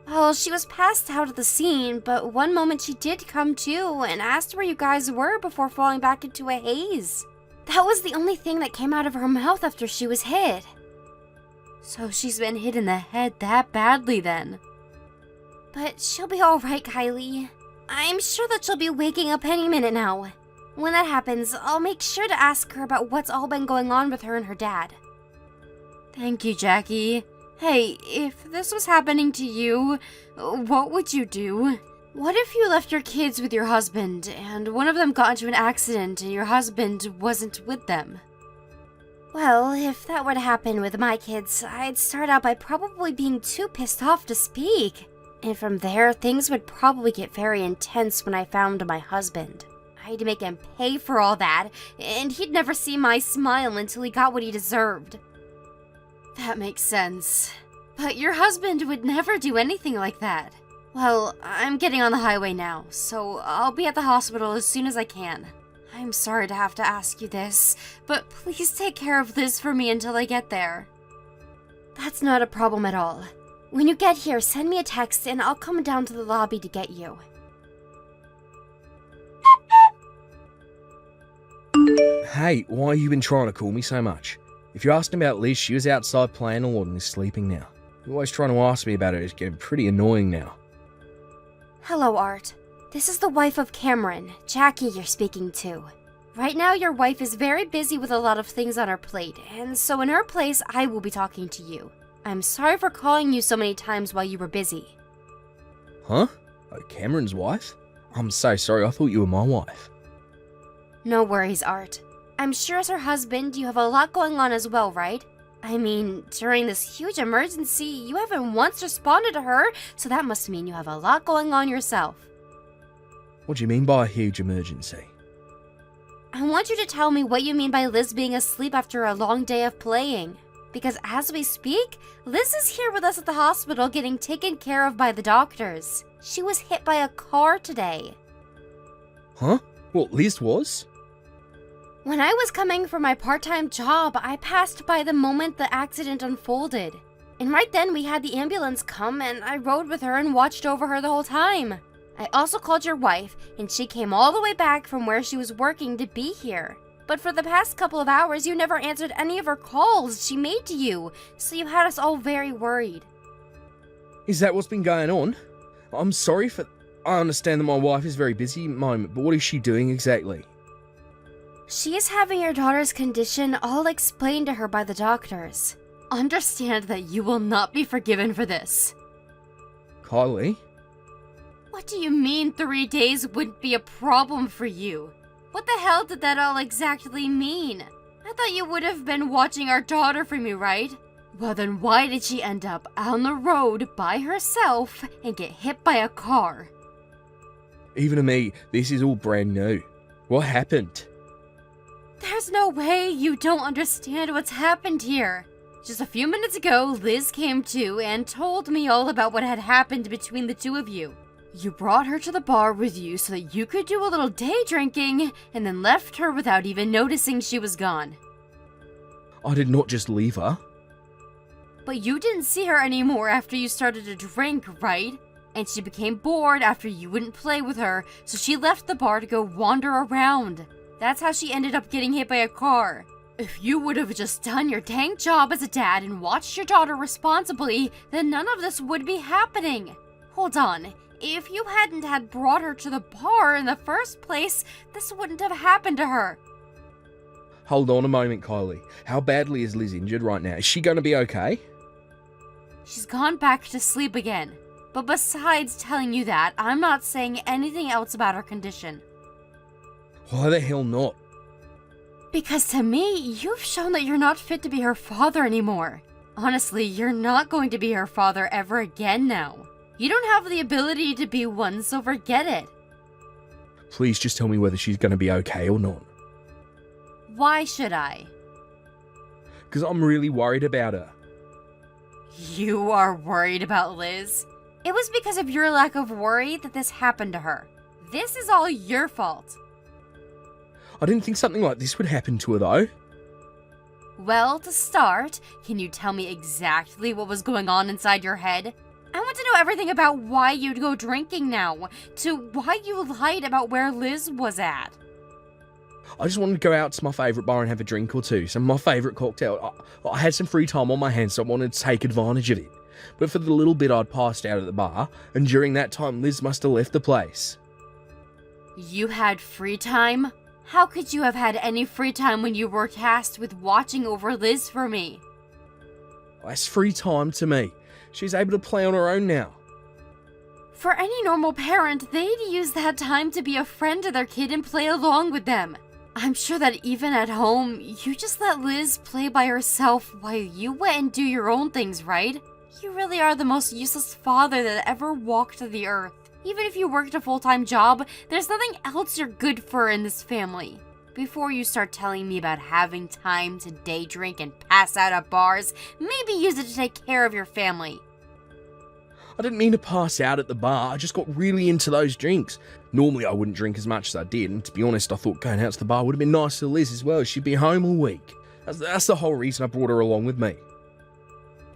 Well, she was passed out at the scene, but one moment she did come to and asked where you guys were before falling back into a haze. That was the only thing that came out of her mouth after she was hit. So she's been hit in the head that badly then. But she'll be alright, Kylie. I'm sure that she'll be waking up any minute now. When that happens, I'll make sure to ask her about what's all been going on with her and her dad. Thank you, Jackie. Hey, if this was happening to you, what would you do? What if you left your kids with your husband, and one of them got into an accident and your husband wasn't with them? Well, if that were to happen with my kids, I'd start out by probably being too pissed off to speak. And from there, things would probably get very intense when I found my husband. I'd make him pay for all that, and he'd never see my smile until he got what he deserved. That makes sense. But your husband would never do anything like that. Well, I'm getting on the highway now, so I'll be at the hospital as soon as I can. I'm sorry to have to ask you this, but please take care of Liz for me until I get there. That's not a problem at all. When you get here, send me a text and I'll come down to the lobby to get you. Hey, why have you been trying to call me so much? If you're asking about Liz, she was outside playing a lot and is sleeping now. You're always trying to ask me about it. It's getting pretty annoying now. Hello, Art. This is the wife of Cameron, Jackie you're speaking to. Right now, your wife is very busy with a lot of things on her plate, and so in her place, I will be talking to you. I'm sorry for calling you so many times while you were busy. Huh? Cameron's wife? I'm so sorry, I thought you were my wife. No worries, Art. I'm sure as her husband, you have a lot going on as well, right? I mean, during this huge emergency, you haven't once responded to her, so that must mean you have a lot going on yourself. What do you mean by a huge emergency? I want you to tell me what you mean by Liz being asleep after a long day of playing. Because as we speak, Liz is here with us at the hospital getting taken care of by the doctors. She was hit by a car today. Huh? What, Liz was? When I was coming from my part-time job, I passed by the moment the accident unfolded. And right then we had the ambulance come and I rode with her and watched over her the whole time. I also called your wife and she came all the way back from where she was working to be here. But for the past couple of hours, you never answered any of her calls she made to you, so you had us all very worried. Is that what's been going on? I'm sorry for... I understand that my wife is very busy at the moment, but what is she doing exactly? She is having your daughter's condition all explained to her by the doctors. Understand that you will not be forgiven for this. Kylie? What do you mean 3 days wouldn't be a problem for you? What the hell did that all exactly mean? I thought you would have been watching our daughter for me, right? Well then why did she end up on the road by herself and get hit by a car? Even to me, this is all brand new. What happened? There's no way you don't understand what's happened here. Just a few minutes ago, Liz came to and told me all about what had happened between the two of you. You brought her to the bar with you so that you could do a little day drinking and then left her without even noticing she was gone. I did not just leave her. But you didn't see her anymore after you started to drink, right? And she became bored after you wouldn't play with her, so she left the bar to go wander around. That's how she ended up getting hit by a car. If you would have just done your dang job as a dad and watched your daughter responsibly, then none of this would be happening. Hold on. If you hadn't had brought her to the bar in the first place, this wouldn't have happened to her. Hold on a moment, Kylie. How badly is Liz injured right now? Is she going to be okay? She's gone back to sleep again. But besides telling you that, I'm not saying anything else about her condition. Why the hell not? Because to me, you've shown that you're not fit to be her father anymore. Honestly, you're not going to be her father ever again now. You don't have the ability to be one, so forget it. Please just tell me whether she's going to be okay or not. Why should I? Because I'm really worried about her. You are worried about Liz? It was because of your lack of worry that this happened to her. This is all your fault. I didn't think something like this would happen to her, though. Well, to start, can you tell me exactly what was going on inside your head? I want to know everything about why you'd go drinking now, to why you lied about where Liz was at. I just wanted to go out to my favourite bar and have a drink or two, some of my favourite cocktail. I had some free time on my hands, so I wanted to take advantage of it. But for the little bit I'd passed out at the bar, and during that time Liz must have left the place. You had free time? How could you have had any free time when you were tasked with watching over Liz for me? That's free time to me. She's able to play on her own now. For any normal parent, they'd use that time to be a friend to their kid and play along with them. I'm sure that even at home, you just let Liz play by herself while you went and do your own things, right? You really are the most useless father that ever walked the earth. Even if you worked a full-time job, there's nothing else you're good for in this family. Before you start telling me about having time to day drink and pass out at bars, maybe use it to take care of your family. I didn't mean to pass out at the bar, I just got really into those drinks. Normally I wouldn't drink as much as I did, and to be honest, I thought going out to the bar would have been nice to Liz as well. She'd be home all week. That's the whole reason I brought her along with me.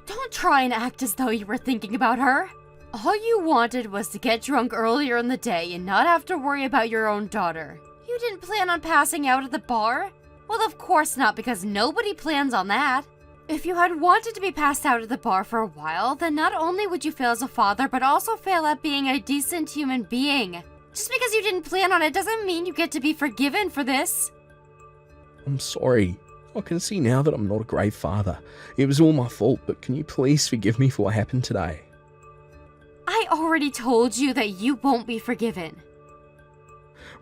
Don't try and act as though you were thinking about her. All you wanted was to get drunk earlier in the day and not have to worry about your own daughter. You didn't plan on passing out at the bar? Well, of course not, because nobody plans on that. If you had wanted to be passed out at the bar for a while, then not only would you fail as a father, but also fail at being a decent human being. Just because you didn't plan on it doesn't mean you get to be forgiven for this. I'm sorry. I can see now that I'm not a great father. It was all my fault, but can you please forgive me for what happened today? I already told you that you won't be forgiven.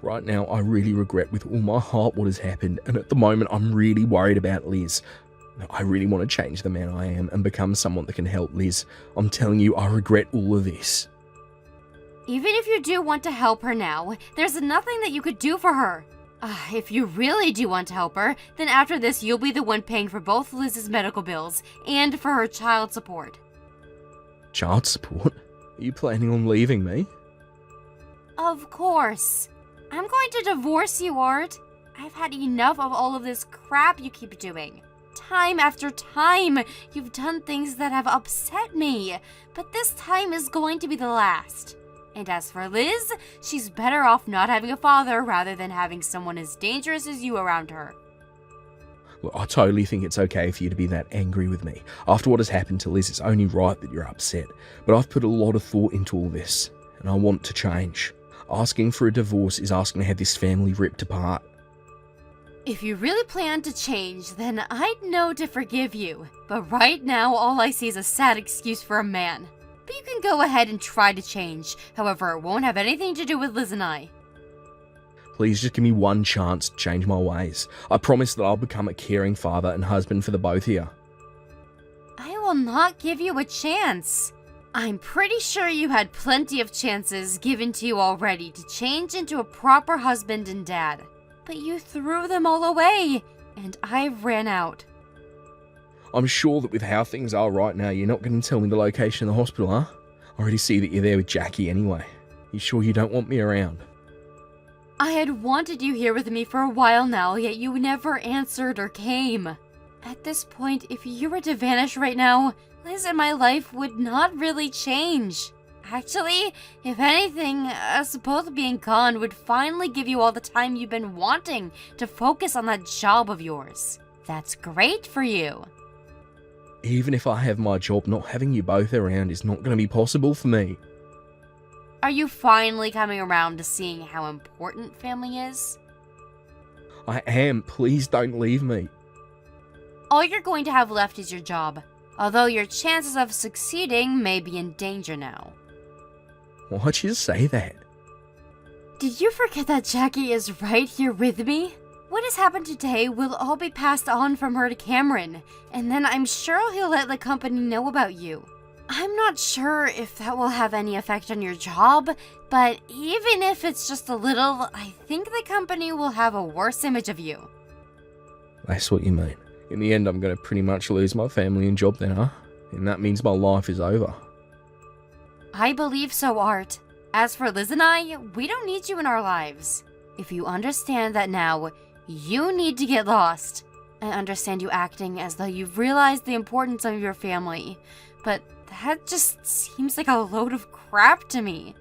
Right now, I really regret with all my heart what has happened, and at the moment, I'm really worried about Liz. I really want to change the man I am and become someone that can help Liz. I'm telling you, I regret all of this. Even if you do want to help her now, there's nothing that you could do for her. If you really do want to help her, then after this, you'll be the one paying for both Liz's medical bills and for her child support. Child support? Are you planning on leaving me? Of course. I'm going to divorce you, Art. I've had enough of all of this crap you keep doing. Time after time, you've done things that have upset me, but this time is going to be the last. And as for Liz, she's better off not having a father rather than having someone as dangerous as you around her. Look, I totally think it's okay for you to be that angry with me. After what has happened to Liz, it's only right that you're upset. But I've put a lot of thought into all this, and I want to change. Asking for a divorce is asking to have this family ripped apart. If you really plan to change, then I'd know to forgive you. But right now, all I see is a sad excuse for a man. But you can go ahead and try to change. However, it won't have anything to do with Liz and I. Please just give me one chance to change my ways. I promise that I'll become a caring father and husband for the both of you. I will not give you a chance. I'm pretty sure you had plenty of chances given to you already to change into a proper husband and dad. But you threw them all away, and I ran out. I'm sure that with how things are right now, you're not going to tell me the location of the hospital, huh? I already see that you're there with Jackie anyway. You sure you don't want me around? I had wanted you here with me for a while now, yet you never answered or came. At this point, if you were to vanish right now, Liz and my life would not really change. Actually, if anything, us both being gone would finally give you all the time you've been wanting to focus on that job of yours. That's great for you. Even if I have my job, not having you both around is not going to be possible for me. Are you finally coming around to seeing how important family is? I am. Please don't leave me. All you're going to have left is your job, although your chances of succeeding may be in danger now. Why'd you say that? Did you forget that Jackie is right here with me? What has happened today will all be passed on from her to Cameron, and then I'm sure he'll let the company know about you. I'm not sure if that will have any effect on your job, but even if it's just a little, I think the company will have a worse image of you. That's what you mean. In the end, I'm going to pretty much lose my family and job then, huh? And that means my life is over. I believe so, Art. As for Liz and I, we don't need you in our lives. If you understand that now, you need to get lost. I understand you acting as though you've realized the importance of your family, but that just seems like a load of crap to me.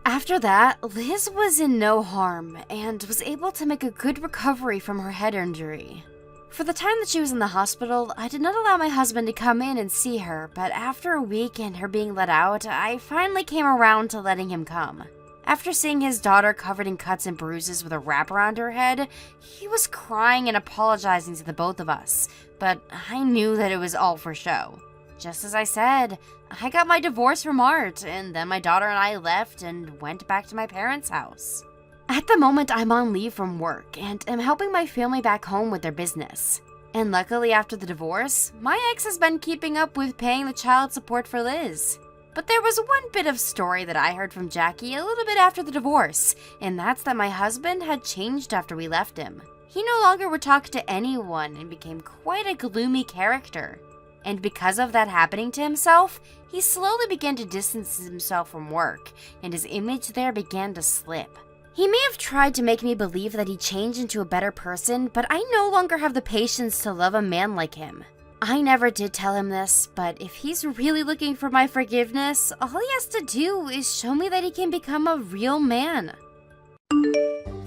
After that, Liz was in no harm and was able to make a good recovery from her head injury. For the time that she was in the hospital, I did not allow my husband to come in and see her, but after a week and her being let out, I finally came around to letting him come. After seeing his daughter covered in cuts and bruises with a wrap around her head, he was crying and apologizing to the both of us, but I knew that it was all for show. Just as I said, I got my divorce from Art, and then my daughter and I left and went back to my parents' house. At the moment, I'm on leave from work and am helping my family back home with their business. And luckily after the divorce, my ex has been keeping up with paying the child support for Liz. But there was one bit of story that I heard from Jackie a little bit after the divorce, and that's that my husband had changed after we left him. He no longer would talk to anyone and became quite a gloomy character. And because of that happening to himself, he slowly began to distance himself from work, and his image there began to slip. He may have tried to make me believe that he changed into a better person, but I no longer have the patience to love a man like him. I never did tell him this, but if he's really looking for my forgiveness, all he has to do is show me that he can become a real man.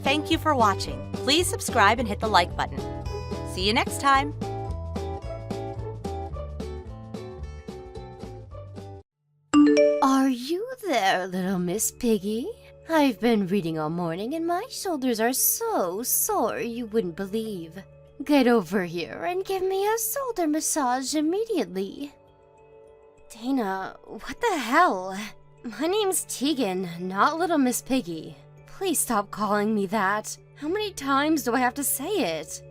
Thank you for watching. Please subscribe and hit the like button. See you next time. Are you there, little Miss Piggy? I've been reading all morning and my shoulders are so sore you wouldn't believe. Get over here and give me a shoulder massage immediately. Dana, what the hell? My name's Tegan, not Little Miss Piggy. Please stop calling me that. How many times do I have to say it?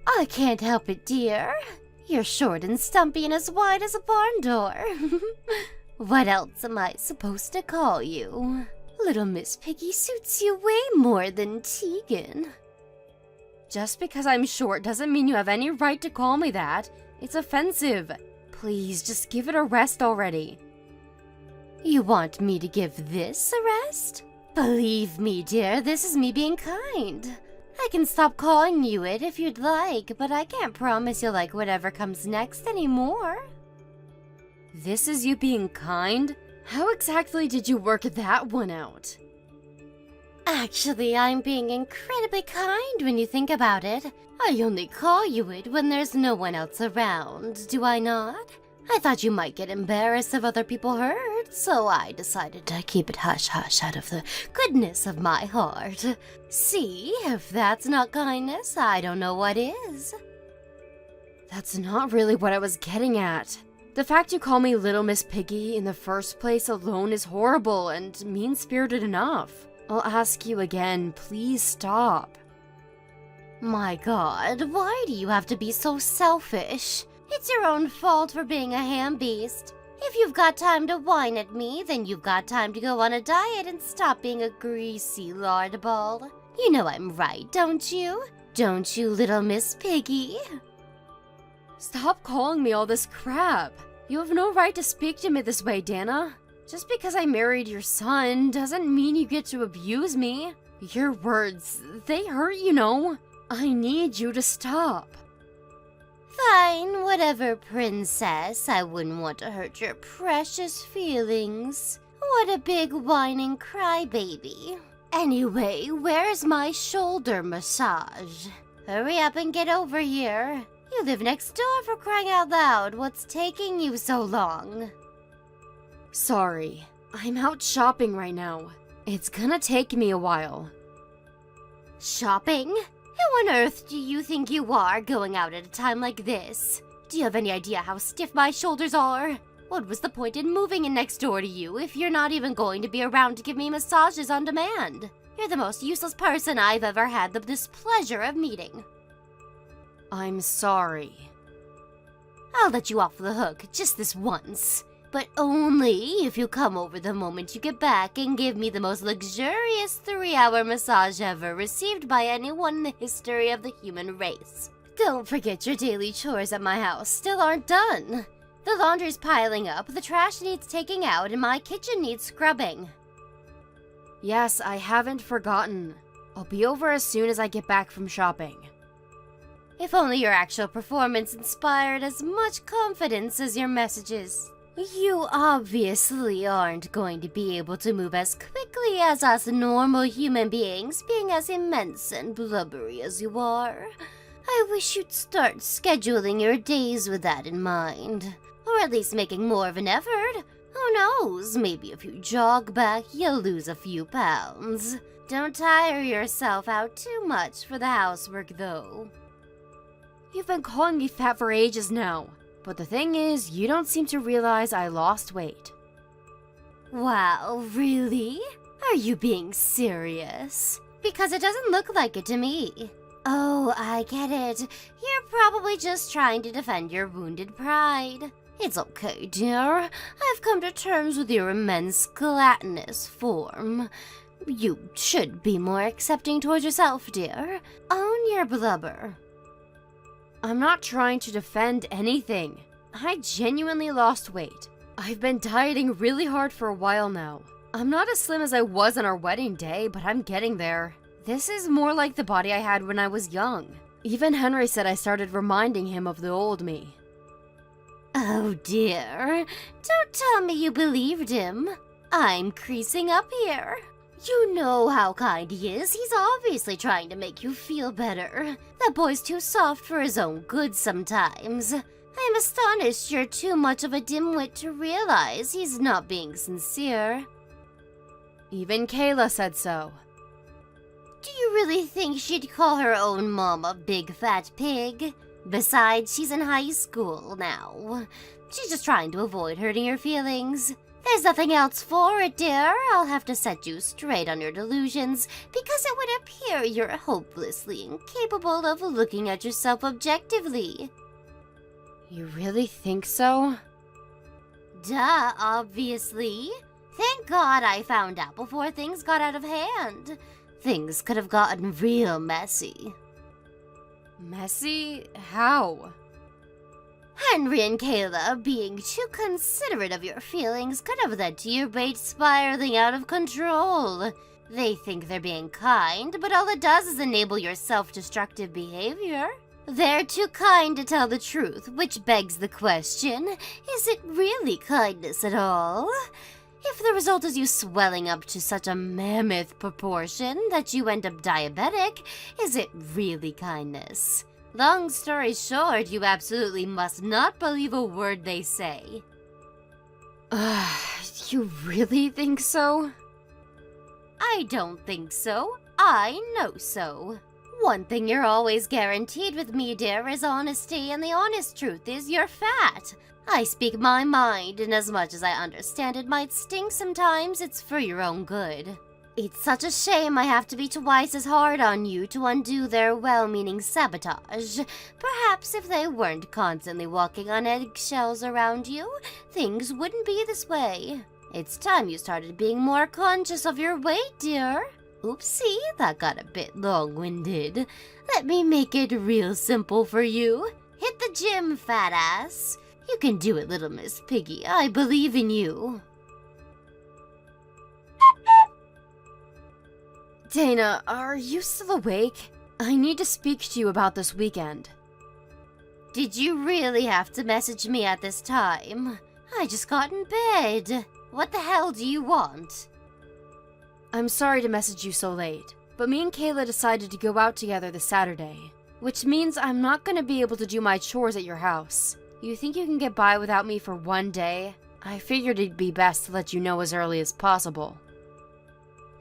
I can't help it, dear. You're short and stumpy and as wide as a barn door. What else am I supposed to call you? Little Miss Piggy suits you way more than Tegan. Just because I'm short doesn't mean you have any right to call me that. It's offensive. Please, just give it a rest already. You want me to give this a rest? Believe me, dear, this is me being kind. I can stop calling you it if you'd like, but I can't promise you'll like whatever comes next anymore. This is you being kind? How exactly did you work that one out? Actually, I'm being incredibly kind when you think about it. I only call you it when there's no one else around, do I not? I thought you might get embarrassed if other people heard, so I decided to keep it hush-hush out of the goodness of my heart. See, if that's not kindness, I don't know what is. That's not really what I was getting at. The fact you call me Little Miss Piggy in the first place alone is horrible and mean-spirited enough. I'll ask you again, please stop. My God, why do you have to be so selfish? It's your own fault for being a ham beast. If you've got time to whine at me, then you've got time to go on a diet and stop being a greasy lard ball. You know I'm right, don't you? Don't you, Little Miss Piggy? Stop calling me all this crap. You have no right to speak to me this way, Dana. Just because I married your son doesn't mean you get to abuse me. Your words, they hurt, you know. I need you to stop. Fine, whatever, princess. I wouldn't want to hurt your precious feelings. What a big whining crybaby. Anyway, where's my shoulder massage? Hurry up and get over here. You live next door, for crying out loud. What's taking you so long? Sorry, I'm out shopping right now. It's gonna take me a while. Shopping? Who on earth do you think you are going out at a time like this? Do you have any idea how stiff my shoulders are? What was the point in moving in next door to you if you're not even going to be around to give me massages on demand? You're the most useless person I've ever had the displeasure of meeting. I'm sorry. I'll let you off the hook just this once, but only if you come over the moment you get back and give me the most luxurious 3-hour massage ever received by anyone in the history of the human race. Don't forget your daily chores at my house still aren't done. The laundry's piling up, the trash needs taking out, and my kitchen needs scrubbing. Yes, I haven't forgotten. I'll be over as soon as I get back from shopping. If only your actual performance inspired as much confidence as your messages. You obviously aren't going to be able to move as quickly as us normal human beings, being as immense and blubbery as you are. I wish you'd start scheduling your days with that in mind. Or at least making more of an effort. Who knows, maybe if you jog back, you'll lose a few pounds. Don't tire yourself out too much for the housework, though. You've been calling me fat for ages now. But the thing is, you don't seem to realize I lost weight. Wow, really? Are you being serious? Because it doesn't look like it to me. Oh, I get it. You're probably just trying to defend your wounded pride. It's okay, dear. I've come to terms with your immense gelatinous form. You should be more accepting towards yourself, dear. Own your blubber. I'm not trying to defend anything. I genuinely lost weight. I've been dieting really hard for a while now. I'm not as slim as I was on our wedding day, but I'm getting there. This is more like the body I had when I was young. Even Henry said I started reminding him of the old me. Oh dear. Don't tell me you believed him. I'm creasing up here. You know how kind he is. He's obviously trying to make you feel better. That boy's too soft for his own good sometimes. I'm astonished you're too much of a dimwit to realize he's not being sincere. Even Kayla said so. Do you really think she'd call her own mom a big fat pig? Besides, she's in high school now. She's just trying to avoid hurting your feelings. There's nothing else for it, dear. I'll have to set you straight on your delusions, because it would appear you're hopelessly incapable of looking at yourself objectively. You really think so? Duh, obviously. Thank God I found out before things got out of hand. Things could have gotten real messy. Messy? How? Henry and Kayla being too considerate of your feelings could have led to your weight spiraling out of control. They think they're being kind, but all it does is enable your self-destructive behavior. They're too kind to tell the truth, which begs the question, is it really kindness at all? If the result is you swelling up to such a mammoth proportion that you end up diabetic, is it really kindness? Long story short, you absolutely must not believe a word they say. You really think so? I don't think so. I know so. One thing you're always guaranteed with me, dear, is honesty, and the honest truth is you're fat. I speak my mind, and as much as I understand it might sting sometimes, it's for your own good. It's such a shame I have to be twice as hard on you to undo their well-meaning sabotage. Perhaps if they weren't constantly walking on eggshells around you, things wouldn't be this way. It's time you started being more conscious of your weight, dear. Oopsie, that got a bit long-winded. Let me make it real simple for you. Hit the gym, fat ass. You can do it, little Miss Piggy. I believe in you. Dana, are you still awake? I need to speak to you about this weekend. Did you really have to message me at this time? I just got in bed. What the hell do you want? I'm sorry to message you so late, but me and Kayla decided to go out together this Saturday, which means I'm not going to be able to do my chores at your house. You think you can get by without me for one day? I figured it'd be best to let you know as early as possible.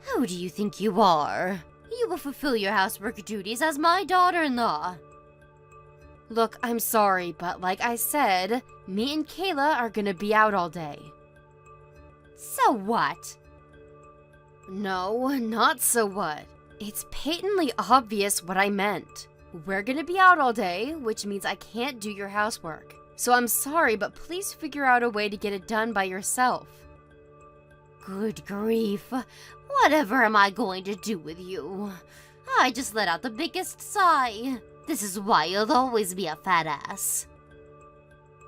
Who do you think you are? You will fulfill your housework duties as my daughter-in-law. Look, I'm sorry, but like I said, me and Kayla are gonna be out all day. So what? No, not so what. It's patently obvious what I meant. We're gonna be out all day, which means I can't do your housework. So I'm sorry, but please figure out a way to get it done by yourself. Good grief. Whatever am I going to do with you? I just let out the biggest sigh. This is why you'll always be a fat ass.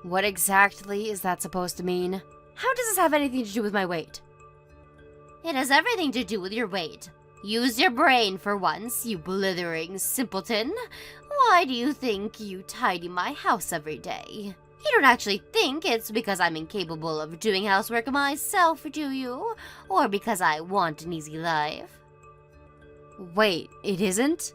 What exactly is that supposed to mean? How does this have anything to do with my weight? It has everything to do with your weight. Use your brain for once, you blithering simpleton. Why do you think you tidy my house every day? You don't actually think it's because I'm incapable of doing housework myself, do you? Or because I want an easy life? Wait, it isn't?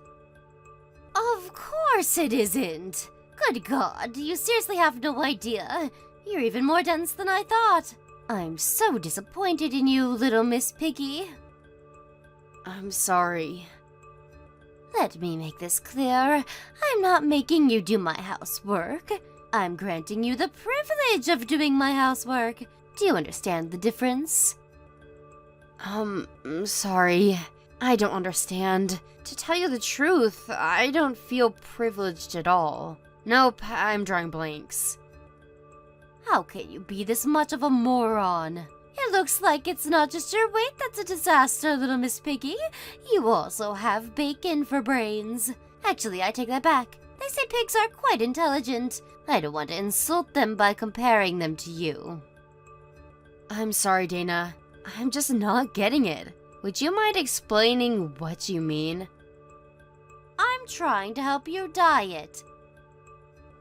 Of course it isn't. Good God, you seriously have no idea. You're even more dense than I thought. I'm so disappointed in you, little Miss Piggy. I'm sorry. Let me make this clear. I'm not making you do my housework. I'm granting you the privilege of doing my housework. Do you understand the difference? I'm sorry. I don't understand. To tell you the truth, I don't feel privileged at all. Nope, I'm drawing blanks. How can you be this much of a moron? It looks like it's not just your weight that's a disaster, little Miss Piggy. You also have bacon for brains. Actually, I take that back. They say pigs are quite intelligent. I don't want to insult them by comparing them to you. I'm sorry, Dana. I'm just not getting it. Would you mind explaining what you mean? I'm trying to help you diet.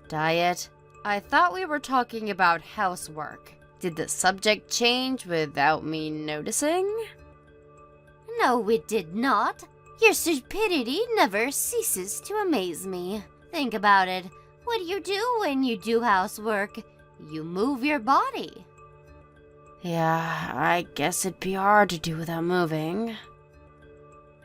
Diet? I thought we were talking about housework. Did the subject change without me noticing? No, it did not. Your stupidity never ceases to amaze me. Think about it. What do you do when you do housework? You move your body. Yeah, I guess it'd be hard to do without moving.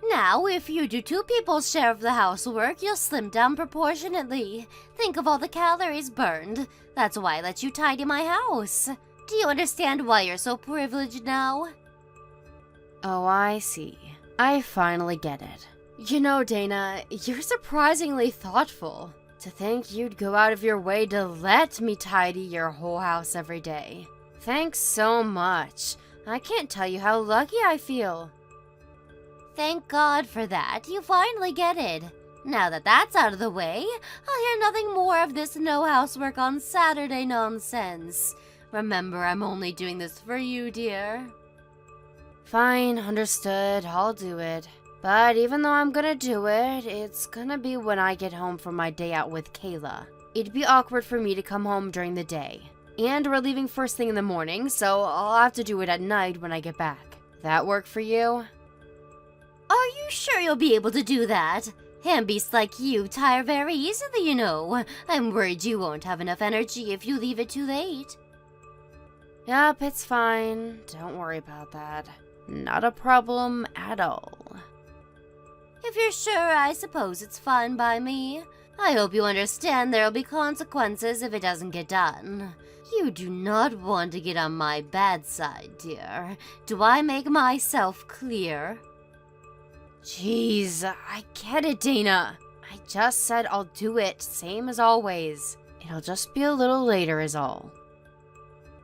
Now, if you do two people's share of the housework, you'll slim down proportionately. Think of all the calories burned. That's why I let you tidy my house. Do you understand why you're so privileged now? Oh, I see. I finally get it. You know, Dana, you're surprisingly thoughtful. To think you'd go out of your way to let me tidy your whole house every day. Thanks so much. I can't tell you how lucky I feel. Thank God for that. You finally get it. Now that that's out of the way, I'll hear nothing more of this no housework on Saturday nonsense. Remember, I'm only doing this for you, dear. Fine, understood. I'll do it. But even though I'm gonna do it, it's gonna be when I get home from my day out with Kayla. It'd be awkward for me to come home during the day. And we're leaving first thing in the morning, so I'll have to do it at night when I get back. That work for you? Are you sure you'll be able to do that? Handbeasts like you tire very easily, you know. I'm worried you won't have enough energy if you leave it too late. Yep, it's fine. Don't worry about that. Not a problem at all. If you're sure, I suppose it's fine by me. I hope you understand there'll be consequences if it doesn't get done. You do not want to get on my bad side, dear. Do I make myself clear? Jeez, I get it, Dana. I just said I'll do it, same as always. It'll just be a little later is all.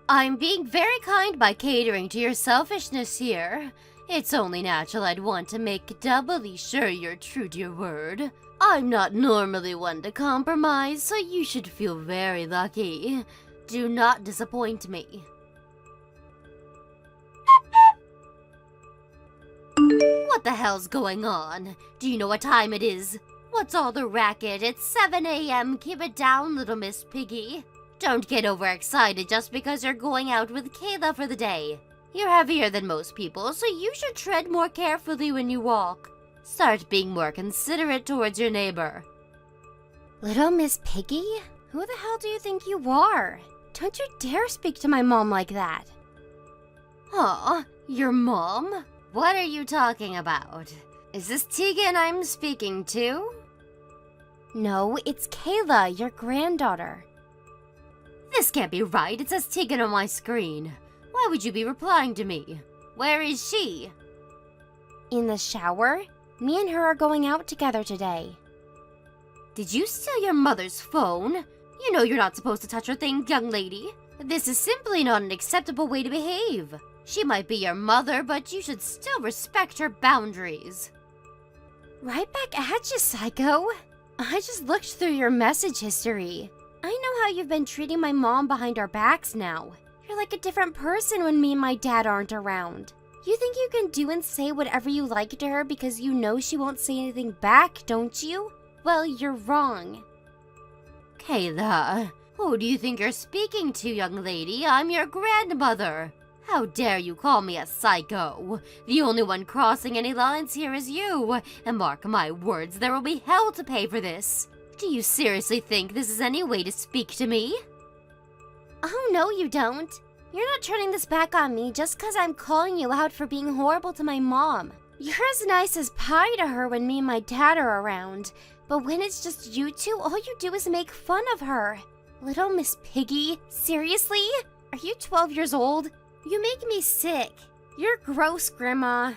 I'm being very kind by catering to your selfishness here. It's only natural I'd want to make doubly sure you're true to your word. I'm not normally one to compromise, so you should feel very lucky. Do not disappoint me. What the hell's going on? Do you know what time it is? What's all the racket? It's 7 a.m. Keep it down, little Miss Piggy. Don't get overexcited just because you're going out with Kayla for the day. You're heavier than most people, so you should tread more carefully when you walk. Start being more considerate towards your neighbor. Little Miss Piggy? Who the hell do you think you are? Don't you dare speak to my mom like that. Aw, your mom? What are you talking about? Is this Tegan I'm speaking to? No, it's Kayla, your granddaughter. This can't be right. It says Tegan on my screen. Why would you be replying to me? Where is she? In the shower? Me and her are going out together today. Did you steal your mother's phone? You know you're not supposed to touch her thing, young lady. This is simply not an acceptable way to behave. She might be your mother, but you should still respect her boundaries. Right back at you, psycho. I just looked through your message history. I know how you've been treating my mom behind our backs now. You're like a different person when me and my dad aren't around. You think you can do and say whatever you like to her because you know she won't say anything back, don't you? Well, you're wrong. Kayla, who do you think you're speaking to, young lady? I'm your grandmother. How dare you call me a psycho? The only one crossing any lines here is you, and mark my words, there will be hell to pay for this. Do you seriously think this is any way to speak to me? Oh, no, you don't. You're not turning this back on me just because I'm calling you out for being horrible to my mom. You're as nice as pie to her when me and my dad are around, but when it's just you two, all you do is make fun of her. Little Miss Piggy, seriously? Are you 12 years old? You make me sick. You're gross, Grandma.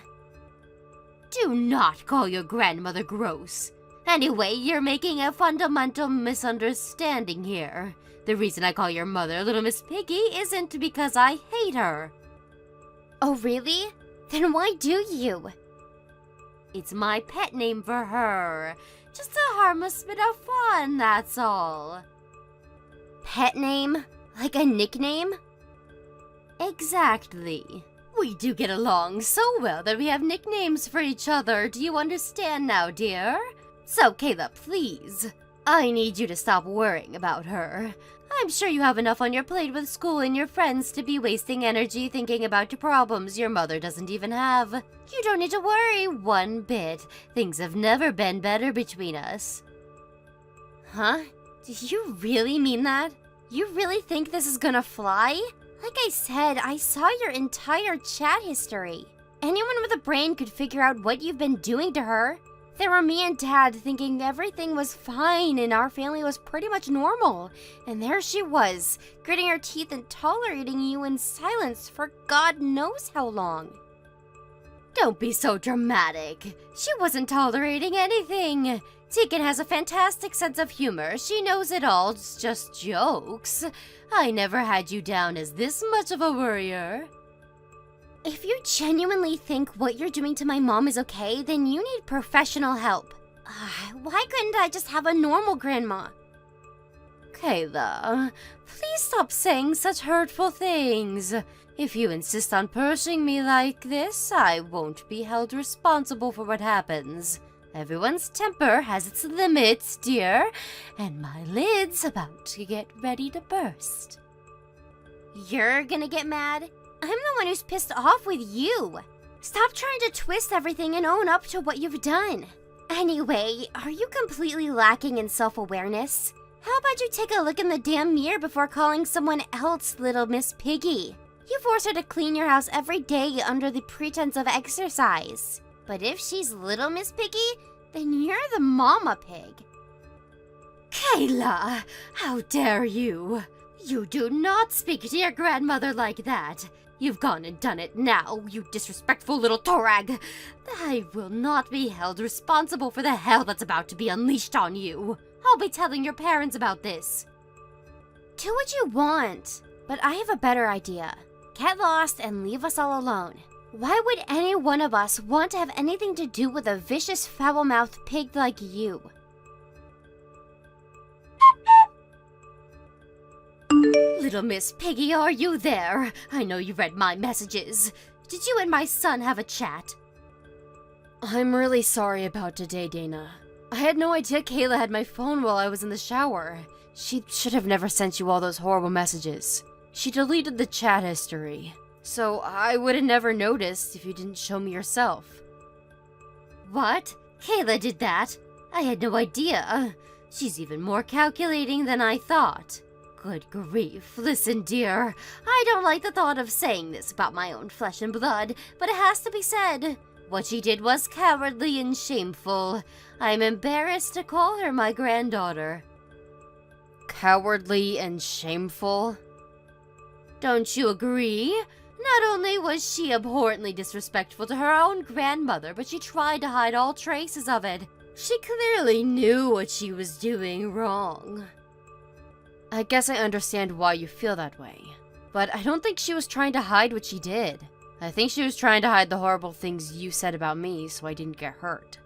Do not call your grandmother gross. Anyway, you're making a fundamental misunderstanding here. The reason I call your mother Little Miss Piggy isn't because I hate her. Oh, really? Then why do you? It's my pet name for her. Just a harmless bit of fun, that's all. Pet name? Like a nickname? Exactly. We do get along so well that we have nicknames for each other. Do you understand now, dear? So, Kayla, please. I need you to stop worrying about her. I'm sure you have enough on your plate with school and your friends to be wasting energy thinking about your problems your mother doesn't even have. You don't need to worry one bit. Things have never been better between us. Huh? Do you really mean that? You really think this is gonna fly? Like I said, I saw your entire chat history. Anyone with a brain could figure out what you've been doing to her. There were me and Dad thinking everything was fine and our family was pretty much normal. And there she was, gritting her teeth and tolerating you in silence for God knows how long. Don't be so dramatic. She wasn't tolerating anything. Tegan has a fantastic sense of humor. She knows it all. It's just jokes. I never had you down as this much of a worrier. If you genuinely think what you're doing to my mom is okay, then you need professional help. Why couldn't I just have a normal grandma? Kayla, please stop saying such hurtful things. If you insist on pushing me like this, I won't be held responsible for what happens. Everyone's temper has its limits, dear, and my lid's about to get ready to burst. You're gonna get mad? I'm the one who's pissed off with you. Stop trying to twist everything and own up to what you've done. Anyway, are you completely lacking in self-awareness? How about you take a look in the damn mirror before calling someone else Little Miss Piggy? You force her to clean your house every day under the pretense of exercise. But if she's Little Miss Piggy, then you're the mama pig. Kayla, how dare you? You do not speak to your grandmother like that. You've gone and done it now, you disrespectful little torag. I will not be held responsible for the hell that's about to be unleashed on you. I'll be telling your parents about this. Do what you want, but I have a better idea. Get lost and leave us all alone. Why would any one of us want to have anything to do with a vicious, foul-mouthed pig like you? Little Miss Piggy, are you there? I know you read my messages. Did you and my son have a chat? I'm really sorry about today, Dana. I had no idea Kayla had my phone while I was in the shower. She should have never sent you all those horrible messages. She deleted the chat history, so I would have never noticed if you didn't show me yourself. What? Kayla did that? I had no idea. She's even more calculating than I thought. Good grief. Listen, dear. I don't like the thought of saying this about my own flesh and blood, but it has to be said. What she did was cowardly and shameful. I'm embarrassed to call her my granddaughter. Cowardly and shameful? Don't you agree? Not only was she abhorrently disrespectful to her own grandmother, but she tried to hide all traces of it. She clearly knew what she was doing wrong. I guess I understand why you feel that way. But I don't think she was trying to hide what she did. I think she was trying to hide the horrible things you said about me so I didn't get hurt.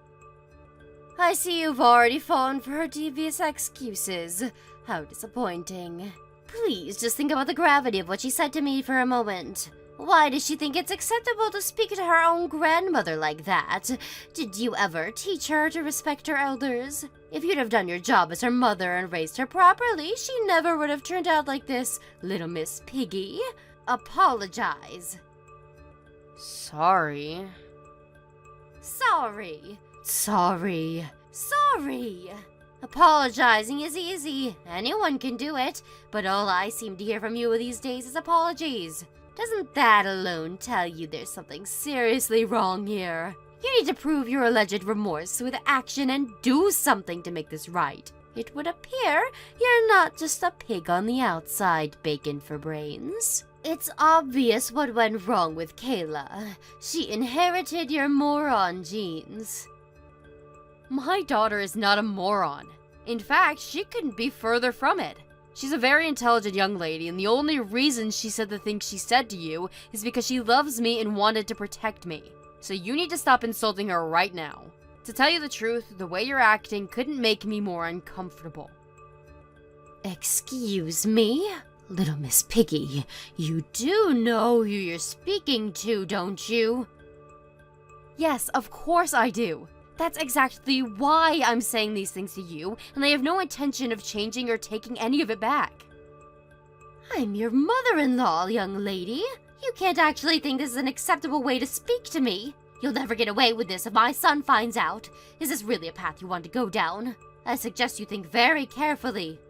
I see you've already fallen for her devious excuses. How disappointing. Please just think about the gravity of what she said to me for a moment. Why does she think it's acceptable to speak to her own grandmother like that? Did you ever teach her to respect her elders? If you'd have done your job as her mother and raised her properly, she never would have turned out like this, little Miss Piggy. Apologize. Sorry. Sorry. Sorry. Sorry. Apologizing is easy. Anyone can do it. But all I seem to hear from you these days is apologies. Doesn't that alone tell you there's something seriously wrong here? You need to prove your alleged remorse with action and do something to make this right. It would appear you're not just a pig on the outside, bacon for brains. It's obvious what went wrong with Kayla. She inherited your moron genes. My daughter is not a moron. In fact, she couldn't be further from it. She's a very intelligent young lady, and the only reason she said the things she said to you is because she loves me and wanted to protect me. So you need to stop insulting her right now. To tell you the truth, the way you're acting couldn't make me more uncomfortable. Excuse me? Little Miss Piggy, you do know who you're speaking to, don't you? Yes, of course I do. That's exactly why I'm saying these things to you, and I have no intention of changing or taking any of it back. I'm your mother-in-law, young lady. You can't actually think this is an acceptable way to speak to me. You'll never get away with this if my son finds out. Is this really a path you want to go down? I suggest you think very carefully.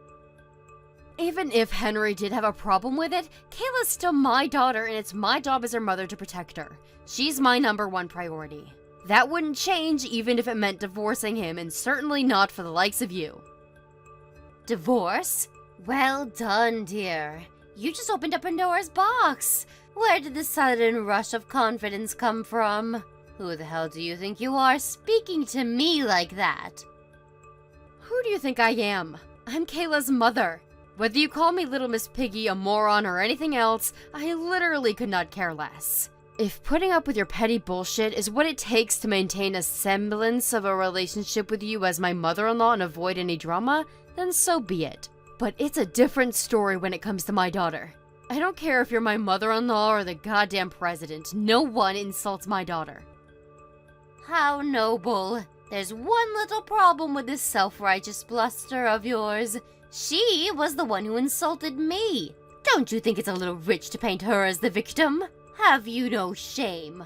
Even if Henry did have a problem with it, Kayla's still my daughter, and it's my job as her mother to protect her. She's my #1 priority. That wouldn't change even if it meant divorcing him, and certainly not for the likes of you. Divorce? Well done, dear. You just opened up Pandora's box. Where did this sudden rush of confidence come from? Who the hell do you think you are, speaking to me like that? Who do you think I am? I'm Kayla's mother. Whether you call me Little Miss Piggy, a moron, or anything else, I literally could not care less. If putting up with your petty bullshit is what it takes to maintain a semblance of a relationship with you as my mother-in-law and avoid any drama, then so be it. But it's a different story when it comes to my daughter. I don't care if you're my mother-in-law or the goddamn president. No one insults my daughter. How noble. There's one little problem with this self-righteous bluster of yours. She was the one who insulted me. Don't you think it's a little rich to paint her as the victim? Have you no shame?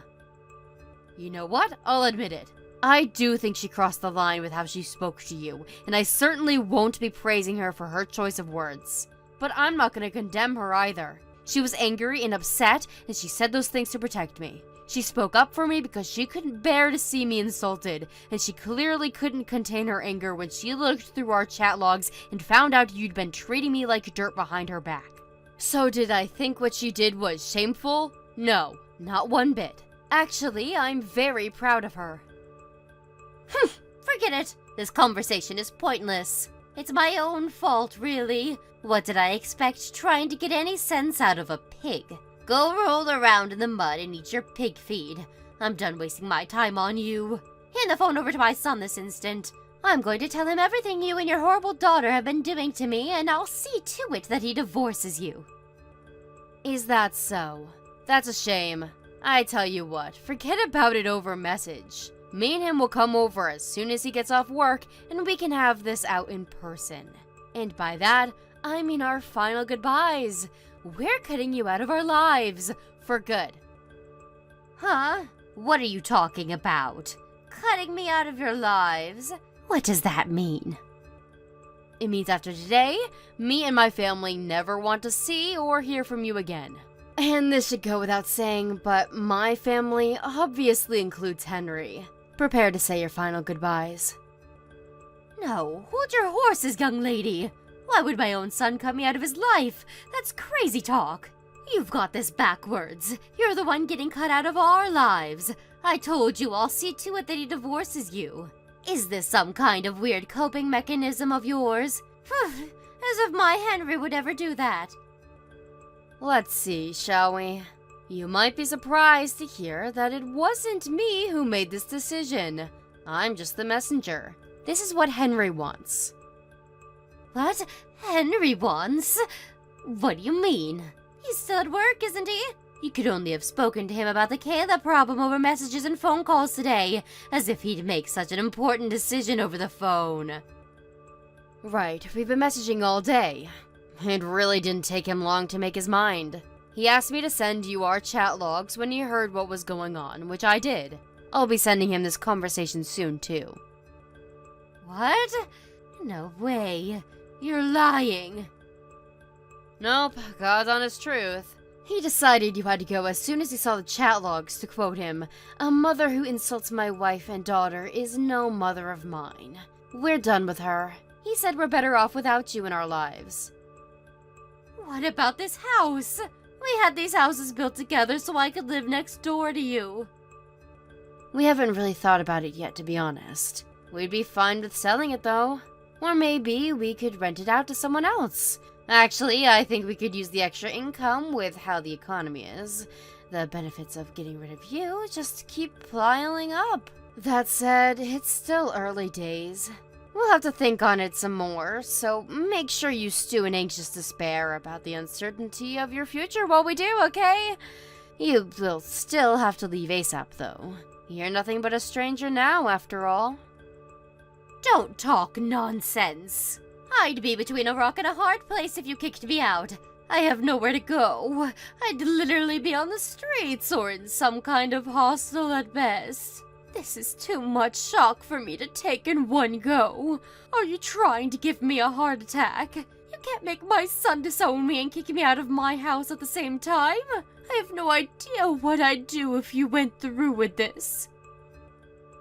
You know what? I'll admit it. I do think she crossed the line with how she spoke to you, and I certainly won't be praising her for her choice of words. But I'm not going to condemn her either. She was angry and upset, and she said those things to protect me. She spoke up for me because she couldn't bear to see me insulted, and she clearly couldn't contain her anger when she looked through our chat logs and found out you'd been treating me like dirt behind her back. So did I think what she did was shameful? No, not one bit. Actually, I'm very proud of her. Forget it. This conversation is pointless. It's my own fault, really. What did I expect trying to get any sense out of a pig? Go roll around in the mud and eat your pig feed. I'm done wasting my time on you. Hand the phone over to my son this instant. I'm going to tell him everything you and your horrible daughter have been doing to me, and I'll see to it that he divorces you. Is that so? That's a shame. I tell you what, forget about it over message. Me and him will come over as soon as he gets off work, and we can have this out in person. And by that, I mean our final goodbyes. We're cutting you out of our lives, for good. Huh? What are you talking about? Cutting me out of your lives? What does that mean? It means after today, me and my family never want to see or hear from you again. And this should go without saying, but my family obviously includes Henry. Prepare to say your final goodbyes. No, hold your horses, young lady. Why would my own son cut me out of his life? That's crazy talk. You've got this backwards. You're the one getting cut out of our lives. I told you I'll see to it that he divorces you. Is this some kind of weird coping mechanism of yours? As if my Henry would ever do that. Let's see, shall we? You might be surprised to hear that it wasn't me who made this decision. I'm just the messenger. This is what Henry wants. What? Henry wants? What do you mean? He's still at work, isn't he? You could only have spoken to him about the Kayla problem over messages and phone calls today, as if he'd make such an important decision over the phone. Right, we've been messaging all day. It really didn't take him long to make his mind. He asked me to send you our chat logs when he heard what was going on, which I did. I'll be sending him this conversation soon, too. What? No way. You're lying. Nope, God's honest truth. He decided you had to go as soon as he saw the chat logs, to quote him, "A mother who insults my wife and daughter is no mother of mine. We're done with her. He said we're better off without you in our lives." What about this house? We had these houses built together so I could live next door to you. We haven't really thought about it yet, to be honest. We'd be fine with selling it, though. Or maybe we could rent it out to someone else. Actually, I think we could use the extra income with how the economy is. The benefits of getting rid of you just keep piling up. That said, it's still early days. We'll have to think on it some more, so make sure you stew in anxious despair about the uncertainty of your future while we do, okay? You will still have to leave ASAP, though. You're nothing but a stranger now, after all. Don't talk nonsense. I'd be between a rock and a hard place if you kicked me out. I have nowhere to go. I'd literally be on the streets or in some kind of hostel at best. This is too much shock for me to take in one go. Are you trying to give me a heart attack? You can't make my son disown me and kick me out of my house at the same time. I have no idea what I'd do if you went through with this.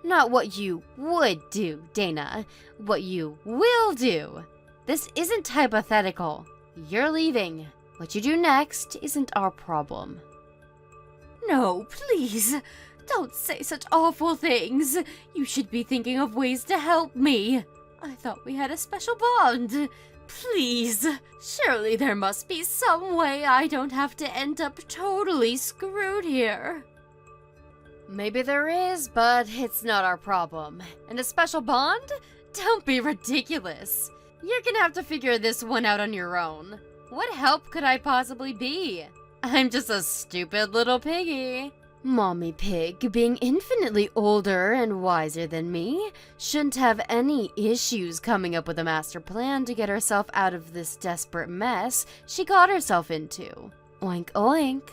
Not what you would do, Dana. What you will do. This isn't hypothetical. You're leaving. What you do next isn't our problem. No, please. Don't say such awful things. You should be thinking of ways to help me. I thought we had a special bond. Please. Surely there must be some way I don't have to end up totally screwed here. Maybe there is, but it's not our problem. And a special bond? Don't be ridiculous. You're gonna have to figure this one out on your own. What help could I possibly be? I'm just a stupid little piggy. Mommy Pig, being infinitely older and wiser than me, shouldn't have any issues coming up with a master plan to get herself out of this desperate mess she got herself into. Oink oink.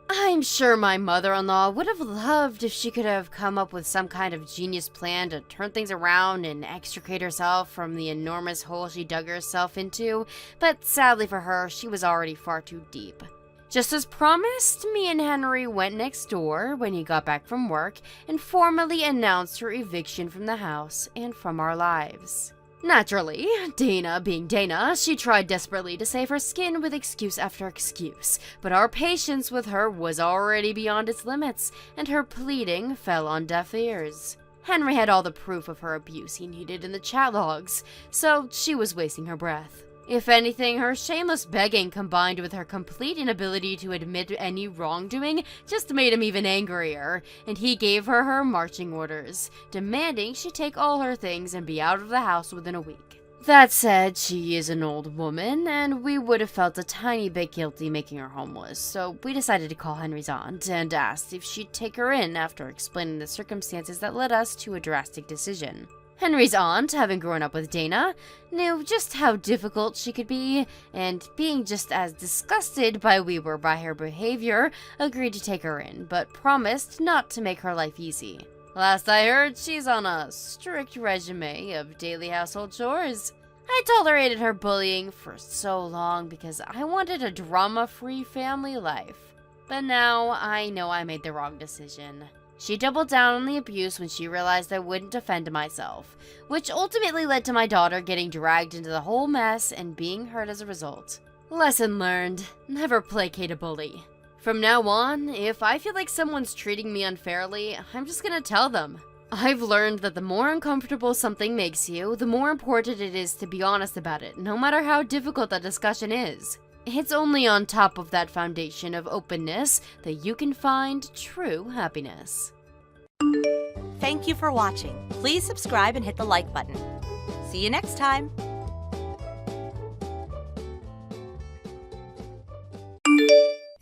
I'm sure my mother-in-law would have loved if she could have come up with some kind of genius plan to turn things around and extricate herself from the enormous hole she dug herself into, but sadly for her, she was already far too deep. Just as promised, me and Henry went next door when he got back from work and formally announced her eviction from the house and from our lives. Naturally, Dana being Dana, she tried desperately to save her skin with excuse after excuse, but our patience with her was already beyond its limits, and her pleading fell on deaf ears. Henry had all the proof of her abuse he needed in the chat logs, so she was wasting her breath. If anything, her shameless begging combined with her complete inability to admit any wrongdoing just made him even angrier, and he gave her her marching orders, demanding she take all her things and be out of the house within a week. That said, she is an old woman, and we would have felt a tiny bit guilty making her homeless, so we decided to call Henry's aunt and asked if she'd take her in after explaining the circumstances that led us to a drastic decision. Henry's aunt, having grown up with Dana, knew just how difficult she could be, and being just as disgusted by we were by her behavior, agreed to take her in, but promised not to make her life easy. Last I heard, she's on a strict regimen of daily household chores. I tolerated her bullying for so long because I wanted a drama-free family life. But now I know I made the wrong decision. She doubled down on the abuse when she realized I wouldn't defend myself, which ultimately led to my daughter getting dragged into the whole mess and being hurt as a result. Lesson learned: never placate a bully. From now on, if I feel like someone's treating me unfairly, I'm just gonna tell them. I've learned that the more uncomfortable something makes you, the more important it is to be honest about it, no matter how difficult that discussion is. It's only on top of that foundation of openness that you can find true happiness. Thank you for watching. Please subscribe and hit the like button. See you next time.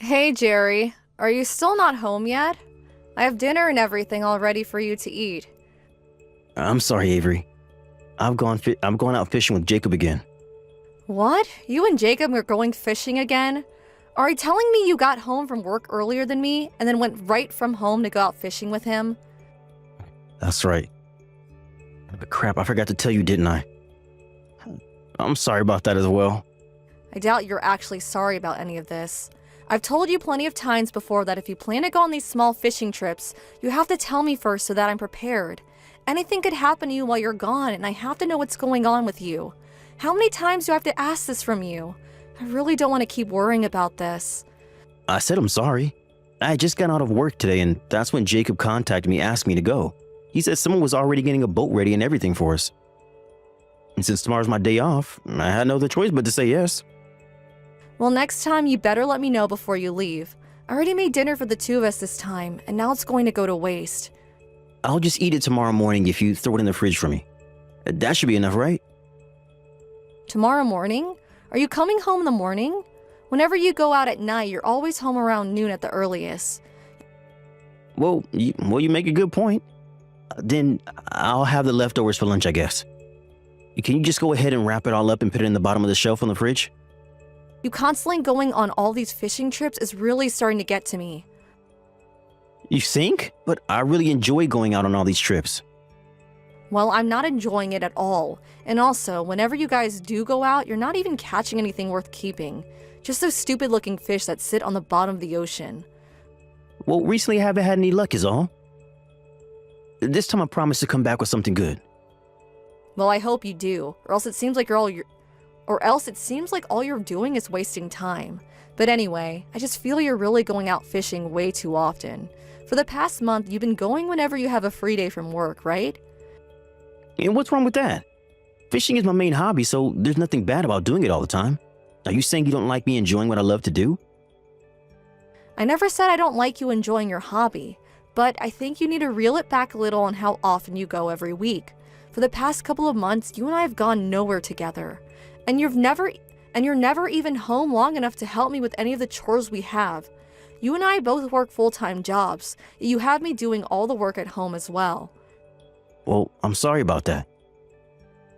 Hey, Jerry. Are you still not home yet? I have dinner and everything all ready for you to eat. I'm sorry, Avery. I'm going out fishing with Jacob again. What? You and Jacob are going fishing again? Are you telling me you got home from work earlier than me and then went right from home to go out fishing with him? That's right. But crap, I forgot to tell you, didn't I? I'm sorry about that as well. I doubt you're actually sorry about any of this. I've told you plenty of times before that if you plan to go on these small fishing trips, you have to tell me first so that I'm prepared. Anything could happen to you while you're gone, and I have to know what's going on with you. How many times do I have to ask this from you? I really don't want to keep worrying about this. I said I'm sorry. I just got out of work today, and that's when Jacob contacted me asking me to go. He said someone was already getting a boat ready and everything for us. And since tomorrow's my day off, I had no other choice but to say yes. Well, next time you better let me know before you leave. I already made dinner for the two of us this time, and now it's going to go to waste. I'll just eat it tomorrow morning if you throw it in the fridge for me. That should be enough, right? Tomorrow morning? Are you coming home in the morning? Whenever you go out at night, you're always home around noon at the earliest. Well, you make a good point. Then I'll have the leftovers for lunch, I guess. Can you just go ahead and wrap it all up and put it in the bottom of the shelf on the fridge? You constantly going on all these fishing trips is really starting to get to me. You think? But I really enjoy going out on all these trips. Well, I'm not enjoying it at all. And also, whenever you guys do go out, you're not even catching anything worth keeping. Just those stupid-looking fish that sit on the bottom of the ocean. Well, recently I haven't had any luck is all. This time I promise to come back with something good. Well, I hope you do, or else it seems like all you're doing is wasting time. But anyway, I just feel you're really going out fishing way too often. For the past month, you've been going whenever you have a free day from work, right? And what's wrong with that? Fishing is my main hobby, so there's nothing bad about doing it all the time. Are you saying you don't like me enjoying what I love to do? I never said I don't like you enjoying your hobby, but I think you need to reel it back a little on how often you go every week. For the past couple of months, you and I have gone nowhere together. And you're never even home long enough to help me with any of the chores we have. You and I both work full-time jobs. You have me doing all the work at home as well. Well, I'm sorry about that.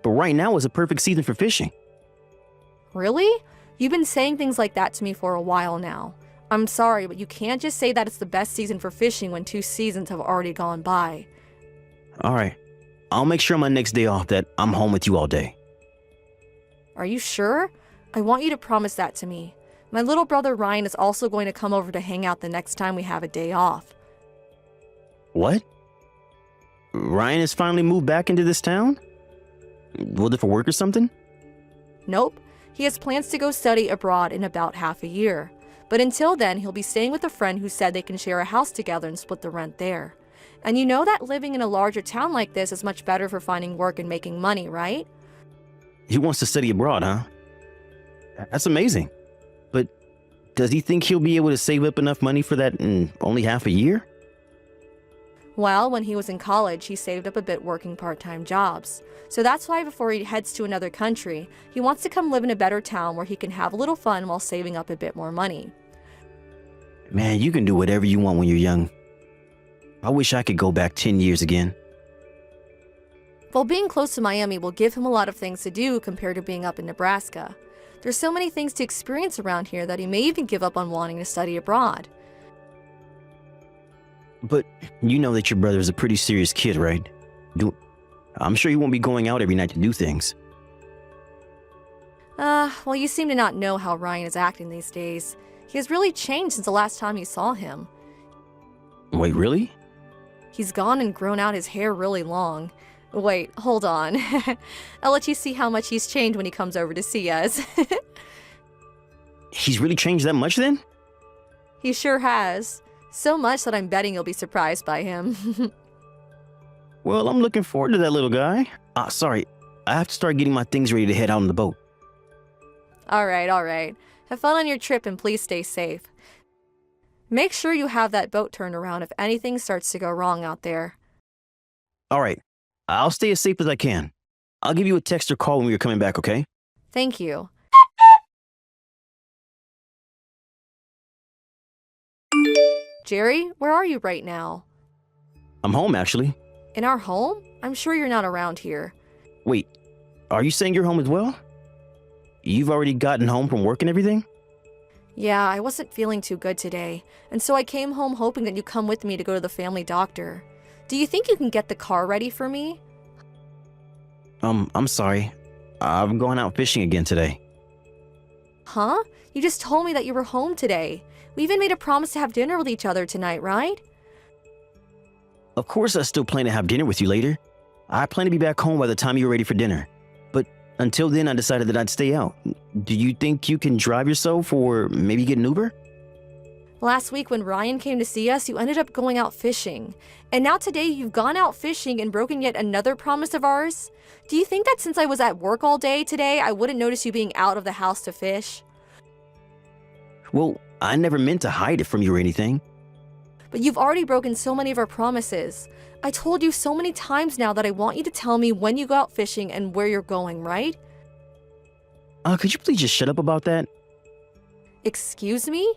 But right now is a perfect season for fishing. Really? You've been saying things like that to me for a while now. I'm sorry, but you can't just say that it's the best season for fishing when 2 seasons have already gone by. Alright, I'll make sure on my next day off that I'm home with you all day. Are you sure? I want you to promise that to me. My little brother Ryan is also going to come over to hang out the next time we have a day off. What? Ryan has finally moved back into this town? Was it for work or something? Nope. He has plans to go study abroad in about half a year. But until then, he'll be staying with a friend who said they can share a house together and split the rent there. And you know that living in a larger town like this is much better for finding work and making money, right? He wants to study abroad, huh? That's amazing. But does he think he'll be able to save up enough money for that in only half a year? Well, when he was in college, he saved up a bit working part-time jobs. So that's why before he heads to another country, he wants to come live in a better town where he can have a little fun while saving up a bit more money. Man, you can do whatever you want when you're young. I wish I could go back 10 years again. Well, being close to Miami will give him a lot of things to do compared to being up in Nebraska. There's so many things to experience around here that he may even give up on wanting to study abroad. But you know that your brother's a pretty serious kid, right? I'm sure he won't be going out every night to do things. Well, you seem to not know how Ryan is acting these days. He has really changed since the last time you saw him. Wait, really? He's gone and grown out his hair really long. Wait, hold on. I'll let you see how much he's changed when he comes over to see us. He's really changed that much then? He sure has. So much that I'm betting you'll be surprised by him. Well, I'm looking forward to that little guy. Sorry, I have to start getting my things ready to head out on the boat. Alright. Have fun on your trip and please stay safe. Make sure you have that boat turned around if anything starts to go wrong out there. All right, I'll stay as safe as I can. I'll give you a text or call when we're coming back, okay? Thank you. Jerry, where are you right now? I'm home, actually. In our home? I'm sure you're not around here. Wait, are you saying you're home as well? You've already gotten home from work and everything? Yeah, I wasn't feeling too good today, and so I came home hoping that you'd come with me to go to the family doctor. Do you think you can get the car ready for me? I'm sorry. I'm going out fishing again today. Huh? You just told me that you were home today. We even made a promise to have dinner with each other tonight, right? Of course I still plan to have dinner with you later. I plan to be back home by the time you're ready for dinner. But until then, I decided that I'd stay out. Do you think you can drive yourself or maybe get an Uber? Last week when Ryan came to see us, you ended up going out fishing. And now today you've gone out fishing and broken yet another promise of ours? Do you think that since I was at work all day today, I wouldn't notice you being out of the house to fish? Well, I never meant to hide it from you or anything. But you've already broken so many of our promises. I told you so many times now that I want you to tell me when you go out fishing and where you're going, right? Could you please just shut up about that? Excuse me?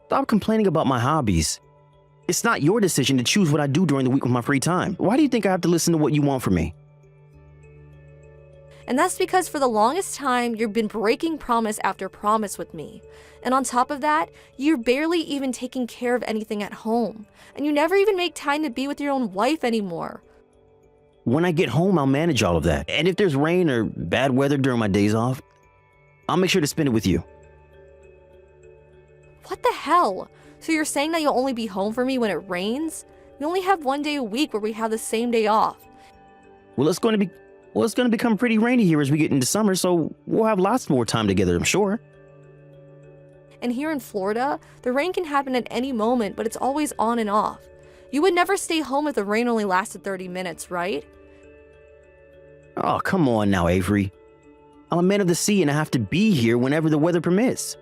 Stop complaining about my hobbies. It's not your decision to choose what I do during the week with my free time. Why do you think I have to listen to what you want from me? And that's because for the longest time, you've been breaking promise after promise with me. And on top of that, you're barely even taking care of anything at home. And you never even make time to be with your own wife anymore. When I get home, I'll manage all of that. And if there's rain or bad weather during my days off, I'll make sure to spend it with you. What the hell? So you're saying that you'll only be home for me when it rains? We only have one day a week where we have the same day off. Well, it's going to become pretty rainy here as we get into summer, so we'll have lots more time together, I'm sure. And here in Florida, the rain can happen at any moment, but it's always on and off. You would never stay home if the rain only lasted 30 minutes, right? Oh, come on now, Avery. I'm a man of the sea and I have to be here whenever the weather permits.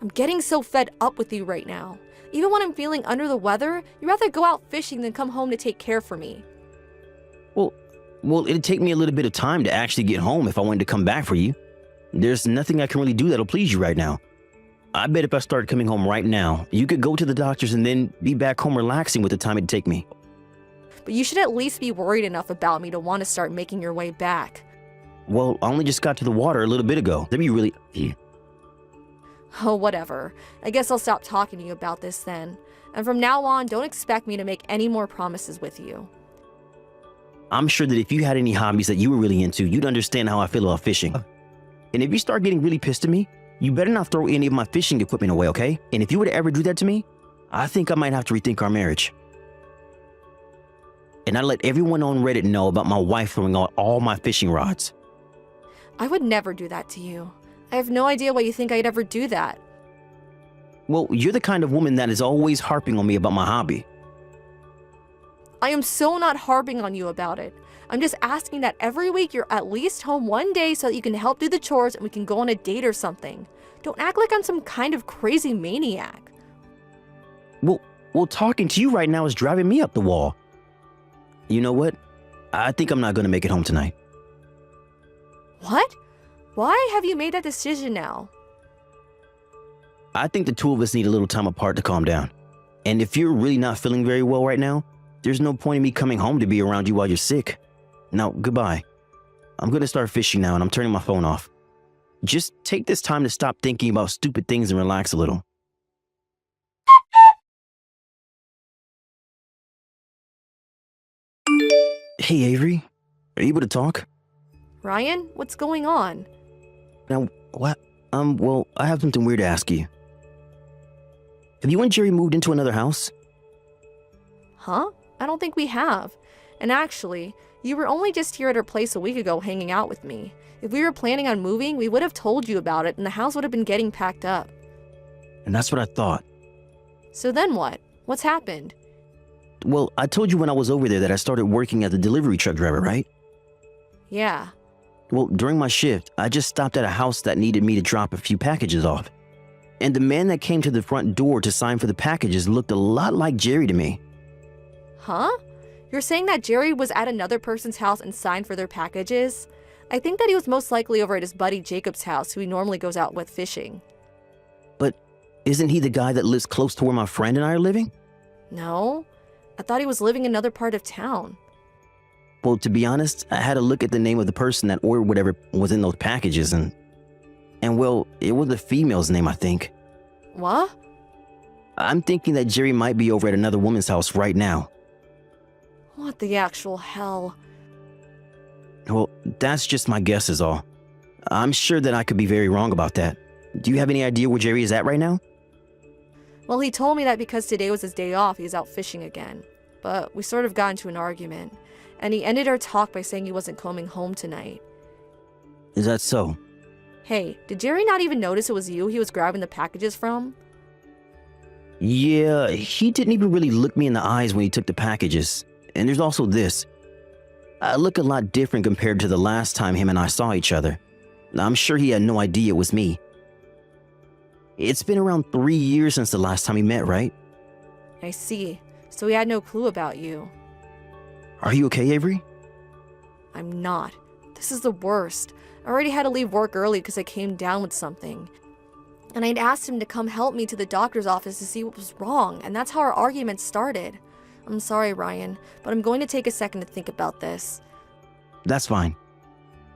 I'm getting so fed up with you right now. Even when I'm feeling under the weather, you'd rather go out fishing than come home to take care for me. Well, it'd take me a little bit of time to actually get home if I wanted to come back for you. There's nothing I can really do that'll please you right now. I bet if I started coming home right now, you could go to the doctor's and then be back home relaxing with the time it'd take me. But you should at least be worried enough about me to want to start making your way back. Well, I only just got to the water a little bit ago. That'd be really... Oh, whatever. I guess I'll stop talking to you about this then. And from now on, don't expect me to make any more promises with you. I'm sure that if you had any hobbies that you were really into, you'd understand how I feel about fishing. And if you start getting really pissed at me, you better not throw any of my fishing equipment away, okay? And if you were to ever do that to me, I think I might have to rethink our marriage. And I let everyone on Reddit know about my wife throwing out all my fishing rods. I would never do that to you. I have no idea why you think I'd ever do that. Well, you're the kind of woman that is always harping on me about my hobby. I am so not harping on you about it. I'm just asking that every week you're at least home one day so that you can help do the chores and we can go on a date or something. Don't act like I'm some kind of crazy maniac. Well, talking to you right now is driving me up the wall. You know what? I think I'm not going to make it home tonight. What? Why have you made that decision now? I think the two of us need a little time apart to calm down. And if you're really not feeling very well right now, there's no point in me coming home to be around you while you're sick. Now, goodbye. I'm going to start fishing now and I'm turning my phone off. Just take this time to stop thinking about stupid things and relax a little. Hey, Avery. Are you able to talk? Ryan, what's going on? Now, what? Well, I have something weird to ask you. Have you and Jerry moved into another house? Huh? I don't think we have. And actually, you were only just here at our place a week ago hanging out with me. If we were planning on moving, we would have told you about it and the house would have been getting packed up. And that's what I thought. So then what? What's happened? Well, I told you when I was over there that I started working as a delivery truck driver, right? Yeah. Well, during my shift, I just stopped at a house that needed me to drop a few packages off. And the man that came to the front door to sign for the packages looked a lot like Jerry to me. Huh? You're saying that Jerry was at another person's house and signed for their packages? I think that he was most likely over at his buddy Jacob's house, who he normally goes out with fishing. But isn't he the guy that lives close to where my friend and I are living? No. I thought he was living in another part of town. Well, to be honest, I had a look at the name of the person that ordered whatever was in those packages and well, it was a female's name, I think. What? I'm thinking that Jerry might be over at another woman's house right now. What the actual hell? Well, that's just my guess is all. I'm sure that I could be very wrong about that. Do you have any idea where Jerry is at right now? Well, he told me that because today was his day off, he's out fishing again. But we sort of got into an argument, and he ended our talk by saying he wasn't coming home tonight. Is that so? Hey, did Jerry not even notice it was you he was grabbing the packages from? Yeah, he didn't even really look me in the eyes when he took the packages. And there's also this. I look a lot different compared to the last time him and I saw each other. I'm sure he had no idea it was me. It's been around 3 years since the last time we met, right? I see. So he had no clue about you. Are you okay, Avery? I'm not. This is the worst. I already had to leave work early because I came down with something. And I'd asked him to come help me to the doctor's office to see what was wrong, and that's how our argument started. I'm sorry, Ryan, but I'm going to take a second to think about this. That's fine.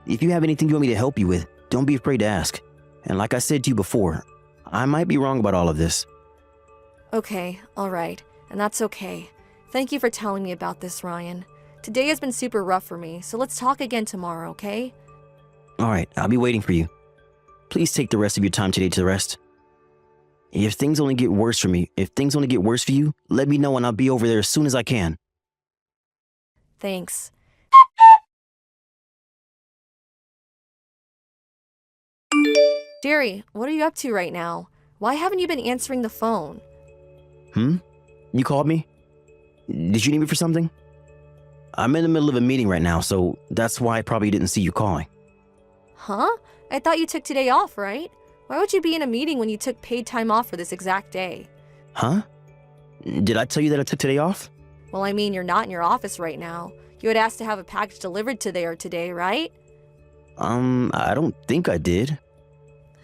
If you have anything you want me to help you with, don't be afraid to ask. And like I said to you before, I might be wrong about all of this. Okay, alright, and that's okay. Thank you for telling me about this, Ryan. Today has been super rough for me, so let's talk again tomorrow, okay? Alright, I'll be waiting for you. Please take the rest of your time today to rest. If things only get worse for me, if things only get worse for you, let me know and I'll be over there as soon as I can. Thanks. Jerry, what are you up to right now? Why haven't you been answering the phone? You called me? Did you need me for something? I'm in the middle of a meeting right now, so that's why I probably didn't see you calling. Huh? I thought you took today off, right? Why would you be in a meeting when you took paid time off for this exact day? Huh? Did I tell you that I took today off? Well, I mean, you're not in your office right now. You had asked to have a package delivered today, right? I don't think I did.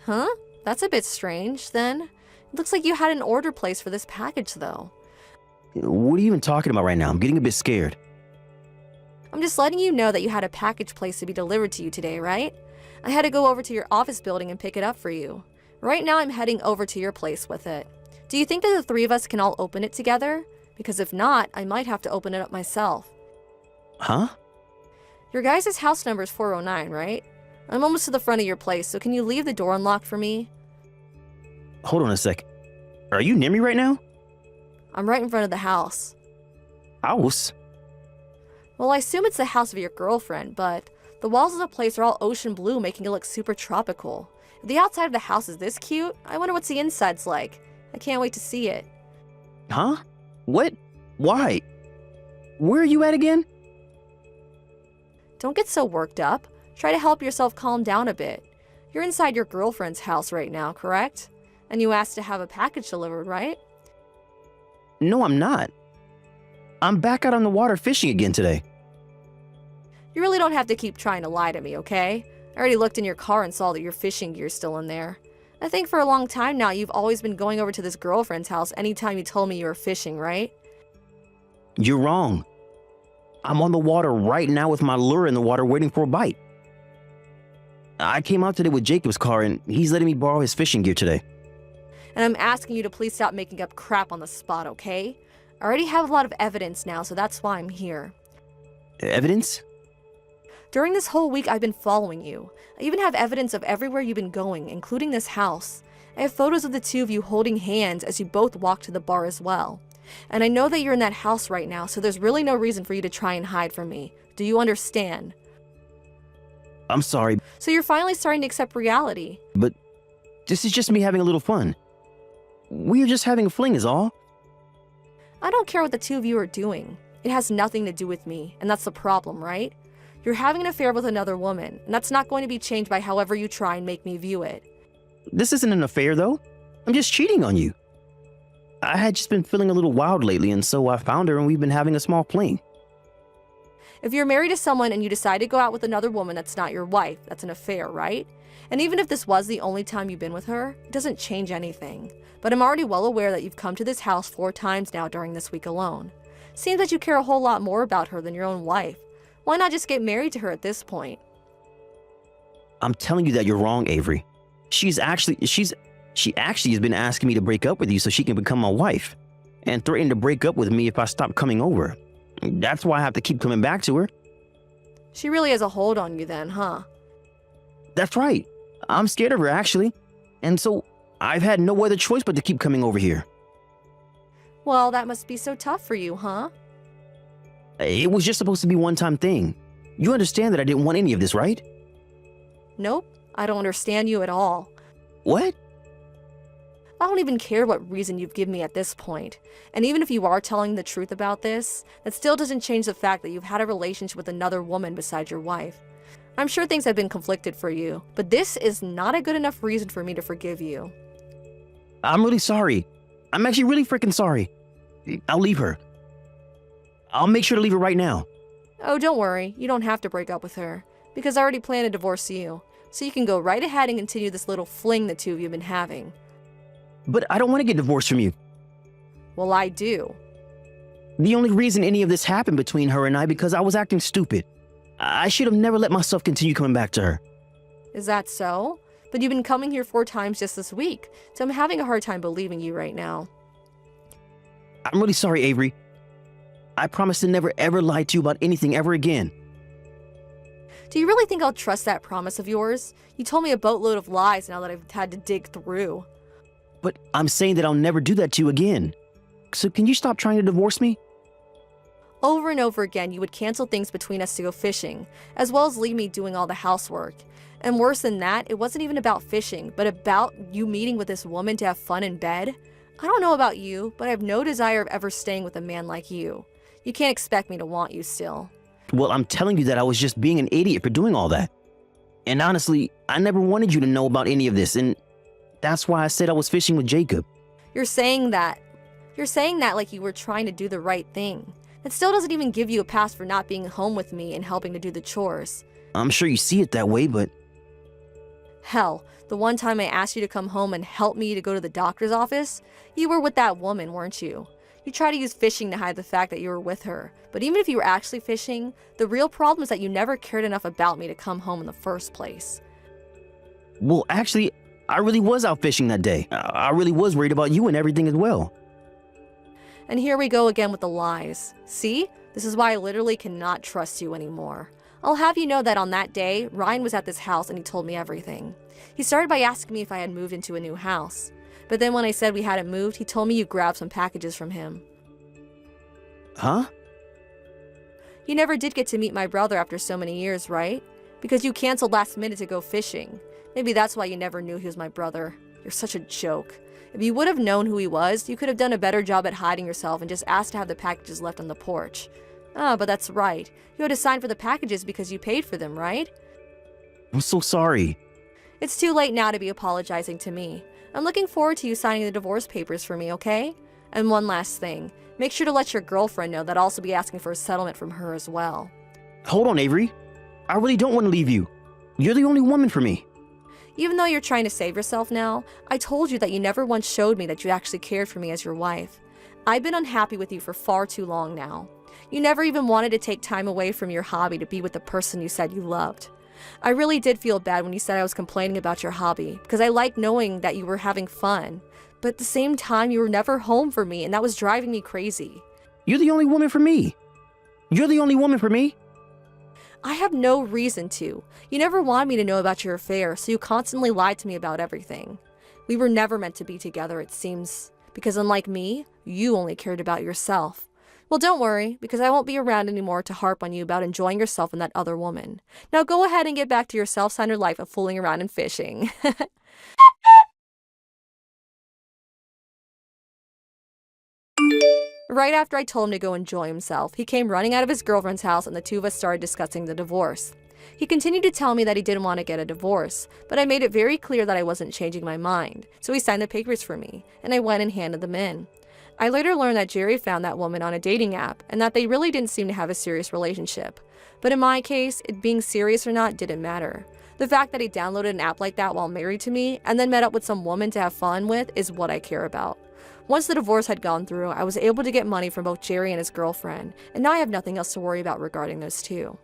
Huh? That's a bit strange, then. It looks like you had an order placed for this package, though. What are you even talking about right now? I'm getting a bit scared. I'm just letting you know that you had a package placed to be delivered to you today, right? I had to go over to your office building and pick it up for you. Right now, I'm heading over to your place with it. Do you think that the three of us can all open it together? Because if not, I might have to open it up myself. Huh? Your guys' house number is 409, right? I'm almost to the front of your place, so can you leave the door unlocked for me? Hold on a sec. Are you near me right now? I'm right in front of the house. House? Well, I assume it's the house of your girlfriend, but the walls of the place are all ocean blue, making it look super tropical. If the outside of the house is this cute, I wonder what's the inside's like. I can't wait to see it. Huh? What? Why? Where are you at again? Don't get so worked up. Try to help yourself calm down a bit. You're inside your girlfriend's house right now, correct? And you asked to have a package delivered, right? No, I'm not. I'm back out on the water fishing again today. You really don't have to keep trying to lie to me, okay? I already looked in your car and saw that your fishing gear's still in there. I think for a long time now you've always been going over to this girlfriend's house anytime you told me you were fishing, right? You're wrong. I'm on the water right now with my lure in the water waiting for a bite. I came out today with Jacob's car and he's letting me borrow his fishing gear today. And I'm asking you to please stop making up crap on the spot, okay? I already have a lot of evidence now, so that's why I'm here. Evidence? During this whole week, I've been following you. I even have evidence of everywhere you've been going, including this house. I have photos of the two of you holding hands as you both walk to the bar as well. And I know that you're in that house right now, so there's really no reason for you to try and hide from me. Do you understand? I'm sorry, So you're finally starting to accept reality. but this is just me having a little fun. We were just having a fling is all. I don't care what the two of you are doing. It has nothing to do with me, and that's the problem, right? You're having an affair with another woman, and that's not going to be changed by however you try and make me view it. This isn't an affair, though. I'm just cheating on you. I had just been feeling a little wild lately, and so I found her and we've been having a small fling. If you're married to someone and you decide to go out with another woman that's not your wife, that's an affair, right? And even if this was the only time you've been with her, it doesn't change anything. But I'm already well aware that you've come to this house 4 times now during this week alone. Seems that you care a whole lot more about her than your own wife. Why not just get married to her at this point? I'm telling you that you're wrong, Avery. She actually has been asking me to break up with you so she can become my wife, and threatened to break up with me if I stop coming over. That's why I have to keep coming back to her. She really has a hold on you then, huh? That's right. I'm scared of her, actually. And so I've had no other choice but to keep coming over here. Well, that must be so tough for you, huh? It was just supposed to be a one-time thing. You understand that I didn't want any of this, right? Nope, I don't understand you at all. What? I don't even care what reason you've given me at this point. And even if you are telling the truth about this, that still doesn't change the fact that you've had a relationship with another woman besides your wife. I'm sure things have been conflicted for you, but this is not a good enough reason for me to forgive you. I'm really sorry. I'm actually really freaking sorry. I'll leave her. I'll make sure to leave her right now. Oh, don't worry, you don't have to break up with her, because I already plan to divorce you, so you can go right ahead and continue this little fling the two of you have been having. But I don't want to get divorced from you. Well, I do. The only reason any of this happened between her and I because I was acting stupid. I should have never let myself continue coming back to her. Is that so? But you've been coming here 4 times just this week, so I'm having a hard time believing you right now. I'm really sorry, Avery. I promise to never ever lie to you about anything ever again. Do you really think I'll trust that promise of yours? You told me a boatload of lies now that I've had to dig through. But I'm saying that I'll never do that to you again. So can you stop trying to divorce me? Over and over again, you would cancel things between us to go fishing, as well as leave me doing all the housework. And worse than that, it wasn't even about fishing, but about you meeting with this woman to have fun in bed. I don't know about you, but I have no desire of ever staying with a man like you. You can't expect me to want you still. Well, I'm telling you that I was just being an idiot for doing all that. And honestly, I never wanted you to know about any of this, and that's why I said I was fishing with Jacob. You're saying that like you were trying to do the right thing. It still doesn't even give you a pass for not being home with me and helping to do the chores. I'm sure you see it that way, but... Hell, the one time I asked you to come home and help me to go to the doctor's office, you were with that woman, weren't you? You tried to use fishing to hide the fact that you were with her. But even if you were actually fishing, the real problem is that you never cared enough about me to come home in the first place. Well, actually, I really was out fishing that day. I really was worried about you and everything as well. And here we go again with the lies. See? This is why I literally cannot trust you anymore. I'll have you know that on that day, Ryan was at this house and he told me everything. He started by asking me if I had moved into a new house. But then when I said we hadn't moved, he told me you grabbed some packages from him. Huh? You never did get to meet my brother after so many years, right? Because you canceled last minute to go fishing. Maybe that's why you never knew he was my brother. You're such a joke. If you would have known who he was, you could have done a better job at hiding yourself and just asked to have the packages left on the porch. Ah, but that's right. You had to sign for the packages because you paid for them, right? I'm so sorry. It's too late now to be apologizing to me. I'm looking forward to you signing the divorce papers for me, okay? And one last thing. Make sure to let your girlfriend know that I'll also be asking for a settlement from her as well. Hold on, Avery. I really don't want to leave you. You're the only woman for me. Even though you're trying to save yourself now, I told you that you never once showed me that you actually cared for me as your wife. I've been unhappy with you for far too long now. You never even wanted to take time away from your hobby to be with the person you said you loved. I really did feel bad when you said I was complaining about your hobby, because I liked knowing that you were having fun. But at the same time, you were never home for me, and that was driving me crazy. You're the only woman for me. You're the only woman for me. I have no reason to. You never wanted me to know about your affair, so you constantly lied to me about everything. We were never meant to be together, it seems, because unlike me, you only cared about yourself. Well, don't worry, because I won't be around anymore to harp on you about enjoying yourself and that other woman. Now go ahead and get back to your self-centered life of fooling around and fishing. Right after I told him to go enjoy himself, he came running out of his girlfriend's house and the two of us started discussing the divorce. He continued to tell me that he didn't want to get a divorce, but I made it very clear that I wasn't changing my mind, so he signed the papers for me, and I went and handed them in. I later learned that Jerry found that woman on a dating app, and that they really didn't seem to have a serious relationship. But in my case, it being serious or not didn't matter. The fact that he downloaded an app like that while married to me, and then met up with some woman to have fun with, is what I care about. Once the divorce had gone through, I was able to get money from both Jerry and his girlfriend, and now I have nothing else to worry about regarding those two.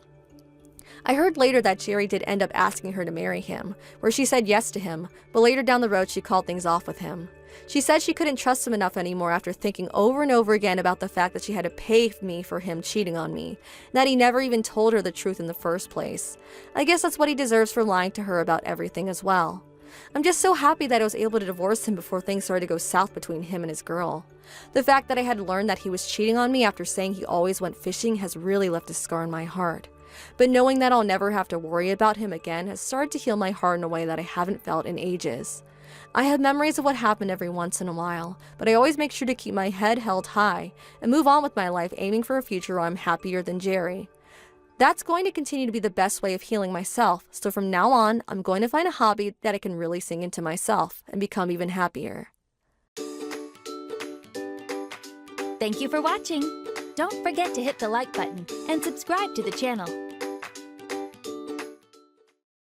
I heard later that Jerry did end up asking her to marry him, where she said yes to him, but later down the road she called things off with him. She said she couldn't trust him enough anymore after thinking over and over again about the fact that she had to pay me for him cheating on me, and that he never even told her the truth in the first place. I guess that's what he deserves for lying to her about everything as well. I'm just so happy that I was able to divorce him before things started to go south between him and his girl. The fact that I had learned that he was cheating on me after saying he always went fishing has really left a scar in my heart. But knowing that I'll never have to worry about him again has started to heal my heart in a way that I haven't felt in ages. I have memories of what happened every once in a while, but I always make sure to keep my head held high and move on with my life, aiming for a future where I'm happier than Jerry. That's going to continue to be the best way of healing myself, so from now on, I'm going to find a hobby that I can really sing into myself and become even happier. Thank you for watching. Don't forget to hit the like button and subscribe to the channel.